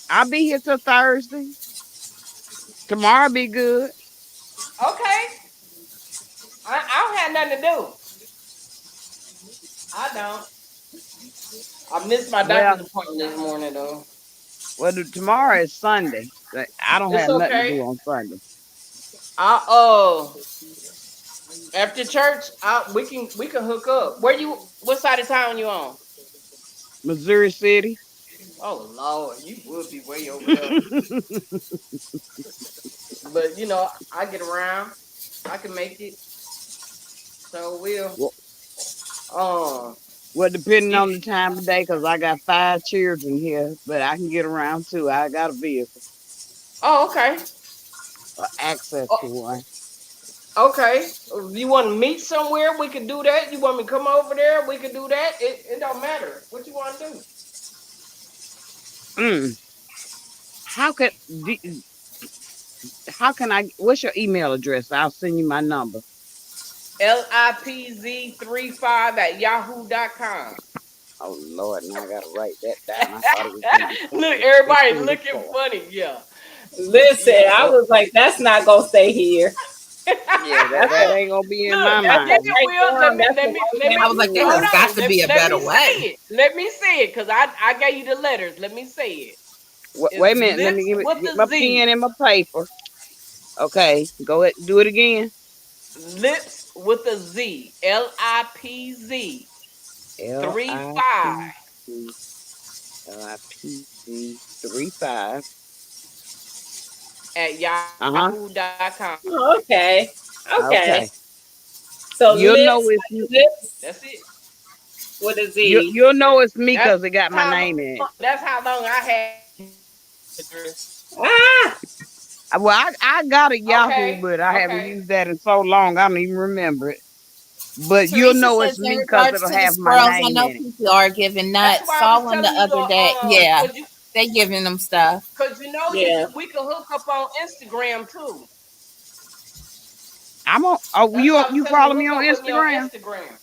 I'll be here till Thursday. Tomorrow be good. Okay. I don't have nothing to do. I don't. I missed my Well, doctor's appointment this morning though. tomorrow is Sunday. But I don't It's have nothing to okay. do on Sunday. I after church, we can hook up. What side of town you on? Missouri City. Oh Lord, you would be way over there. But I get around. I can make it. So we'll well, um well, depending you on the time of day, because I got 5 children here, but I can get around too. I got a vehicle oh okay. or access to Oh, one. okay. You want to meet somewhere? We can do that. You want me to come over there? We can do that. It don't matter. What you want to do? Mm. How can how can I? What's your email address? I'll send you my number. LIPZ35@yahoo.com. Oh Lord, now I gotta write that down. I thought it was gonna be Look, something everybody quickly looking before. funny. Yeah. Listen, Yeah. I was like, that's not gonna stay here. Yeah, That's that a ain't gonna be in Look, my that's yeah, a mind. right Will. Let form. me That's a let me let right me I was like, there hold has hand. got on. to Let, be a let better me say way. it. Let me say it, because I gave you the letters. Let me say it. It's Wait a minute. Let me lips with get the my Z. pen and my paper. Okay, go ahead. Do it again. Lips with a Z. LIPZ L three I five P C LIPZ 35. at Uh huh. yahoo.com. Okay. Okay. Okay. So You'll know lips, it's like lips That's it. with a you. Z. You'll know it's me That's because it got my how name in it. that's how long I had address. Ah, Well, I got a Yahoo, Okay. but I haven't Okay. used that in so long I don't even remember it. But you'll Teresa know says it's in me because regards it'll to the have my squirrels, I name know in it. people are giving That's nuts. why I Saw was one the telling you other day. Yeah, cause you they giving them stuff. cause yeah. we can hook up on Instagram too. I'm on. Oh, That's why I was you telling you follow me hook on up with me on Instagram? Instagram.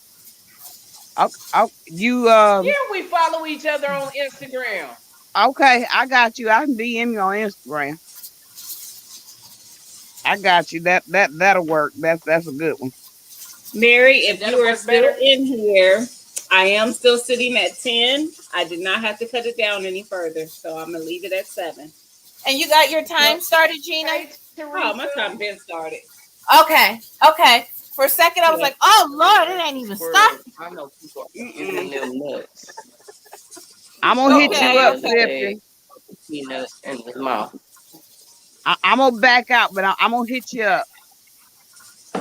You Yeah, we follow each other on Instagram. okay? I got you. I can DM you on Instagram. I got you. That'll work. That's a good one. Mary, if you That'll are work still better. in here, I am still sitting at 10. I did not have to cut it down any further. So I'm going to leave it at 7. And you got your time started, Gina? Hey Oh, my Teresa. time been started. Okay, okay. For a second, I was Yeah. like, oh Lord, it ain't even Squirrels. started. I know people are giving Mm-mm. them nuts. I'm gonna hit you Okay, up, Mayonnaise okay. Tiffany. peanut in his mouth. I'm gonna back out, but I'm gonna hit you up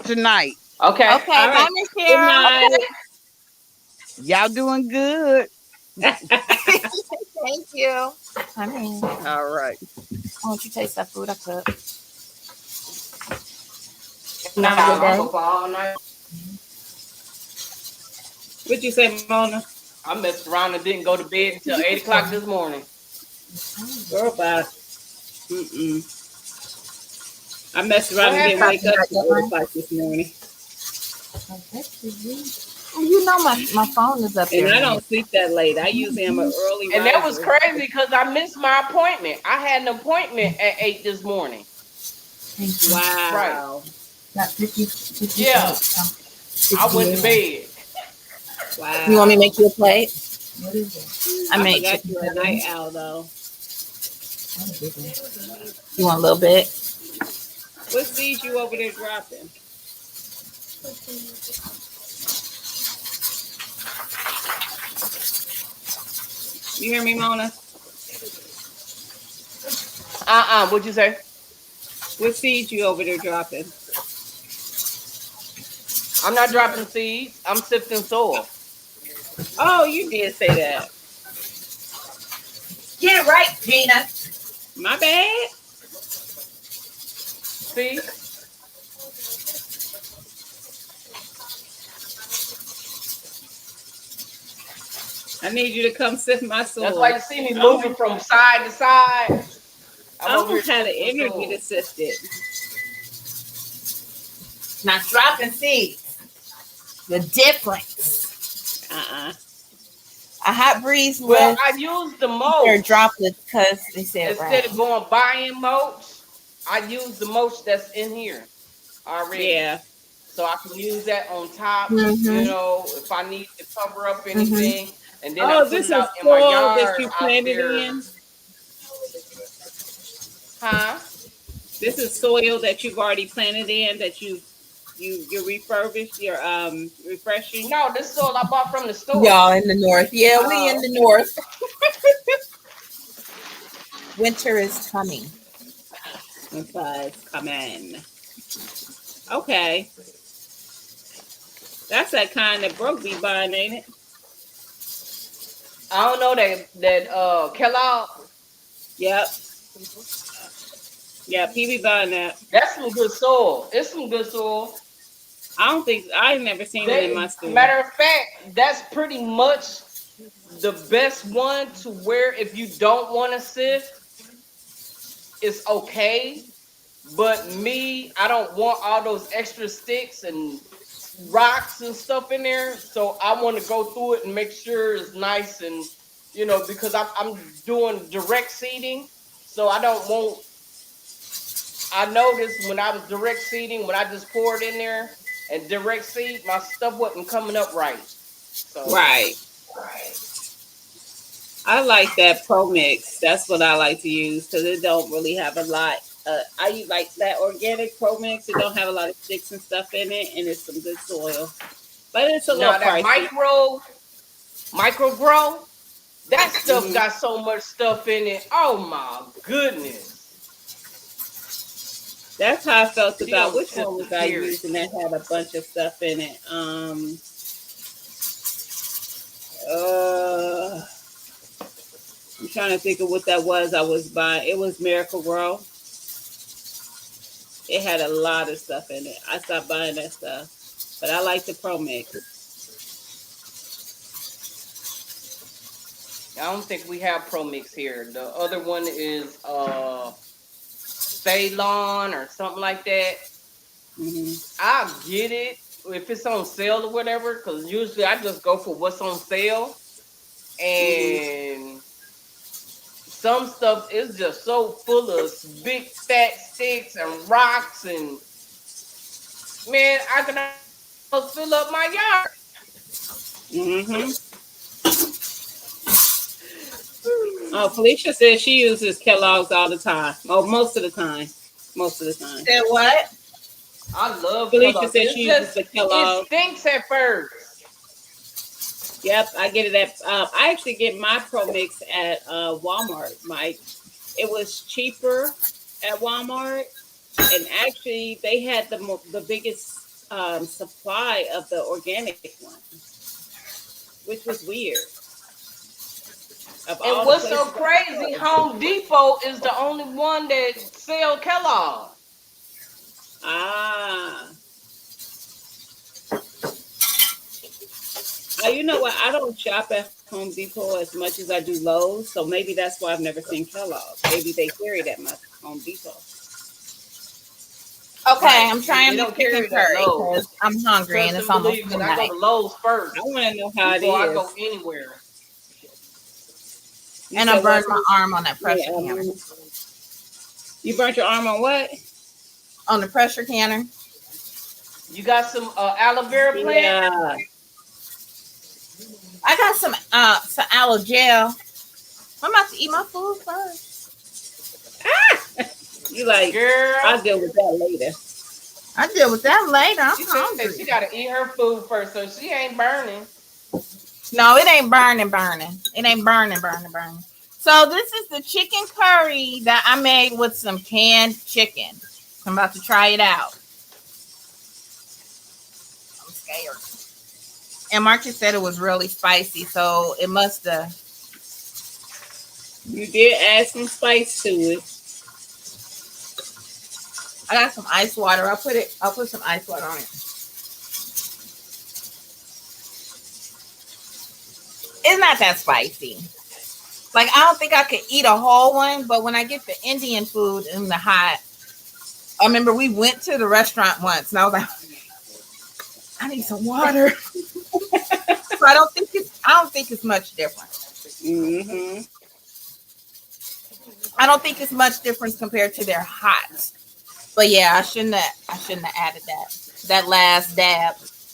tonight. Okay. Okay, All bye, right. Miss Good Cheryl. night. Y'all doing good. Thank you. I mean, All right. why don't you taste that food I cooked? You Nah, have a good I'm day. up all night. What you say, Mona? I messed around and didn't go to bed until 8 o'clock this morning. Girl, bye. Mm-mm. I messed What around and didn't happened? wake up till 8 o'clock this morning. You know my phone is up And there, I man. don't sleep that late. I usually am an early And that was riser. crazy because I missed my appointment. I had an appointment at 8 this morning. Thank you. Right. Wow. Got 50 Yeah. I went to 58. bed. You want me to Wow. make you a plate? What is it? I I made forgot chicken you're a night tenders. owl, though. You want a little bit? What seeds you over there dropping? You hear me, Mona? What'd you say? What seeds you over there dropping? I'm not dropping seeds. I'm sifting soil. Oh, you did say that. Get it right, Gina. My bad. See? I need you to come sift my That's why soil. you see me I don't, moving from side to side. I I'm over here don't have the sifting energy to soil. sift it. Not dropping seeds. The difference. Uh-uh. A hot breeze Well, with I use the their mulch droplets because they said it instead of rained. going buying mulch. I use the mulch that's in here already, Yeah. so I can use that on top. You Mm-hmm. know, if I need to cover up Mm-hmm. anything, and then I Oh, put this it out is in my soil that yard you out planted there. in. Huh? This is soil that you've already planted in that you refurbished. You're refreshing. No, this is all I bought from the store. Y'all in the north. Yeah, we in Oh, the north. Winter is coming. okay. Come in. Okay, that's that kind that broke be buying, ain't it? I don't know that Kellogg. Yep. Yeah, PB buying that. That's some good soil. It's some good soil. I don't think I've never seen it in They my store. matter of fact, that's pretty much the best one to where if you don't want to sift, it's okay. But me, I don't want all those extra sticks and rocks and stuff in there. So I want to go through it and make sure it's nice and because I'm doing direct seeding. So I don't want I noticed when I was direct seeding, when I just poured in there and direct seed, my stuff wasn't coming up right. So Right. I like that Pro Mix. That's what I like to use because it don't really have a lot. I use like that organic Pro Mix. It don't have a lot of sticks and stuff in it, and it's some good soil, but it's a little now that pricey. micro grow, that stuff Hmm. got so much stuff in it. Oh my goodness. That's how I felt She about don't which tip one the was I carrot. using that had a bunch of stuff in it. Uh, I'm trying to think of what that was. I was buying. It was Miracle Grow. It had a lot of stuff in it. I stopped buying that stuff, but I like the Pro Mix. I don't think we have Pro Mix here. The other one is Ceylon or something like that. Hmm. I'll get it if it's on sale or whatever, because usually I just go for what's on sale. Hmm. And some stuff is just so full of big fat sticks and rocks, and man, I can almost fill up my yard. Hmm. Oh, Felicia says she uses Kellogg's all the time. Oh, most of the time. Most of the time. Said what? I love Felicia Kellogg's. says It's she uses just the it Kellogg. stinks at first. Yep, I get it at. I actually get my Pro Mix at Walmart. It was cheaper at Walmart, and actually they had the biggest supply of the organic one, which was weird. Of And all the what's so places I saw, crazy, it was Home cheaper. Depot is the only one that sell Kellogg. Ah, you know what? I don't shop at Home Depot as much as I do Lowe's, so maybe that's why I've never seen Kellogg. Maybe they carry that much Home Depot. Okay, Right. I'm They trying the don't chicken carry that curry Lowe's. because I'm hungry and Trust it's and almost believe, because I go midnight. to Lowe's I first want to know how it before I go is. anywhere. You And I said what? burned my arm on that pressure Yeah, canner. you burnt your arm on what? On the pressure canner. You got some aloe vera plant? Yeah. I got some aloe gel. I'm about to eat my food first. You like, Girl, I'll deal with that later. I deal with that later. I'm she said hungry. she got to eat her food first, so she ain't burning. No, it ain't burning. It ain't burning. So this is the chicken curry that I made with some canned chicken. I'm about to try it out. I'm scared. And Marcus said it was really spicy, so it must have. You did add some spice to it. I got some ice water. I'll put some ice water on it. It's not that spicy. Like I don't think I could eat a whole one, but when I get the Indian food in the hot, I remember we went to the restaurant once and I was like, I need some water. So I don't think it's much different. Mm-hmm. I don't think it's much difference compared to their hot. But yeah, I shouldn't have added that last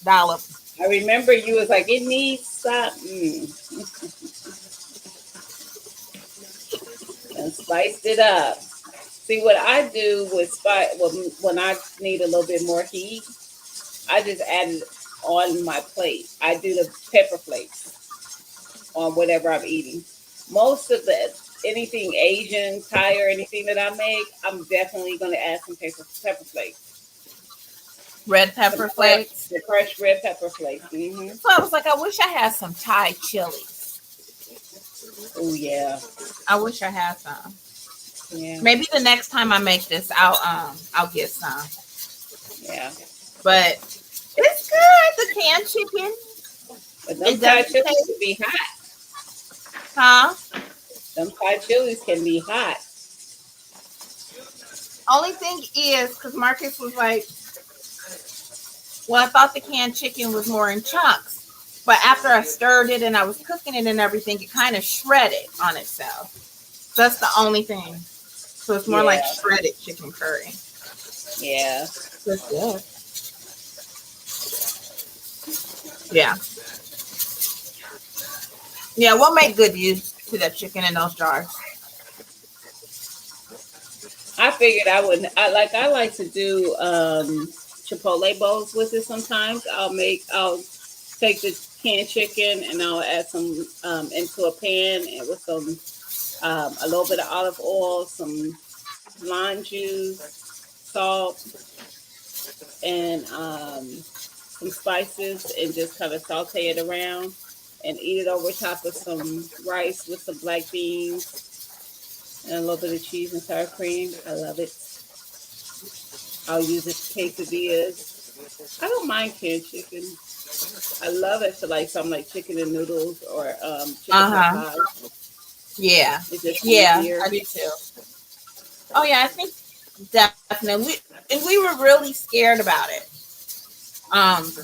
dollop. I remember you was like, it needs something, and spiced it up. See what I do with spice when I need a little bit more heat, I just add it on my plate. I do the pepper flakes on whatever I'm eating. Most of the anything Asian, Thai, or anything that I make, I'm definitely going to add some pepper flakes, Red some pepper flakes. the crushed red pepper flakes. Hmm. So I was like, I wish I had some Thai chilies. Oh yeah, I wish I had some. yeah, Maybe the next time I make this, I'll get some. yeah. But it's good. The canned chicken. But them It Thai doesn't chilies taste, can be hot. huh? Them Thai chilies can be hot. Only thing is, because Marcus was like, well, I thought the canned chicken was more in chunks. But after I stirred it and I was cooking it and everything, it kind of shredded on itself. So that's the only thing. So it's more Yeah, like shredded chicken curry. yeah. That's good. Yeah. Yeah, we'll make good use to that chicken in those jars. I figured I would. I like to do chipotle bowls with it. Sometimes I'll take the canned chicken and I'll add some into a pan and with some a little bit of olive oil, some lime juice, salt, and some spices, and just kind of saute it around and eat it over top of some rice with some black beans and a little bit of cheese and sour cream. I love it. I'll use it for quesadillas. I don't mind canned chicken. I love it for like something like chicken and noodles or chicken pot Uh-huh. pie. Yeah. It's just Yeah, easier. I do too. Oh yeah, I think definitely. And we were really scared about it.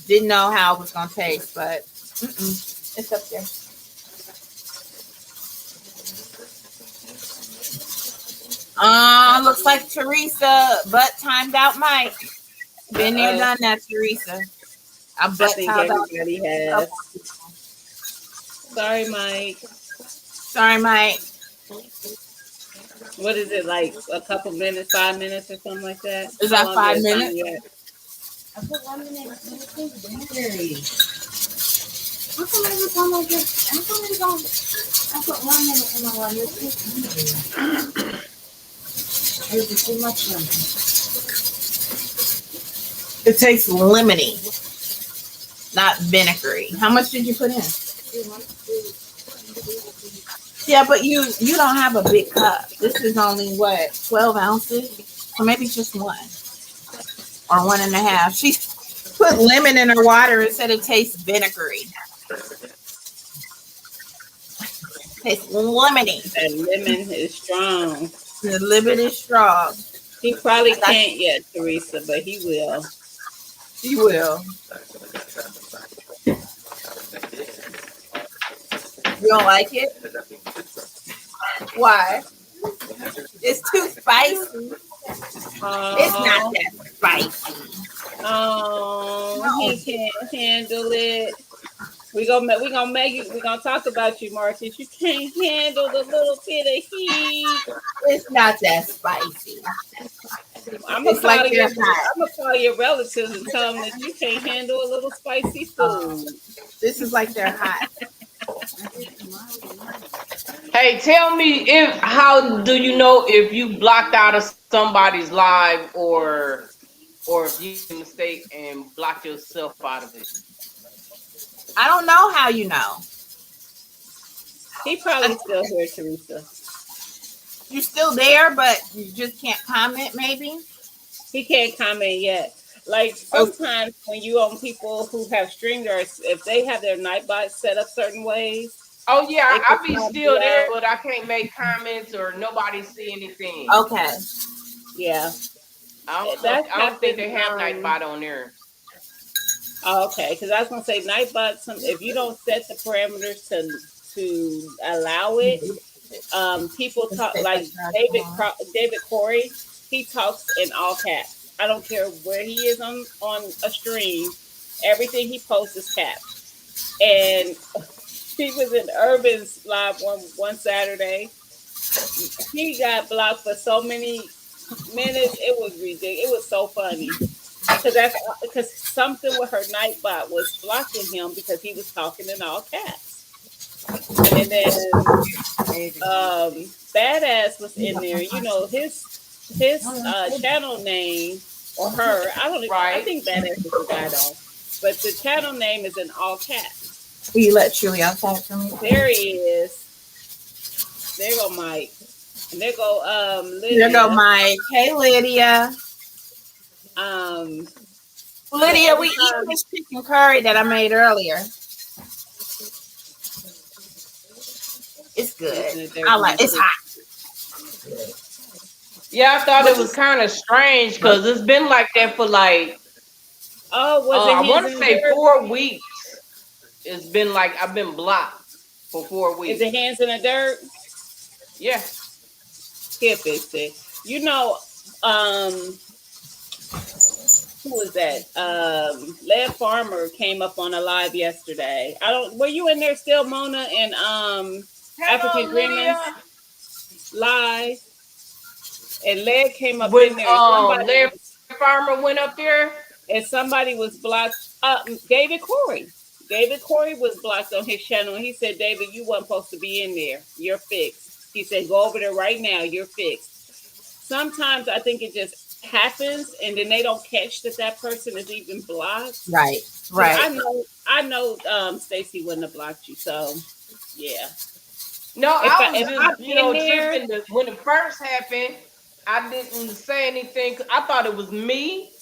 Didn't know how it was gonna taste, but it's up there. Looks like Teresa butt timed out Mike. Been there, Uh-oh. done that, Teresa. I I butt think timed out everybody a couple has. people. Sorry, Mike. Sorry, Mike. What is it like? A couple minutes, 5 minutes, or something like that? Is How that long did it time 5 minutes? you at? I put 1 minute in the thing, January. How come it's on like this? How come it's on? I put 1 minute in my one. You're It was too much lemon. It tastes lemony, not vinegary. How much did you put in? Yeah, but you don't have a big cup. This is only what 12 ounces, or maybe just one or one and a half. She put lemon in her water and said it tastes vinegary. Tastes lemony. That lemon is strong. The lemon is strong. He probably I got can't yet, Teresa, but he will. you will. You don't like it? Why? It's too spicy. It's not Oh, that spicy. oh, he can't handle it. We gonna talk about you, Marcus. You can't handle the little bit of heat. It's not that spicy. It's like they're hot. I'm gonna call your relatives and tell them that you can't handle a little spicy food. This is like they're hot. Hey, tell me if how do you know if you blocked out of somebody's live or if you made a mistake and blocked yourself out of it? I don't know how you know. He probably still here, Teresa. You're still there, but you just can't comment, maybe. He can't comment yet. Like sometimes when you own people who have StreamYards, if they have their Nightbot set up certain ways, Oh yeah, they I can be come still you there, out. but I can't make comments or nobody see anything. Okay. Yeah. I That don't think they have happens, Nightbot on there. Okay, because I was gonna say Nightbot. If you don't set the parameters to allow it, people talk like David Corey. He talks in all caps. I don't care where he is on a stream. Everything he posts is caps. And he was in Urban's live one Saturday. He got blocked for so many minutes. It was ridiculous. It was so funny because something with her Nightbot was blocking him because he was talking in all caps. And then Badass was in there. You know his channel name or her. I don't. I Right. think Badass is the guy though. But the channel name is in all caps. Will you let Chewy outside for me? There he is. There go Mike. And there go Lydia. There go Mike. Hey, Lydia. Um, Lydia, we eat this chicken curry that I made earlier. It's good. I like. It's hot. Yeah, I thought it was kind of strange because it's been like that for like oh, was I it want to hands say in the dirt? 4 weeks. It's been like I've been blocked for 4 Is weeks. it hands in the dirt? Yeah. He'll fix it. You know, who was that? Lead Farmer came up on a live yesterday. I don't. Were you in there still, Mona? And African Hello, Dreamers Lydia. live. And Lead came up When in there. Larry Farmer went up there. And somebody was blocked. David Corey. David Corey was blocked on his channel, and he said, "David, you weren't supposed to be in there. You're fixed." He said, "Go over there right now. You're fixed." Sometimes I think it just happens, and then they don't catch that person is even blocked. Right. Right. I know. Stacy wouldn't have blocked you, so yeah. No, I was just there, tripping. When it first happened, I didn't say anything. I thought it was me.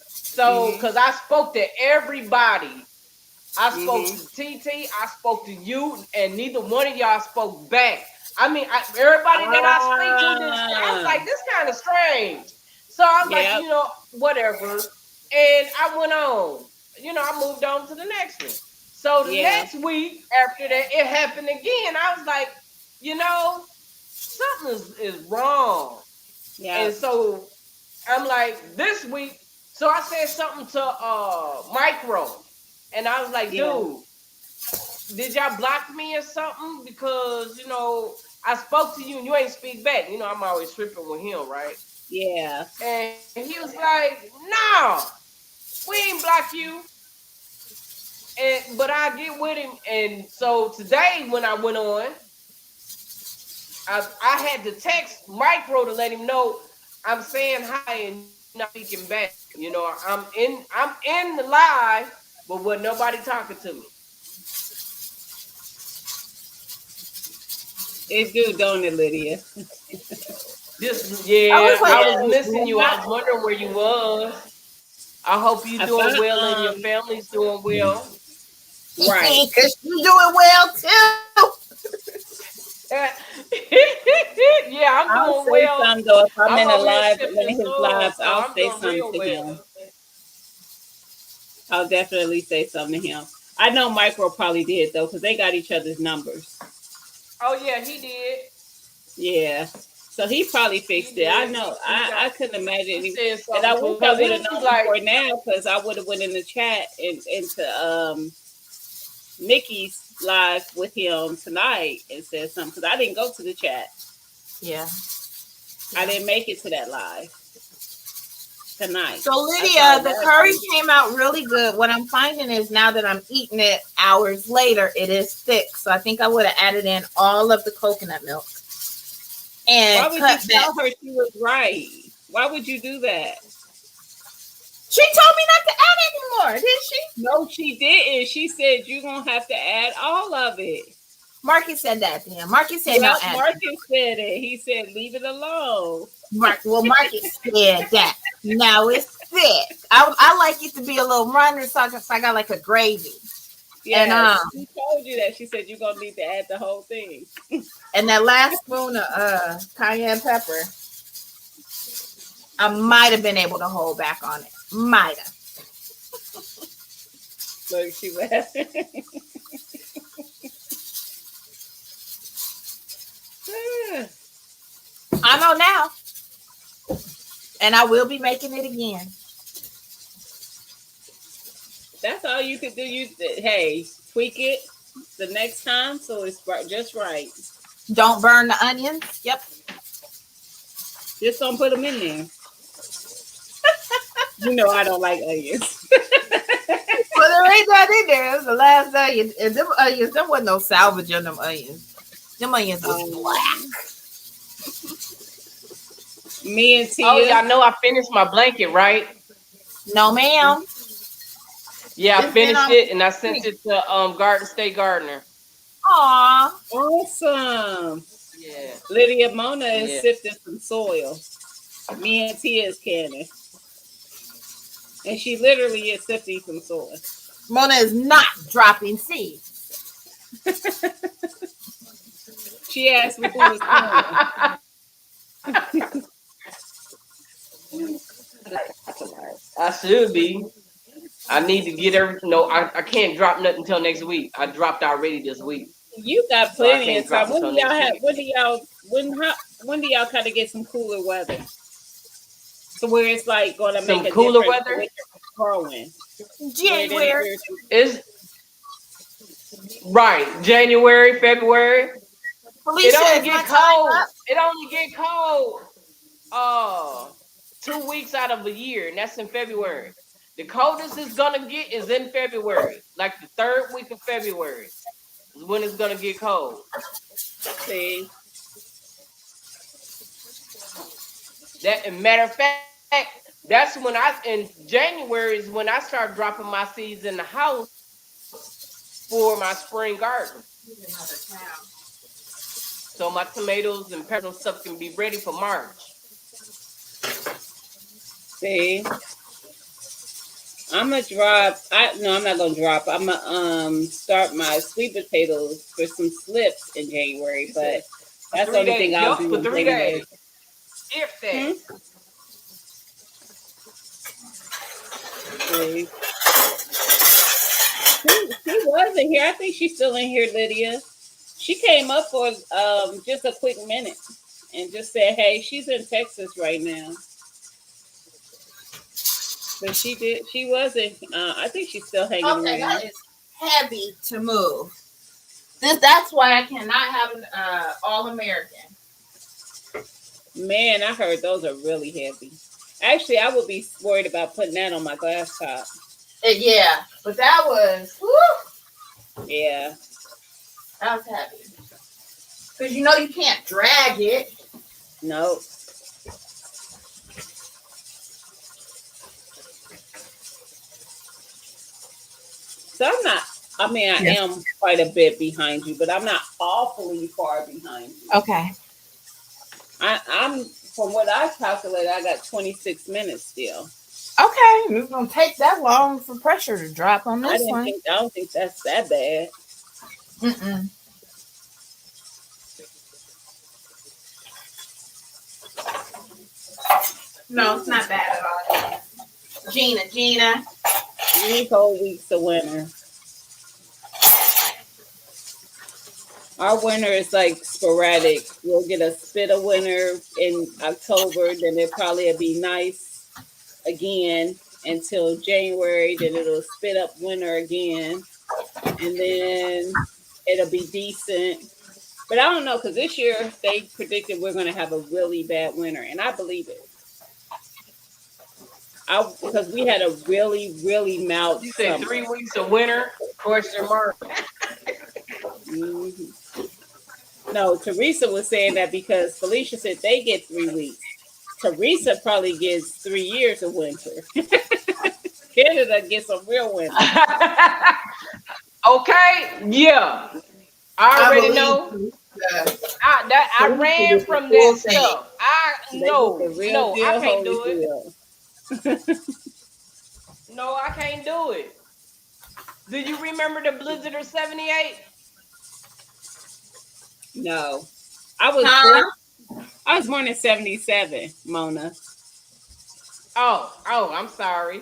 So, because I spoke to everybody. I spoke to TT, I spoke to you, and neither one of y'all spoke back. I mean, everybody that I speak to, I was like, this kind of strange. So I was like, whatever. And I went on. I moved on to the next one. So the next week after that, it happened again. I was like, something is wrong. Yeah. And so I'm like, this week, so I said something to Micro. And I was like, dude, did y'all block me or something? Because, I spoke to you and you ain't speak back. I'm always tripping with him, right? Yeah. And he was like, no, we ain't block you. But I get with him. And so today when I went on, I had to text Micro to let him know I'm saying hi and not speaking back. I'm in the live, but with nobody talking to me. It do, don't it, Lydia? I was missing you. I was wondering where you was. I hope you're doing well and your family's doing well. Right. Because you're doing well too. Yeah, I'm doing well. Though, if I'm in a live, one of his lives, I'll say something to him. I'll definitely say something to him. I know Micro probably did though, because they got each other's numbers. Oh yeah, he did. Yeah. So he probably fixed it. I know. I couldn't imagine. And I wish I would have known before now, because I would have went in the chat and into Nikki's live with him tonight and said something, because I didn't go to the chat. Yeah. I didn't make it to that live tonight. So Lydia, the curry came out really good. What I'm finding is now that I'm eating it hours later, it is thick. So I think I would have added in all of the coconut milk. And why would you tell her she was right? Why would you do that? She told me not to add anymore, didn't she? No, she didn't. She said you're gonna have to add all of it. Marcus said that to him. Marcus said no. Marcus said it. He said leave it alone. Marcus said that. Now it's thick. I like it to be a little runner, so I got like a gravy. Yeah, she told you that. She said you're gonna need to add the whole thing. And that last spoon of cayenne pepper, I might have been able to hold back on it. Might have. Look, she laughing. I know now, and I will be making it again. That's all you could do. Hey, tweak it the next time so it's just right. Don't burn the onions. Yep. Just don't put them in there. You know I don't like onions. Well, there ain't that in there. It was the last onion, and them onions, there wasn't no salvage on them onions. Them onions was black. Me and Tia. Oh, y'all know I finished my blanket, right? No, ma'am. Yeah, I It's been finished on- it and I sent it to Garden State Gardener. Aw. Awesome. Yeah. Lydia Mona is Yeah. sifting some soil. Me and Tia is canning. And she literally is sifting some soil. Mona is not dropping seeds. She asked me who was canning. I should be. I need to get everything. No, I can't drop nothing until next week. I dropped already this week. You got So I plenty can't of time. drop When do until y'all next have? week. When do y'all kind of get some cooler weather? So where it's like going to Some make a cooler difference weather? with your growing. January. It's right. January, February. Felicia, It only is my get time cold. up? It only get cold. 2 weeks out of a year, and that's in February. The coldest it's gonna get is in February, like the third week of February is when it's gonna get cold. See, That, and matter of fact, that's when in January is when I start dropping my seeds in the house for my spring garden. So my tomatoes and peppers and stuff can be ready for March. see, I'm gonna drop. I'm not gonna drop. I'm gonna start my sweet potatoes for some slips in January, but that's the 3 only days. thing I'll Yup, do for in 3 days. January. If that. See. She wasn't here. I think she's still in here, Lydia. She came up for just a quick minute and just said, "Hey, she's in Texas right now." But she wasn't. I think she's still hanging Okay, around. that is heavy to move. That's why I cannot have an all American. Man, I heard those are really heavy. Actually, I would be worried about putting that on my glass top. Yeah, but that was Yeah. that was heavy. Because you can't drag it. No. So I'm not. I mean, I am quite a bit behind you, but I'm not awfully far behind you. Okay. I'm from what I calculated, I got 26 minutes still. Okay, it's gonna take that long for pressure to drop on this one. I don't think that's that bad. Mm-mm. No, it's not bad at all. Gina. 3 whole weeks of winter. Our winter is like sporadic. We'll get a spit of winter in October, then it probably will be nice again until January, then it'll spit up winter again, and then it'll be decent. But I don't know, because this year they predicted we're going to have a really bad winter, and I believe it. Because we had a really, really mild You said summer. 3 weeks of winter? Question mark. Mm-hmm. No, Teresa was saying that because Felicia said they get 3 weeks. Teresa probably gets 3 years of winter. Canada gets some real winter. Okay, yeah. I already know. I ran from that stuff. I can't do it. No, I can't do it. Do you remember the blizzard of 78? No. I was born in 77, Mona. Oh, I'm sorry.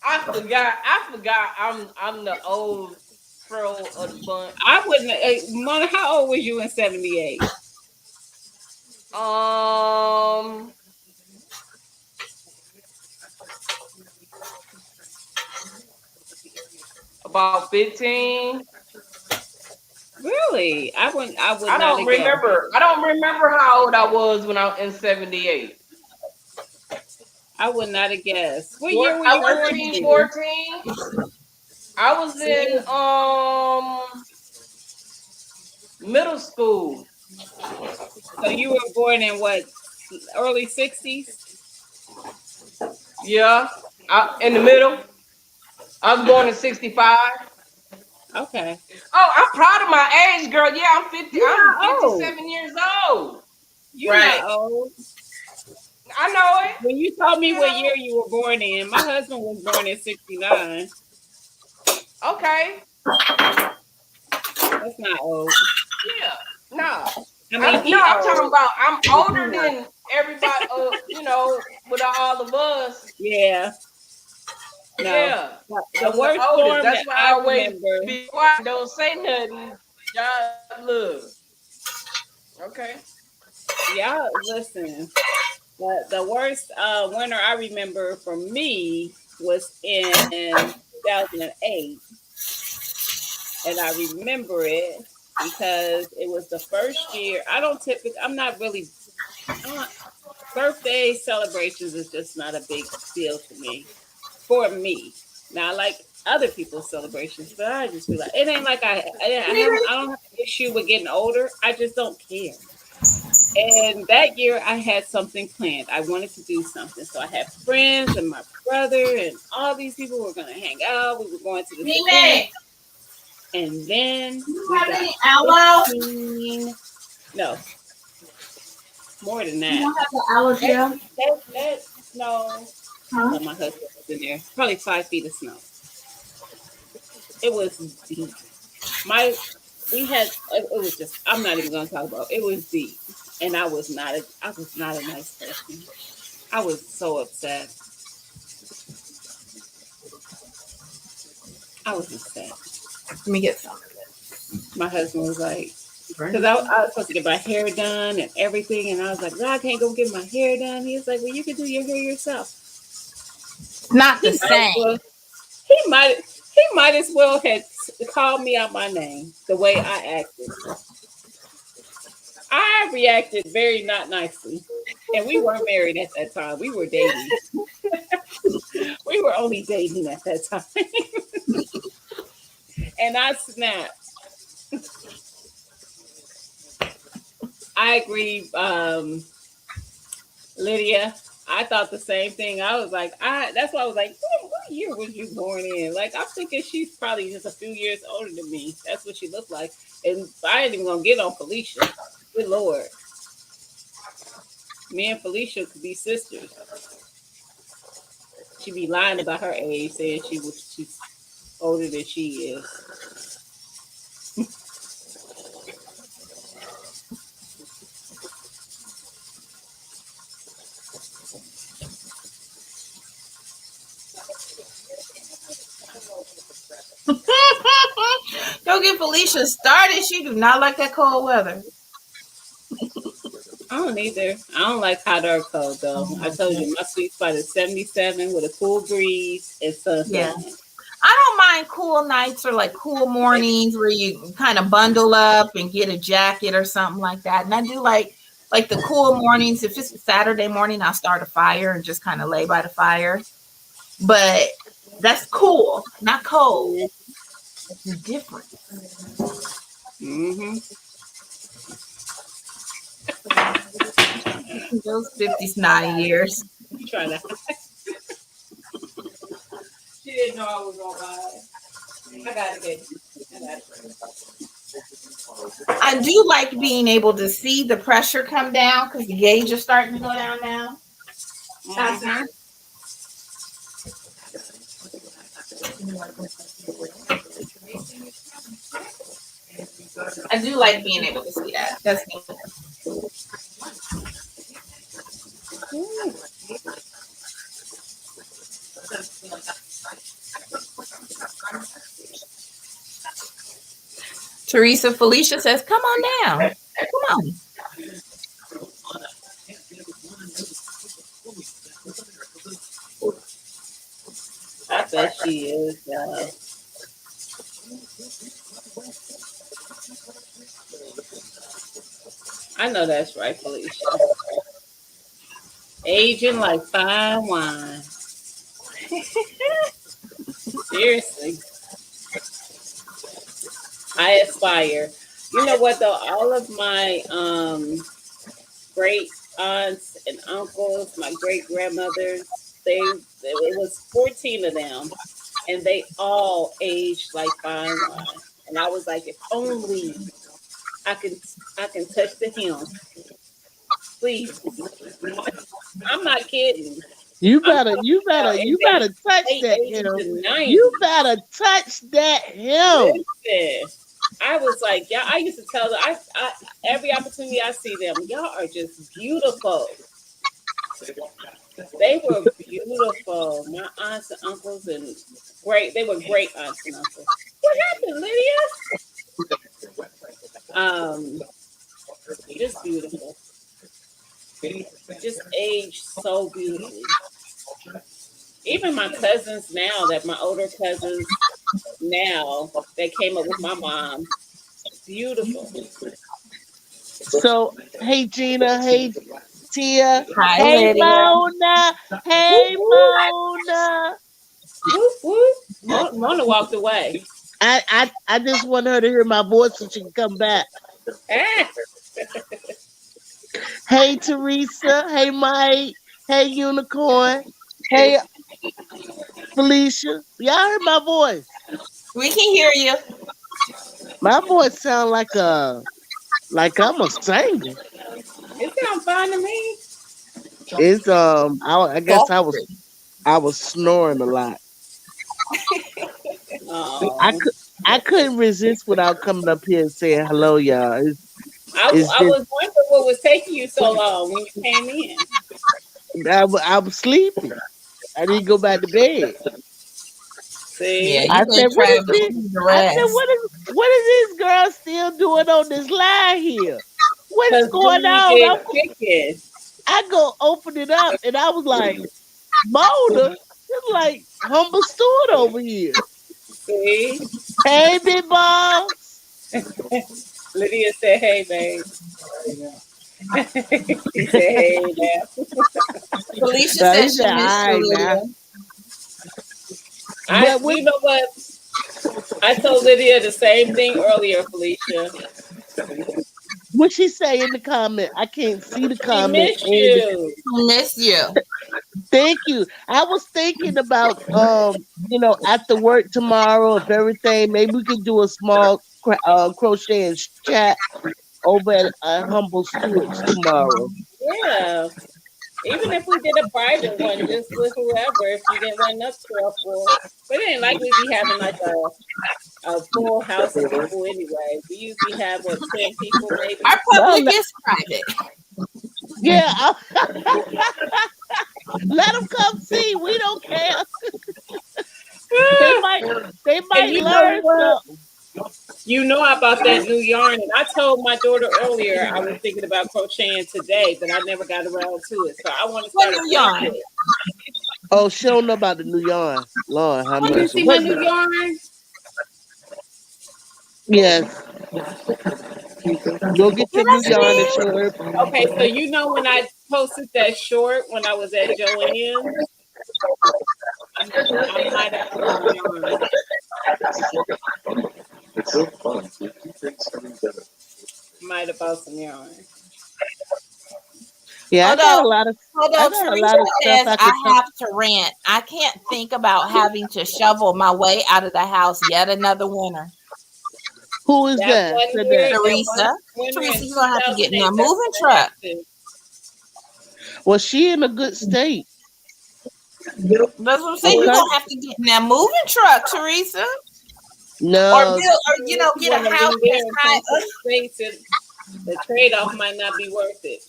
I forgot. I'm the old pro of the bunch. I wouldn't. Mona, how old was you in '78? Um, about 15. Really? I wouldn't. I would I not don't have guessed. remember. I don't remember how old I was when I was in '78. I would not have guessed. What year were you born 13, in? 14. I was So you, in middle school. so you were born in what? Early '60s? Yeah, in the middle. I was born in '65. Okay. Oh, I'm proud of my age, girl. Yeah, I'm 50. You're I'm not old. 57 years old. You're Right. not old. I know it. When you told me You what know. year you were born in, my husband was born in '69. Okay. That's not old. Yeah. No. I mean, No, he I'm talking old, about I'm but you older not. than everybody. With all of us. Yeah. No. Yeah. The I'm the worst oldest. storm That's that why I I always remember. be quiet. Don't say nothing. God look. Okay. Y'all listen. The worst winter I remember for me was in 2008, and I remember it because it was the first year. I don't typically. I'm not really. Uh, birthday celebrations is just not a big deal to me. For me, now I like other people's celebrations, but I just feel like it ain't like I don't have an issue with getting older. I just don't care. And that year I had something planned. I wanted to do something. So I had friends and my brother and all these people were going to hang out. We were going to this event. Mimi, And then you we have got any aloe? 15, no, more than You that. don't have the aloe That, gel? that snow, Huh? oh, my husband was in there, probably 5 feet of snow. It was deep. My, we had, it was just, I'm not even going to talk about it. It was deep. And I was not a nice person. I was so upset. I was upset. Let me get some. My husband was like, because I was supposed to get my hair done and everything, and I was like, no, I can't go get my hair done. He was like, well, you can do your hair yourself. Not He the might as same. well. He might. He might as well had called me out my name the way I acted. I reacted very not nicely, and we weren't married at that time. We were dating. We were only dating at that time, and I snapped. I agree. Lydia, I thought the same thing. I was like, that's why I was like, what year was you born in? Like, I'm thinking she's probably just a few years older than me. That's what she looked like. And I ain't even gonna get on Felicia. Good Lord. Me and Felicia could be sisters. She be lying about her age, saying she's older than she is. Don't get Felicia started. She do not like that cold weather. I don't either. I don't like hot or cold though. I told you my sweet spot is 77 with a cool breeze and Yeah. sunset. I don't mind cool nights or like cool mornings where you kind of bundle up and get a jacket or something like that. And I do like the cool mornings. If it's a Saturday morning, I'll start a fire and just kind of lay by the fire. But that's cool, not cold. It's different. Mm-hmm. Those 50 snotty years. Trying to. She didn't know I was gonna lie. I got it, baby. I got it. I do like being able to see the pressure come down because the gauge is starting to go down now. That's Mm-hmm. nice. I do like being able to see that. That's neat. Teresa Felicia says, "Come on down. Come on." I bet she is. I know that's right, Felicia. Aging like fine wine. Seriously, I aspire. You know what though? All of my great aunts and uncles, my great grandmothers, it was 14 of them, and they all aged like fine wine. And I was like, if only I can I can touch the hem, please. I'm not kidding. You I'm better, talking you better, about in you their better touch late that 80s him. and You 90s. better touch that him. Listen, I was like, yeah, I used to tell them, every opportunity I see them, y'all are just beautiful. They were beautiful. My aunts and uncles and they were great aunts and uncles. What happened, Lydia? Just beautiful. Just aged so beautifully. Even my cousins now, that my older cousins now that came up with my mom, beautiful. So, hey Gina, hey Tia, Hi, hey Lydia. Mona, Whoop, hey whoop, Mona. whoop, whoop. Mona walked away. I just want her to hear my voice so she can come back. Ah, Hey Teresa, hey Mike, hey Unicorn, hey Felicia. Y'all heard my voice. We can hear you. My voice sound like I'm a singer. it sounds fine to me. It's I guess Sultry. I was snoring a lot. I Oh, could I couldn't resist without coming up here and saying hello, y'all. It's I just was wondering what was taking you so long when you came in. I was sleepy. I didn't go back to bed. Yeah, See, I you've been said, what trying is to this? ease the I said, rest. what is this girl still doing on this line here? What's because going we on? did chicken. I go open it up and I was like, Mona, it's like humble steward over here. See, Hey, big boss. Lydia said, "Hey, babe." He said, "Hey, now." Felicia Now, he says she said, all missed you, right now. Lydia. But what You know what? I told Lydia the same thing earlier, Felicia. she say in the comment? I can't see the She comment. missed you. She missed you. Thank you. I was thinking about after work tomorrow, if everything, maybe we could do a small crochet and chat over at Humble Stewards tomorrow. Yeah. Even if we did a private one, just with whoever, if you didn't want enough to for. But it ain't like we'd be having like a full house of people anyway. We usually have what 10 people Our maybe. Well, public is private. yeah, let them come see. We don't care. They might they And might you know learn what? something. You know about that new yarn. And I told my daughter earlier I was thinking about crocheting today, but I never got around to it. So I want to What start a new yarn? blanket. Oh, she don't know about the new yarn. Lord have Oh, you mercy. see my What? new yarn? Yes, go get Did your I new yarn and see? show her. Okay, so you know when I posted that short when I was at Joann's, I might have bought some yarn. Might have bought some yarn. Yeah, Although, I although got a Teresa lot of stuff says I could I have to rent, I can't think about having to shovel my way out of the house yet another winter. Who is That that? one Said year, that. that one Teresa, winter Teresa, in you're gonna have to get in a 2008, that's moving when I truck. had to. Well, she in a good state. That's what I'm saying. You're Okay. gonna have to get in that moving truck, Teresa, or No, build, or If you get a want to house leave that's there and high come to up. the States, the trade off might not be worth it.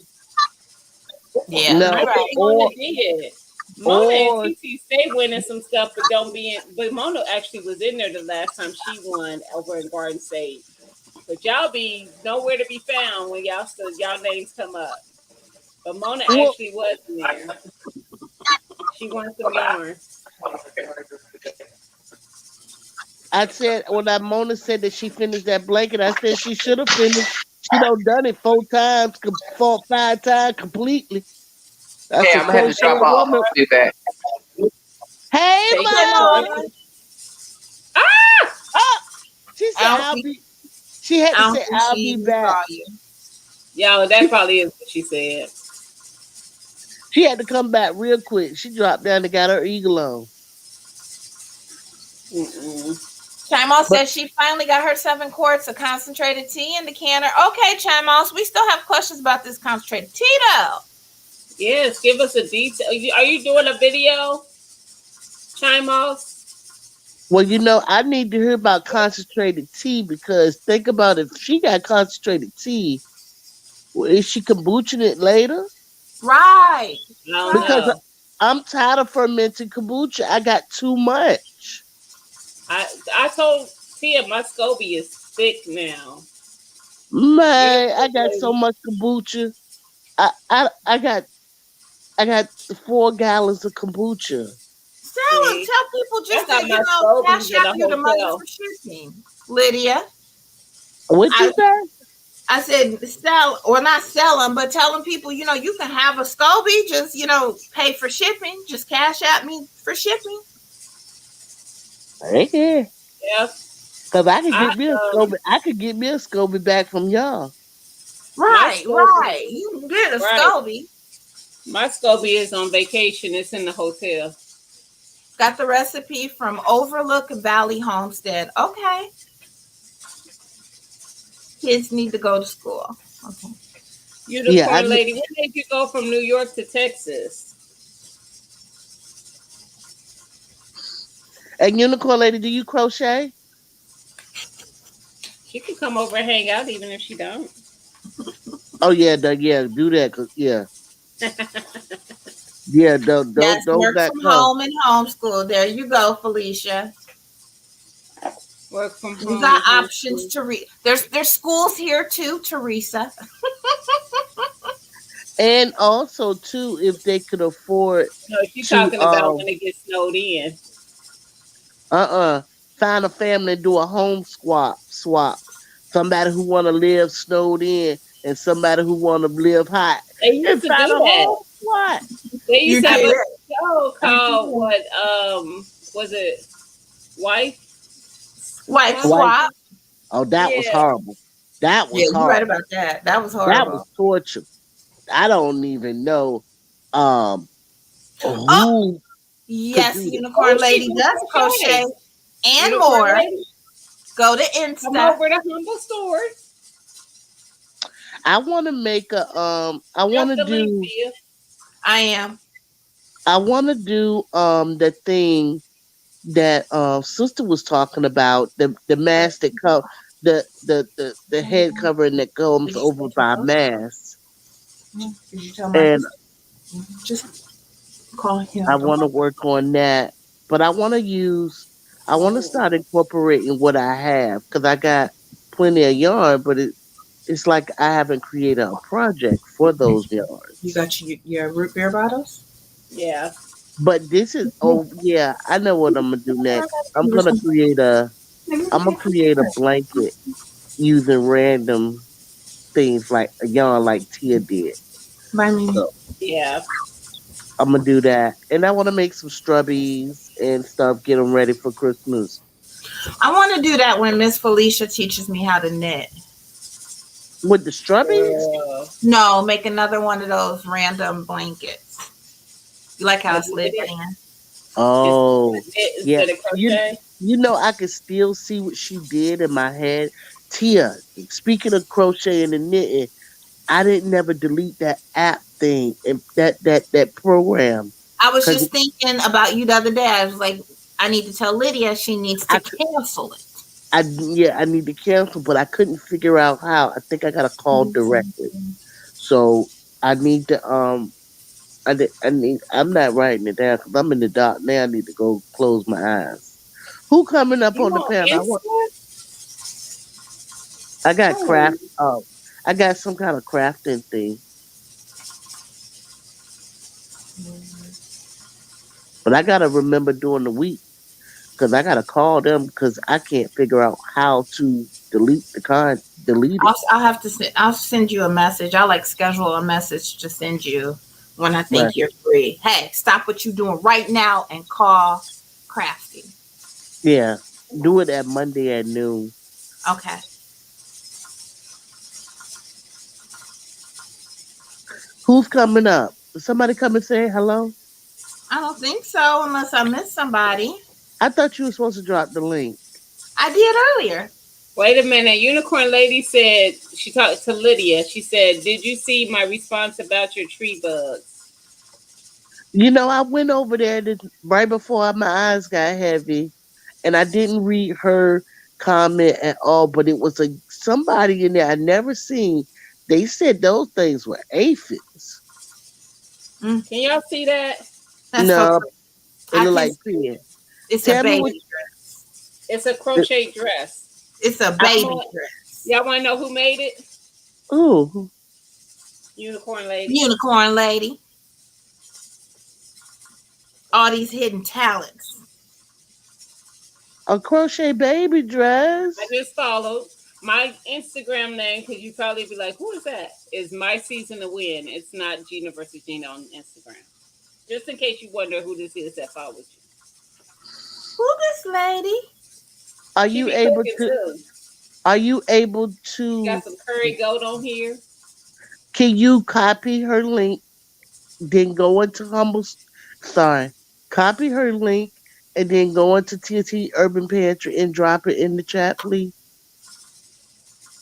Yeah, And I you're no, think right. Mona did. Mona and or TT stay winning some stuff, but don't be in. But Mona actually was in there the last time she won over in Garden State. But y'all be nowhere to be found when y'all names come up. But Mona Well, actually was in there. She wants some yarn. I said when I Mona said that she finished that blanket, I said she should have finished. She done it 4 times, 5 times completely. That's Okay, a I'm gonna have to drop crochet off. woman. Be back. Hey, Take Hey, mom. Mona. care. Ah! Oh, she said I don't I'll think be. She had I to don't say think she I'll be even back. saw you. Yo, that She probably is what she said. she had to come back real quick. She dropped down and got her eagle on. Mm-mm. Chimos But says she finally got her 7 quarts of concentrated tea in the canner. Okay, Chimos, we still have questions about this concentrated tea, though. Yes, give us a detail. Are you doing a video, Chimos? well, I need to hear about concentrated tea because think about it, if she got concentrated tea, well, is she kombuching it later? Right. I don't Right. Because know. I'm tired of fermented kombucha. I got too much. I told Tia my SCOBY is thick now. Man, I Unicorn got so lady. much kombucha. I got 4 gallons of kombucha. Tell them, See, tell people I just to, got my cash SCOBYs in out a you the money hotel. for shipping. Lydia, What I, you say? I said sell or not sell them, but telling people, you can have a SCOBY, just, pay for shipping. Just cash out me for shipping. Yeah, Yeah, cause I could I get me a Scoby. I could get me a Scoby back from y'all. my Right, SCOBY, right. You can get a right. SCOBY. My SCOBY is on vacation. It's in the hotel. Got the recipe from Overlook Valley Homestead. Okay. Kids need to go to school. Okay. Yeah, I Unicorn lady, what made you go from New York to Texas? and unicorn lady, do you crochet? She can come over and hang out even if she don't. Oh yeah, yeah, do that. Yeah, yeah, Yes, don't work not from come. home and homeschool. There you go, Felicia. Work from You home got and options homeschool. to read. There's schools here too, Teresa. And also too, if they could afford No, she's to talking about when it gets snowed in. uh find a family and do a home swap. Somebody who want to live snowed in and somebody who want to live hot They and used to find do a that. home swap. They You used to have did. a show You called did. what was it Wife Wipe Swap? Like, swap. oh, that was Yeah. horrible. That Yeah, was you're right horrible. about that. That was That was horrible. torture. I don't even know um Oh, who could yes, do that. Oh, Unicorn she Lady do does crochet crochet. and Unicorn more. lady. Go to Come Insta. over to Humble Stores. I want to make a I want Drop to the link do to you. I am. the thing that sister was talking about, the mask that come the head covering that comes Did you over say by hello? mask. Did you tell And Marcus? Just call I him. want to work on that. But I want to start incorporating what I have because I got plenty of yarn, but it's like I haven't created a project for those You yarns. got your root beer bottles? Yeah. But this is, oh yeah, I know what I'm gonna do next. I'm gonna create a blanket using random things like a yarn like Tia did. By me. So Yeah. I'm gonna do that, and I want to make some strawberries and stuff. Get them ready for Christmas I want to do that when Miss Felicia teaches me how to knit. with the strawberries. Girl. No, make another one of those random blankets. You like how A it's lit knitted in? Oh, yeah. instead of crochet. I can still see what she did in my head. Tia, speaking of crocheting and knitting, I didn't never delete that app thing and that program I was because just thinking about you the other day. I was like, I need to tell Lydia she needs to I cancel it. I need to cancel, but I couldn't figure out how. I think I got to call directly. So I need to I'm not writing it down because I'm in the dark now. I need to go close my eyes. Who coming up You on the on panel? Insta? I got Oh, craft. Oh, I got some kind of crafting thing, but I gotta remember during the week because I gotta call them because I can't figure out how to delete it. I'll have to send. I'll send you a message. I'll like schedule a message to send you when I Right. think you're free. Hey, stop what you're doing right now and call Crafty. Yeah. Do it at Monday at noon. Okay. Who's coming up? Somebody come and say hello? I don't think so unless I missed somebody. I thought you were supposed to drop the link. I did earlier. wait a minute. Unicorn Lady said she talked to Lydia. She said, "Did you see my response about your tree bugs?" You know, I went over there right before my eyes got heavy, and I didn't read her comment at all. But it was somebody in there I never seen. They said those things were aphids. Mm, Can y'all see that? that's so No, pretty. it I look can like see pen. it's a Tell me what. baby dress. It's a crochet dress. It's a I, baby dress. Y'all want to know who made it? ooh, Unicorn Lady. Unicorn lady. All these hidden talents. a crochet baby I dress. just followed my Instagram name because you probably be like, "Who is that?" Is My Season to Win. It's not Gina versus Gina on Instagram. Just in case you wonder who this is that followed you. Who this lady? Are She you be able cooking to? too. Are you able She got to? some curry goat on here. Can you copy her link? Then go into Sorry, copy her link and then go into TNT Urban Pantry and drop it in the chat, please,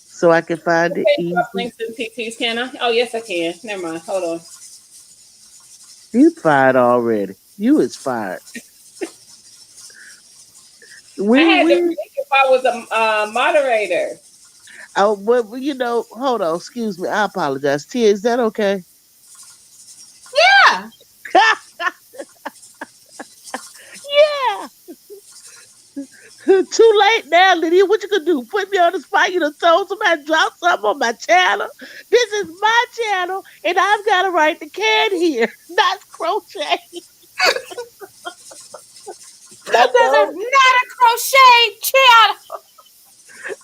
so I can find it Okay, drop easy. links in PTs, can I? Oh, yes, I can. Never mind. Hold on. You fired already. You is fired. I We had to we. think if I was a moderator. Oh, well, hold on. Excuse me. I apologize. Tia, is that okay? Yeah. Yeah. Too late now, Lydia. What you gonna do? Put me on the spot? You done told somebody to drop something on my channel. This is my channel, and I've got to write the can here. Not crochet. This is not a crochet channel.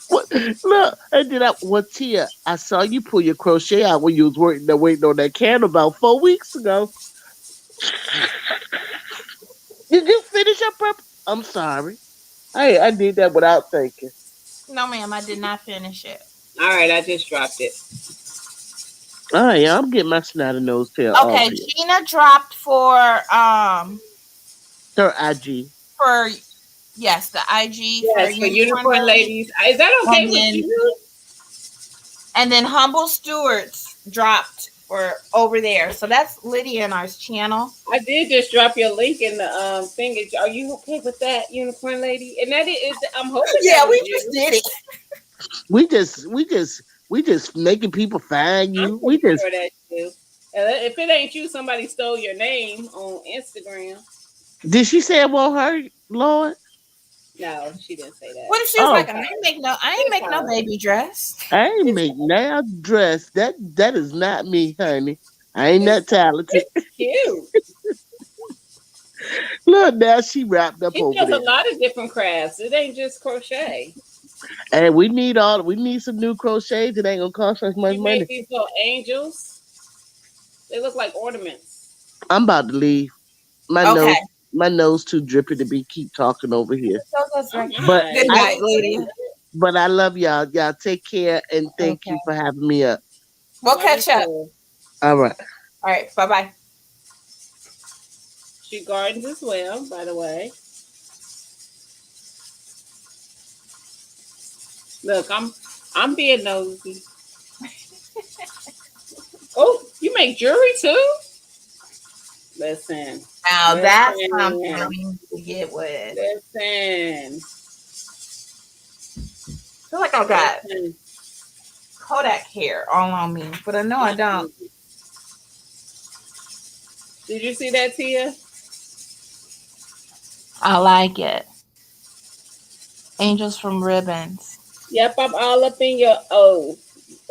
What? Look, and then Tia, I saw you pull your crochet out when you was waiting on that can about 4 weeks ago. Did you finish your prep? I'm sorry. I did that without thinking. No, ma'am, I did not finish it. All right, I just dropped it. All right, yeah, I'm getting my snotty nose tail off Okay, here. Gina dropped Sir IG. for yes, the IG for Yes, for Unicorn Unicorn Lady. Ladies. Is that okay And with then you? Humble Stewards dropped for over there. So that's Lydia and ours channel. I did just drop your link in the thing. Are you okay with that, Unicorn Lady? And that is, I'm hoping that Yeah, was we just you. did it. We just making people find I'm you. We pretty just sure that's you. If it ain't you, somebody stole your name on Instagram. did she say it won't hurt, Lord? No, she didn't say that. What if she was Oh, like, I ain't It's make no fine. baby dress. I ain't It's make now dress. That is not me, honey. I ain't it's that talented. it's cute. Look, now she wrapped up She over does a there. lot of different crafts. It ain't just crochet. And we need some new crochets. It ain't gonna cost us much She made money. these little angels. They look like ornaments. I'm about to leave. My Okay. nose my nose too drippy to be keep talking over here. So that's Oh right. But my! Good You I night, ain't Lydia. finished it? but I love y'all. Y'all take care and thank Okay. you for having me up. We'll Love you catch up. too. All right. All right. Bye bye. She gardens as well, by the way. Look, I'm being nosy. Oh, you make jewelry too? Listen, Now that's something listen, we need to get with. listen, I feel like I got listen, Kodak hair all on me, but I know I don't. listen. Did you see that, Tia? I like it. Angels from Ribbons. Yep, I'm all up in your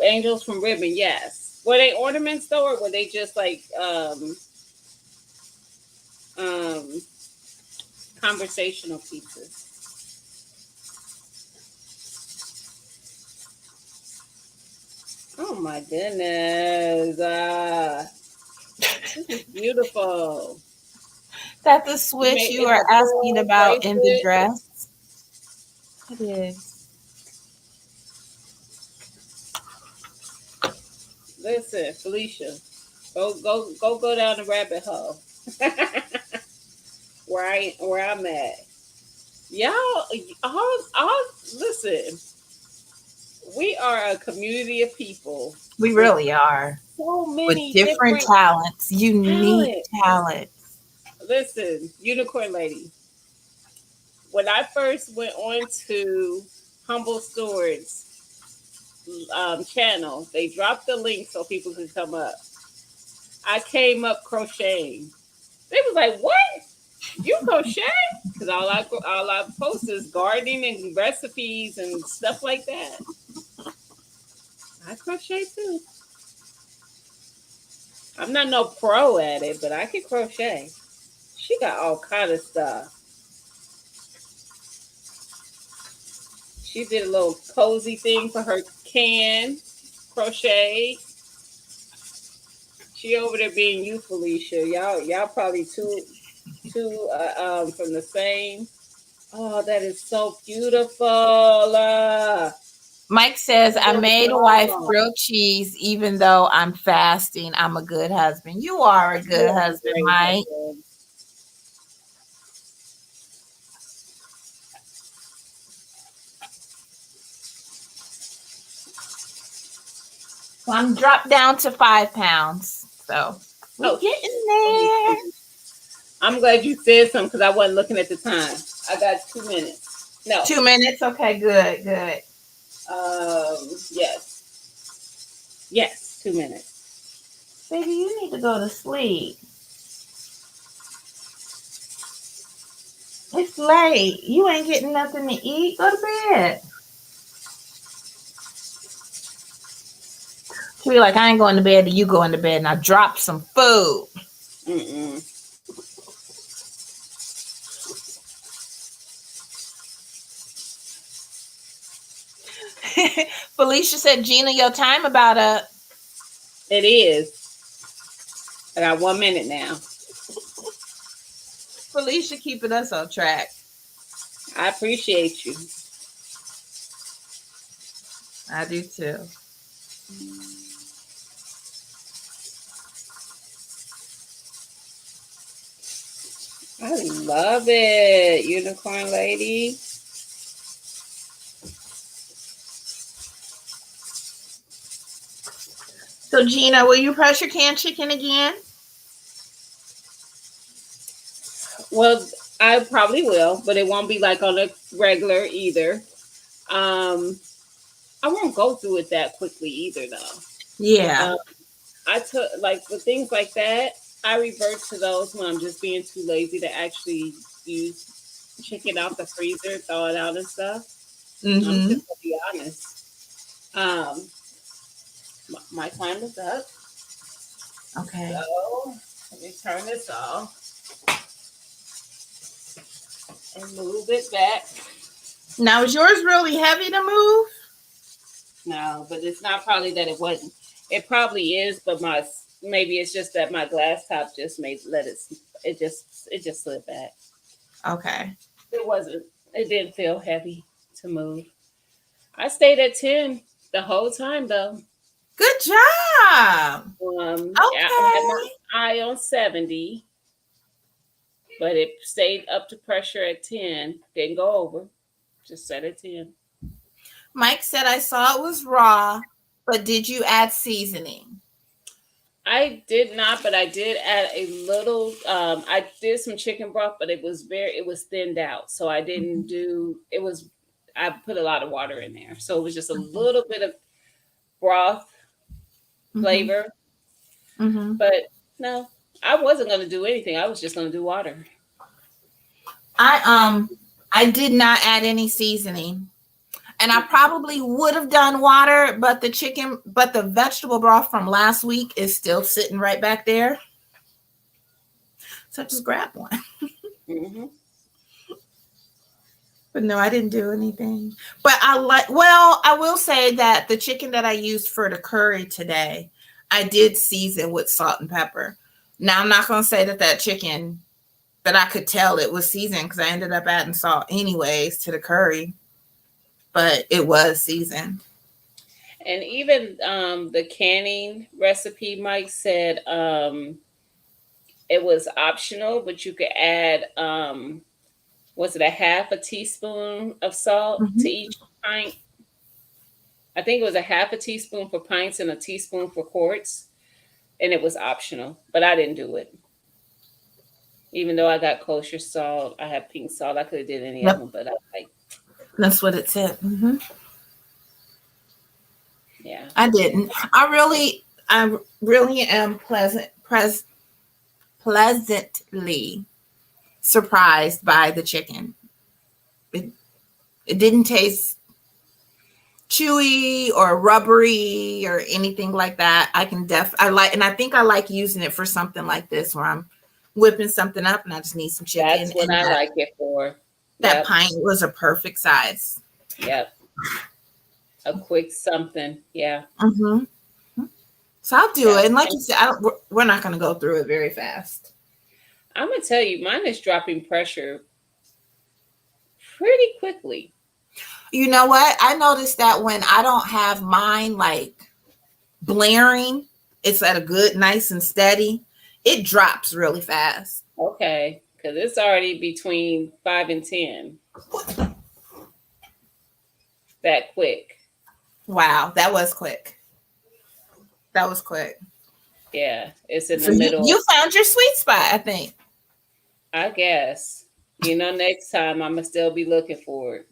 angels from ribbon. Yes. Were they ornaments though, or were they just like um conversational pieces? Oh my goodness. This is beautiful. That's the switch you It's are a asking pearl about in the bracelet. dress. It is. Listen, Felicia, go down the rabbit hole. Where I'm at. Y'all, all listen. We are a community of people We with really are. so With many different different talents, unique talents. talents. Listen, unicorn lady. When I first went on to Humble Stewards channel, they dropped the link so people could come up. I came up crocheting. They was like, "What? You crochet?" Because all I post is gardening and recipes and stuff like that. I crochet too. I'm not no pro at it, but I can crochet. She got all kind of stuff. She did a little cozy thing for her can crochet. She over there being you, Felicia. Y'all probably two from the same. Oh, that is so beautiful. Mike says, I made a wife Beautiful. grilled cheese even though I'm fasting. I'm a good husband. You are a You good are a husband, great Mike. husband. So I'm dropped down to 5 pounds. So we Oh, getting let me there. see. I'm glad you said something because I wasn't looking at the time. I got 2 minutes. No. 2 minutes. Okay, good, good. Yes. Yes, 2 minutes. Baby, you need to go to sleep. It's late. You ain't getting nothing to eat. Go to bed. She'll be like, I ain't going to bed till you go into bed and I drop some food. Mm-mm. Felicia said, Gina, your time about up. It is. I got 1 minute now. Felicia keeping us on track. I appreciate you. I do too. I love it, unicorn lady. So, Gina, will you pressure can chicken again? Well, I probably will, but it won't be like on a regular either. I won't go through it that quickly either, though. Yeah. I took like with things like that. I revert to those when I'm just being too lazy to actually use chicken out the freezer, thaw it out and stuff. I'm Mm-hmm. just gonna be honest. My time is up. Okay. So let me turn this off and move it back. Now, is yours really heavy to move? No, but it's not probably that it wasn't. It probably is, but my maybe it's just that my glass top just made let it. It just slid back. Okay. It wasn't. It didn't feel heavy to move. I stayed at 10 the whole time though. Good job. I had my Okay. eye on 70, but it stayed up to pressure at 10. Didn't go over. Just set at 10. Mike said, I saw it was raw, but did you add seasoning? I did not, but I did add a little. I did some chicken broth, but it was thinned out, so I didn't do. It was I put a lot of water in there, so it was just a little bit of broth Mm-hmm. flavor. Mm-hmm. But no, I wasn't going to do anything. I was just going to do water. I did not add any seasoning. And I probably would have done water, but the vegetable broth from last week is still sitting right back there. So I just grabbed one. Mm-hmm. But no, I didn't do anything. But I will say that the chicken that I used for the curry today, I did season with salt and pepper. Now, I'm not going to say that chicken, that I could tell it was seasoned because I ended up adding salt anyways to the curry, but it was seasoned. And even the canning recipe, Mike said it was optional, but you could add, was it a half a teaspoon of salt Mm-hmm. to each pint? I think it was a half a teaspoon for pints and a teaspoon for quarts. And it was optional, but I didn't do it. Even though I got kosher salt, I had pink salt. I could have did any of them, but I like. That's what it said. Mm-hmm. Yeah, I didn't. I really am pleasantly surprised by the chicken. It didn't taste chewy or rubbery or anything like that. I think I like using it for something like this where I'm whipping something up and I just need some chicken. That's what I like it for. That pint was a perfect size. Yep. A quick something. Yeah. Mm-hmm. So I'll do it. And like you said, we're not going to go through it very fast. I'm going to tell you, mine is dropping pressure pretty quickly. You know what? I noticed that when I don't have mine like blaring, it's at a good, nice and steady, it drops really fast. Okay. Because it's already between 5 and 10. That quick. Wow. That was quick. Yeah. It's in the middle. You found your sweet spot, I think. I guess. Next time I'm going to still be looking for it.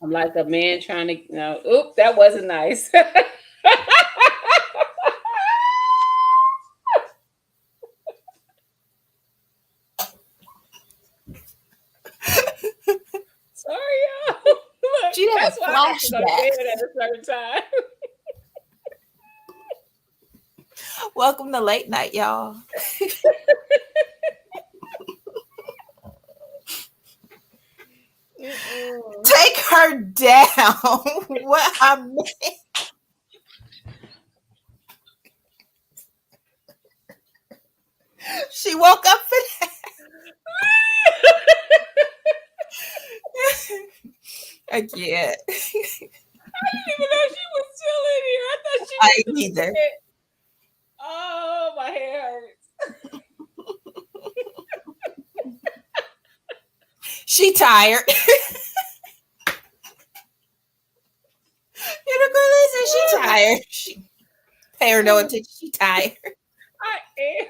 I'm like a man trying to, oop, that wasn't nice. Sorry, y'all. Look, She had that's a why I have to go to flashback. bed at a certain time. Welcome to late night, y'all. Take her down. What I mean. She woke up for that. I can't. I didn't even know she was still in here. I thought she was. I either. Oh, my hair hurts. She tired. She tired. She pay her no attention. She tired. I am.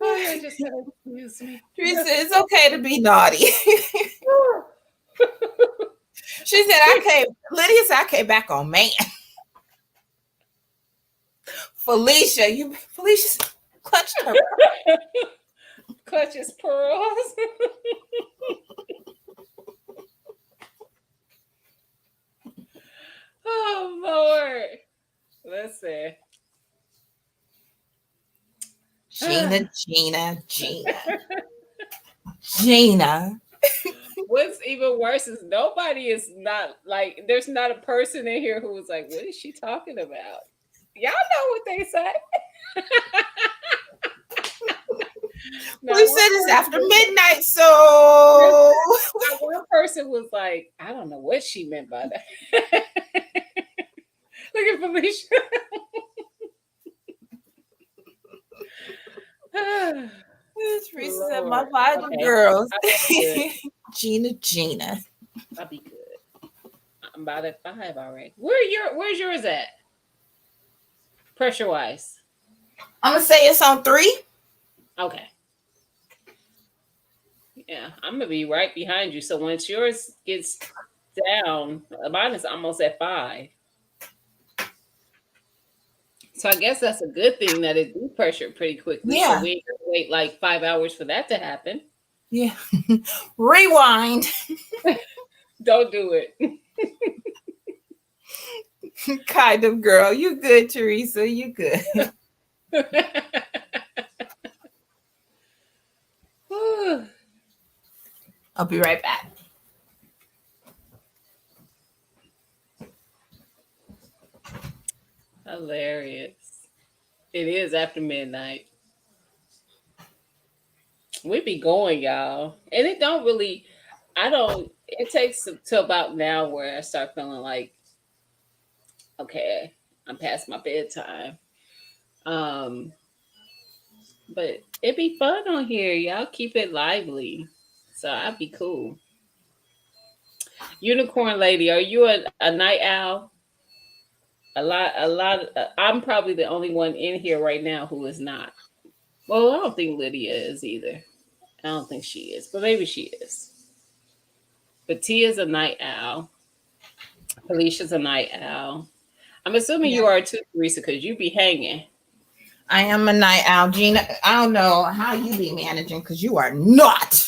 Oh, yeah, just excuse me. Teresa, it's okay to be naughty. She said, Lydia said, I came back on man. Felicia clutched her. Clutches pearls. Oh, Lord. Listen. Gina. What's even worse is nobody is not like, there's not a person in here who was like, what is she talking about? Y'all know what they say. We said it's after midnight, so one person was like, I don't know what she meant by that. Look at Felicia. Teresa said, my Bible girls. Gina. I'll be good. I'm about at 5 already. Where's yours at? Pressure wise. I'm gonna say it's on 3. Okay. Yeah, I'm gonna be right behind you. So once yours gets down, mine is almost at 5. So I guess that's a good thing that it do pressure pretty quickly. Yeah. So we ain't gonna wait like 5 hours for that to happen. Yeah. Rewind. Don't do it. Kind of girl. You good, Teresa. You good. I'll be right back. Hilarious. It is after midnight. We be going, y'all. And it don't really, I don't, it takes till about now where I start feeling like, okay, I'm past my bedtime. Um, but it be fun on here. Y'all keep it lively. So I'd be cool. Unicorn lady, are you a night owl? I'm probably the only one in here right now who is not. Well, I don't think Lydia is either. I don't think she is, but maybe she is. But Tia's a night owl. Felicia's a night owl. I'm assuming Yeah. you are too, Teresa, because you be hanging. I am a night owl. Gina, I don't know how you be managing because you are not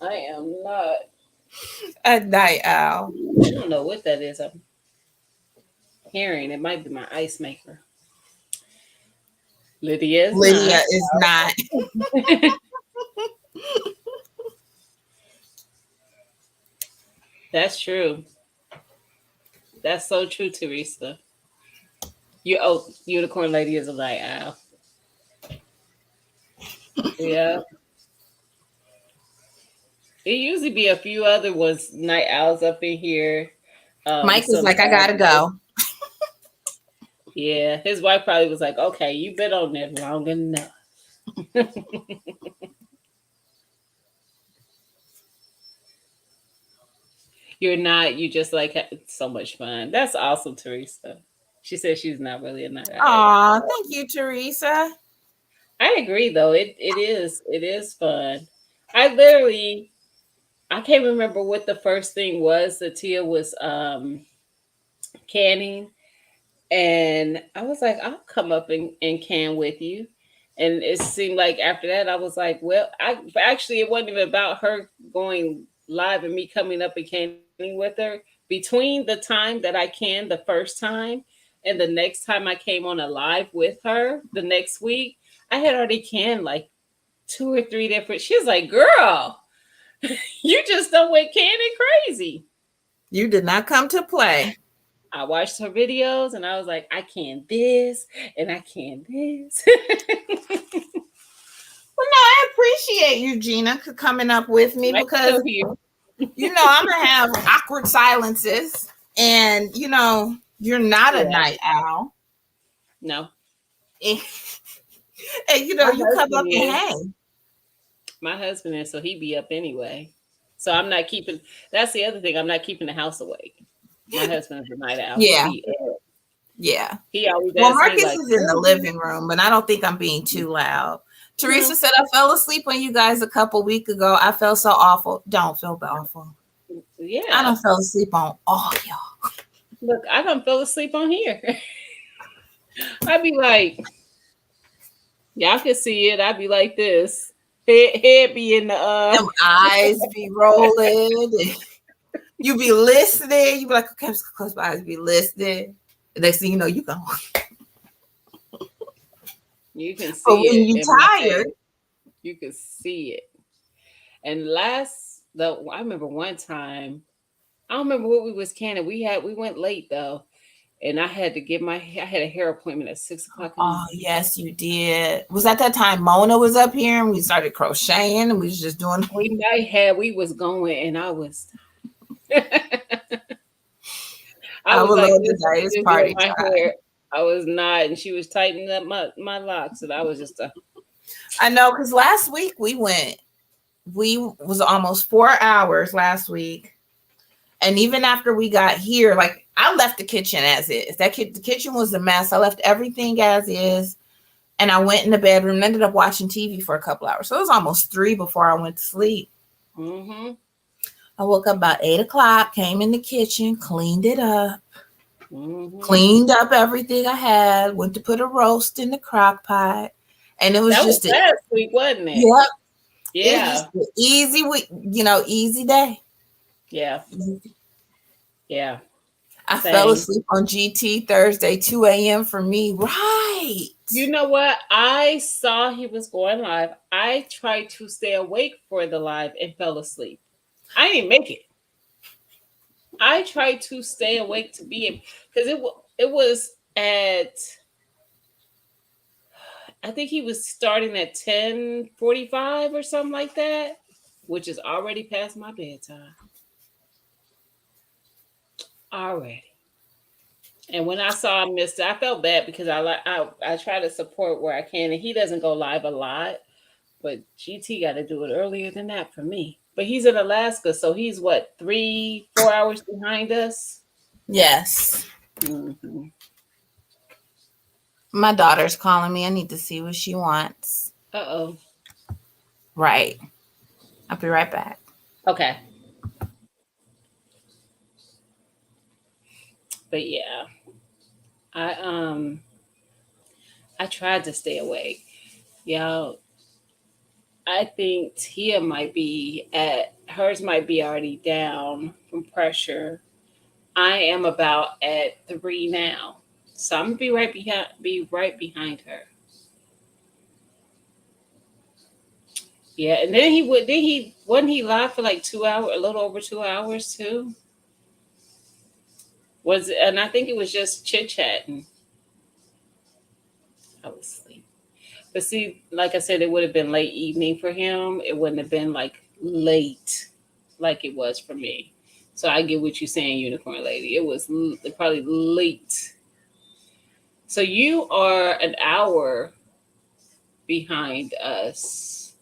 I am not. a night owl. I don't know what that is. I'm hearing it might be my ice maker. Lydia is Lydia not. is not. That's true. That's so true, Teresa. You oh, unicorn lady is a night owl. Yeah. It usually be a few other ones night owls up in here. Mike is like, I Sometimes. gotta go. Yeah, his wife probably was like, "Okay, you've been on there long enough." You're not. You just like so much fun. That's awesome, Teresa. She said she's not really a night owl. Aw, thank you, Teresa. I agree, though. It is fun. I literally I can't remember what the first thing was that Tia was canning. And I was like, I'll come up and can with you. And it seemed like after that, I was like, well, actually, it wasn't even about her going live and me coming up and canning with her. Between the time that I canned the first time and the next time I came on a live with her the next week, I had already canned like two or three different. She was like, girl, you just don't went canning crazy. You did not come to play. I watched her videos and I was like, I can this and I can this. Well, no, I appreciate you, Gina, for coming up with me Like because, so here. I'm going to have awkward silences. And, you're not a Yeah. night owl. No. And, you My come up husband and is. hang. My husband is, so he be up anyway. So I'm not keeping, that's the other thing. I'm not keeping the house awake. My husband is a night owl. Yeah. He be up. Yeah. He always Well, asks me Marcus like, is in the living room, but I don't think I'm being too loud. Teresa No. said, I fell asleep on you guys a couple weeks ago. I felt so awful. Don't feel awful. I Yeah. don't fell asleep on all y'all. Look, I don't fell asleep on here. I'd be like, y'all can see it. I'd be like this. Head be in the Them eyes be rolling. You be listening. You be like, okay, I'm just gonna close my eyes, be listening. The next thing you know, you gone. You can see But when it. you in my tired, face. You can see it. And I remember one time, I don't remember what we was canning. We went late though. And I had a hair appointment at 6:00 in the oh morning. yes, you did. Was that time Mona was up here and we started crocheting and we was just doing We was going and I was I I was would like love this the day. It's doing party my time. hair. I was not, and she was tightening up my locks, and I was just I know, because last week we was almost 4 hours last week. And even after we got here, like I left the kitchen as is. The kitchen was a mess. I left everything as is. And I went in the bedroom and ended up watching TV for a couple hours. So it was almost 3 before I went to sleep. mm-hmm. I woke up about 8 o'clock, came in the kitchen, cleaned it up, Mm-hmm. cleaned up everything I had, went to put a roast in the crock pot. And it was That was just last week, wasn't it? yep. It's just Yeah. an easy week, easy day. Yeah. Yeah. I fell Same. asleep on GT Thursday, 2 a.m. for me. Right. You know what? I saw he was going live. I tried to stay awake for the live and fell asleep. I didn't make it. I tried to stay awake to be able, because it was at, I think he was starting at 10:45 or something like that, which is already past my bedtime. Already. And when I saw I missed it, I felt bad because I try to support where I can, and he doesn't go live a lot. But GT got to do it earlier than that for me. But he's in Alaska, so he's what, 3-4 hours behind us. Yes. Mm-hmm. My daughter's calling me. I need to see what she wants. Uh-oh. Right. I'll be right back. Okay. But yeah, I I tried to stay awake. Y'all, I think Tia might be at hers might be already down from pressure. I am about at 3 now. So I'm gonna be right behind her. Yeah, and then he wasn't he live for like 2 hours, a little over 2 hours too. And I think it was just chit chatting. I was asleep. But see, like I said, it would have been late evening for him. It wouldn't have been like late like it was for me. So I get what you're saying, Unicorn Lady. It was probably late. So you are an hour behind us.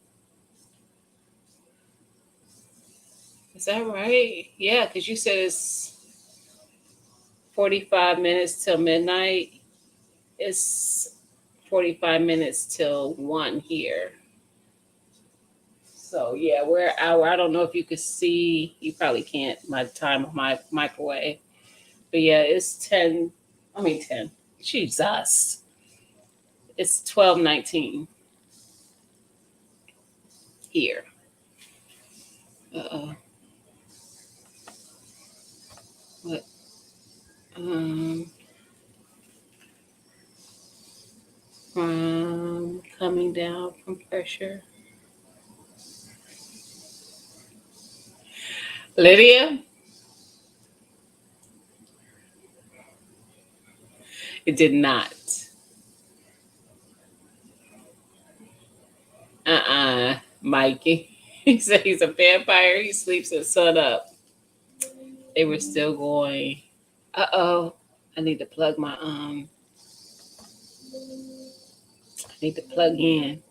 Is that right? Yeah, because you said it's 45 minutes till midnight. It's 45 minutes till 1 here. So yeah, we're an hour. I don't know if you could see. You probably can't. My time on my microwave. But yeah, it's 10. I mean 10. Jesus. It's 12:19 here. Uh-oh. What? Um, from coming down from pressure. Lydia, it did not. Mikey. He said he's a vampire. He sleeps at sun up. They were still going. Uh-oh. I need to plug my I need to plug in.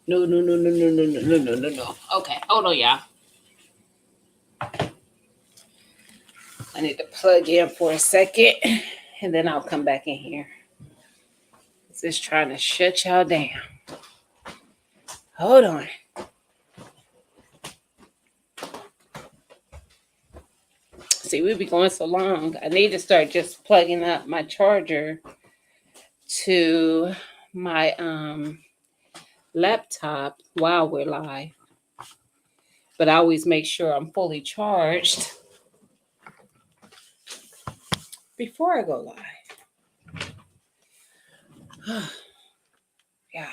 No, no, no, no, no, no, no, no, no, no, no. Okay, hold on, y'all. I need to plug in for a second, and then I'll come back in here. It's just trying to shut y'all down. Hold on. See, we be going so long. I need to start just plugging up my charger to my laptop while we're live. But I always make sure I'm fully charged before I go live. Yeah.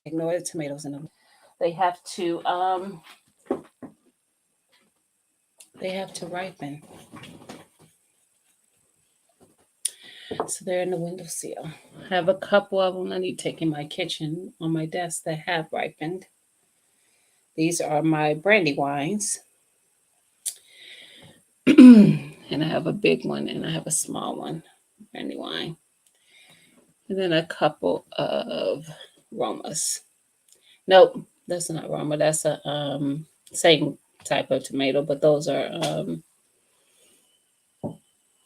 Ignore the tomatoes in them. They have to ripen. So they're in the windowsill. I have a couple of them I need to take in my kitchen on my desk that have ripened. These are my brandy wines. And I have a big one and I have a small one, brandy wine. And then a couple of Romas. Nope, that's not Roma. That's a same type of tomato, but those are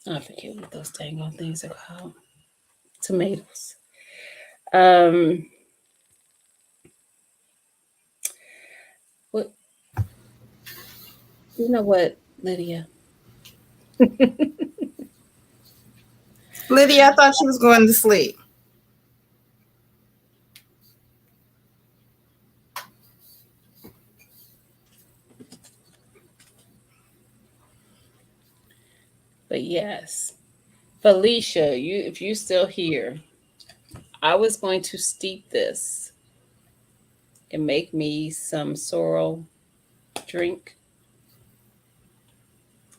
I forget what those dang old things are called. Tomatoes. Um what you know what, Lydia? Lydia, I thought she was going to sleep. Yes. Felicia, if you still here, I was going to steep this and make me some sorrel drink.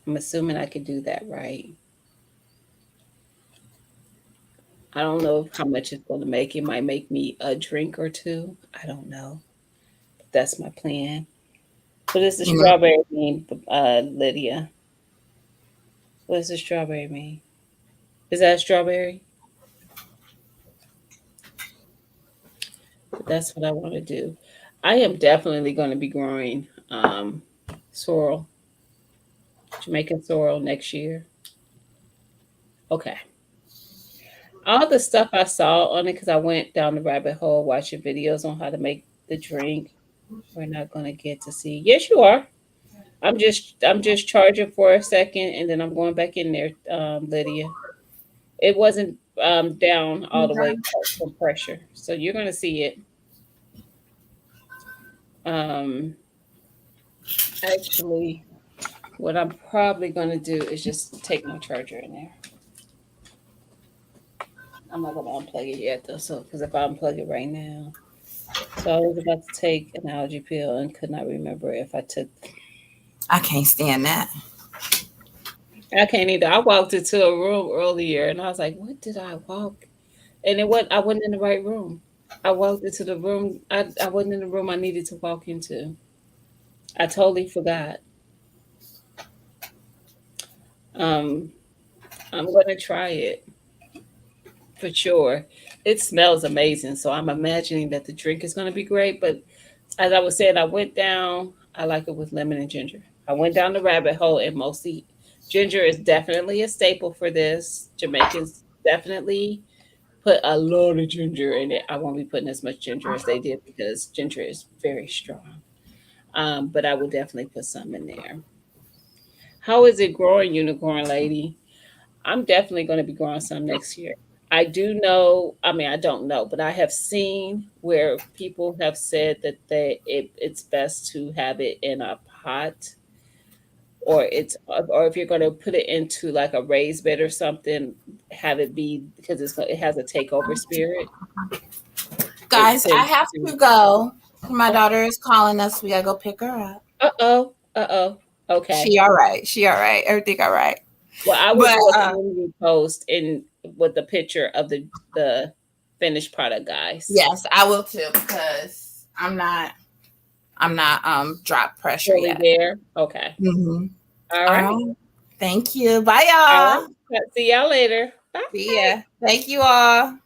I'm assuming I could do that right. I don't know how much it's going to make. It might make me a drink or two. I don't know. But that's my plan. What does the You know, strawberry mean, Lydia? What does the strawberry mean? Is that a strawberry? But that's what I want to do. I am definitely going to be growing sorrel, Jamaican sorrel next year. Okay. All the stuff I saw on it, because I went down the rabbit hole watching videos on how to make the drink. We're not going to get to see. Yes, you are. I'm just charging for a second, and then I'm going back in there, Lydia. It wasn't down all the way from pressure, so you're going to see it. Um, Actually, what I'm probably going to do is just take my charger in there. I'm not going to unplug it yet, though, so because if I unplug it right now, so I was about to take an allergy pill and could not remember if I took. I can't stand that. I can't either. I walked into a room earlier and I was like, "What did I walk?" And it wasn't. I wasn't in the right room. I walked into the room. I wasn't in the room I needed to walk into. I totally forgot. Um, I'm gonna try it for sure. It smells amazing, so I'm imagining that the drink is gonna be great. But as I was saying, I went down. I like it with lemon and ginger. I went down the rabbit hole, and mostly ginger is definitely a staple for this. Jamaicans definitely put a lot of ginger in it. I won't be putting as much ginger as they did because ginger is very strong. But I will definitely put some in there. How is it growing, unicorn lady? I'm definitely going to be growing some next year. I do know, I mean, I don't know, but I have seen where people have said that it's best to have it in a pot or if you're going to put it into like a raised bed or something, have it be because it has a takeover spirit. It Guys, I tends have to. to go. My daughter is calling us. We gotta go pick her up. Uh-oh. Uh-oh. Okay. She all right. She all right. Everything all right. Well, I will But do a community post in with the picture of the finished product, guys. yes, I will too because I'm not drop pressure Fully yet. there. Okay. Mm-hmm. All All right. right. Thank you. Bye All y'all. right. See y'all later. Bye. See ya. Thank you all.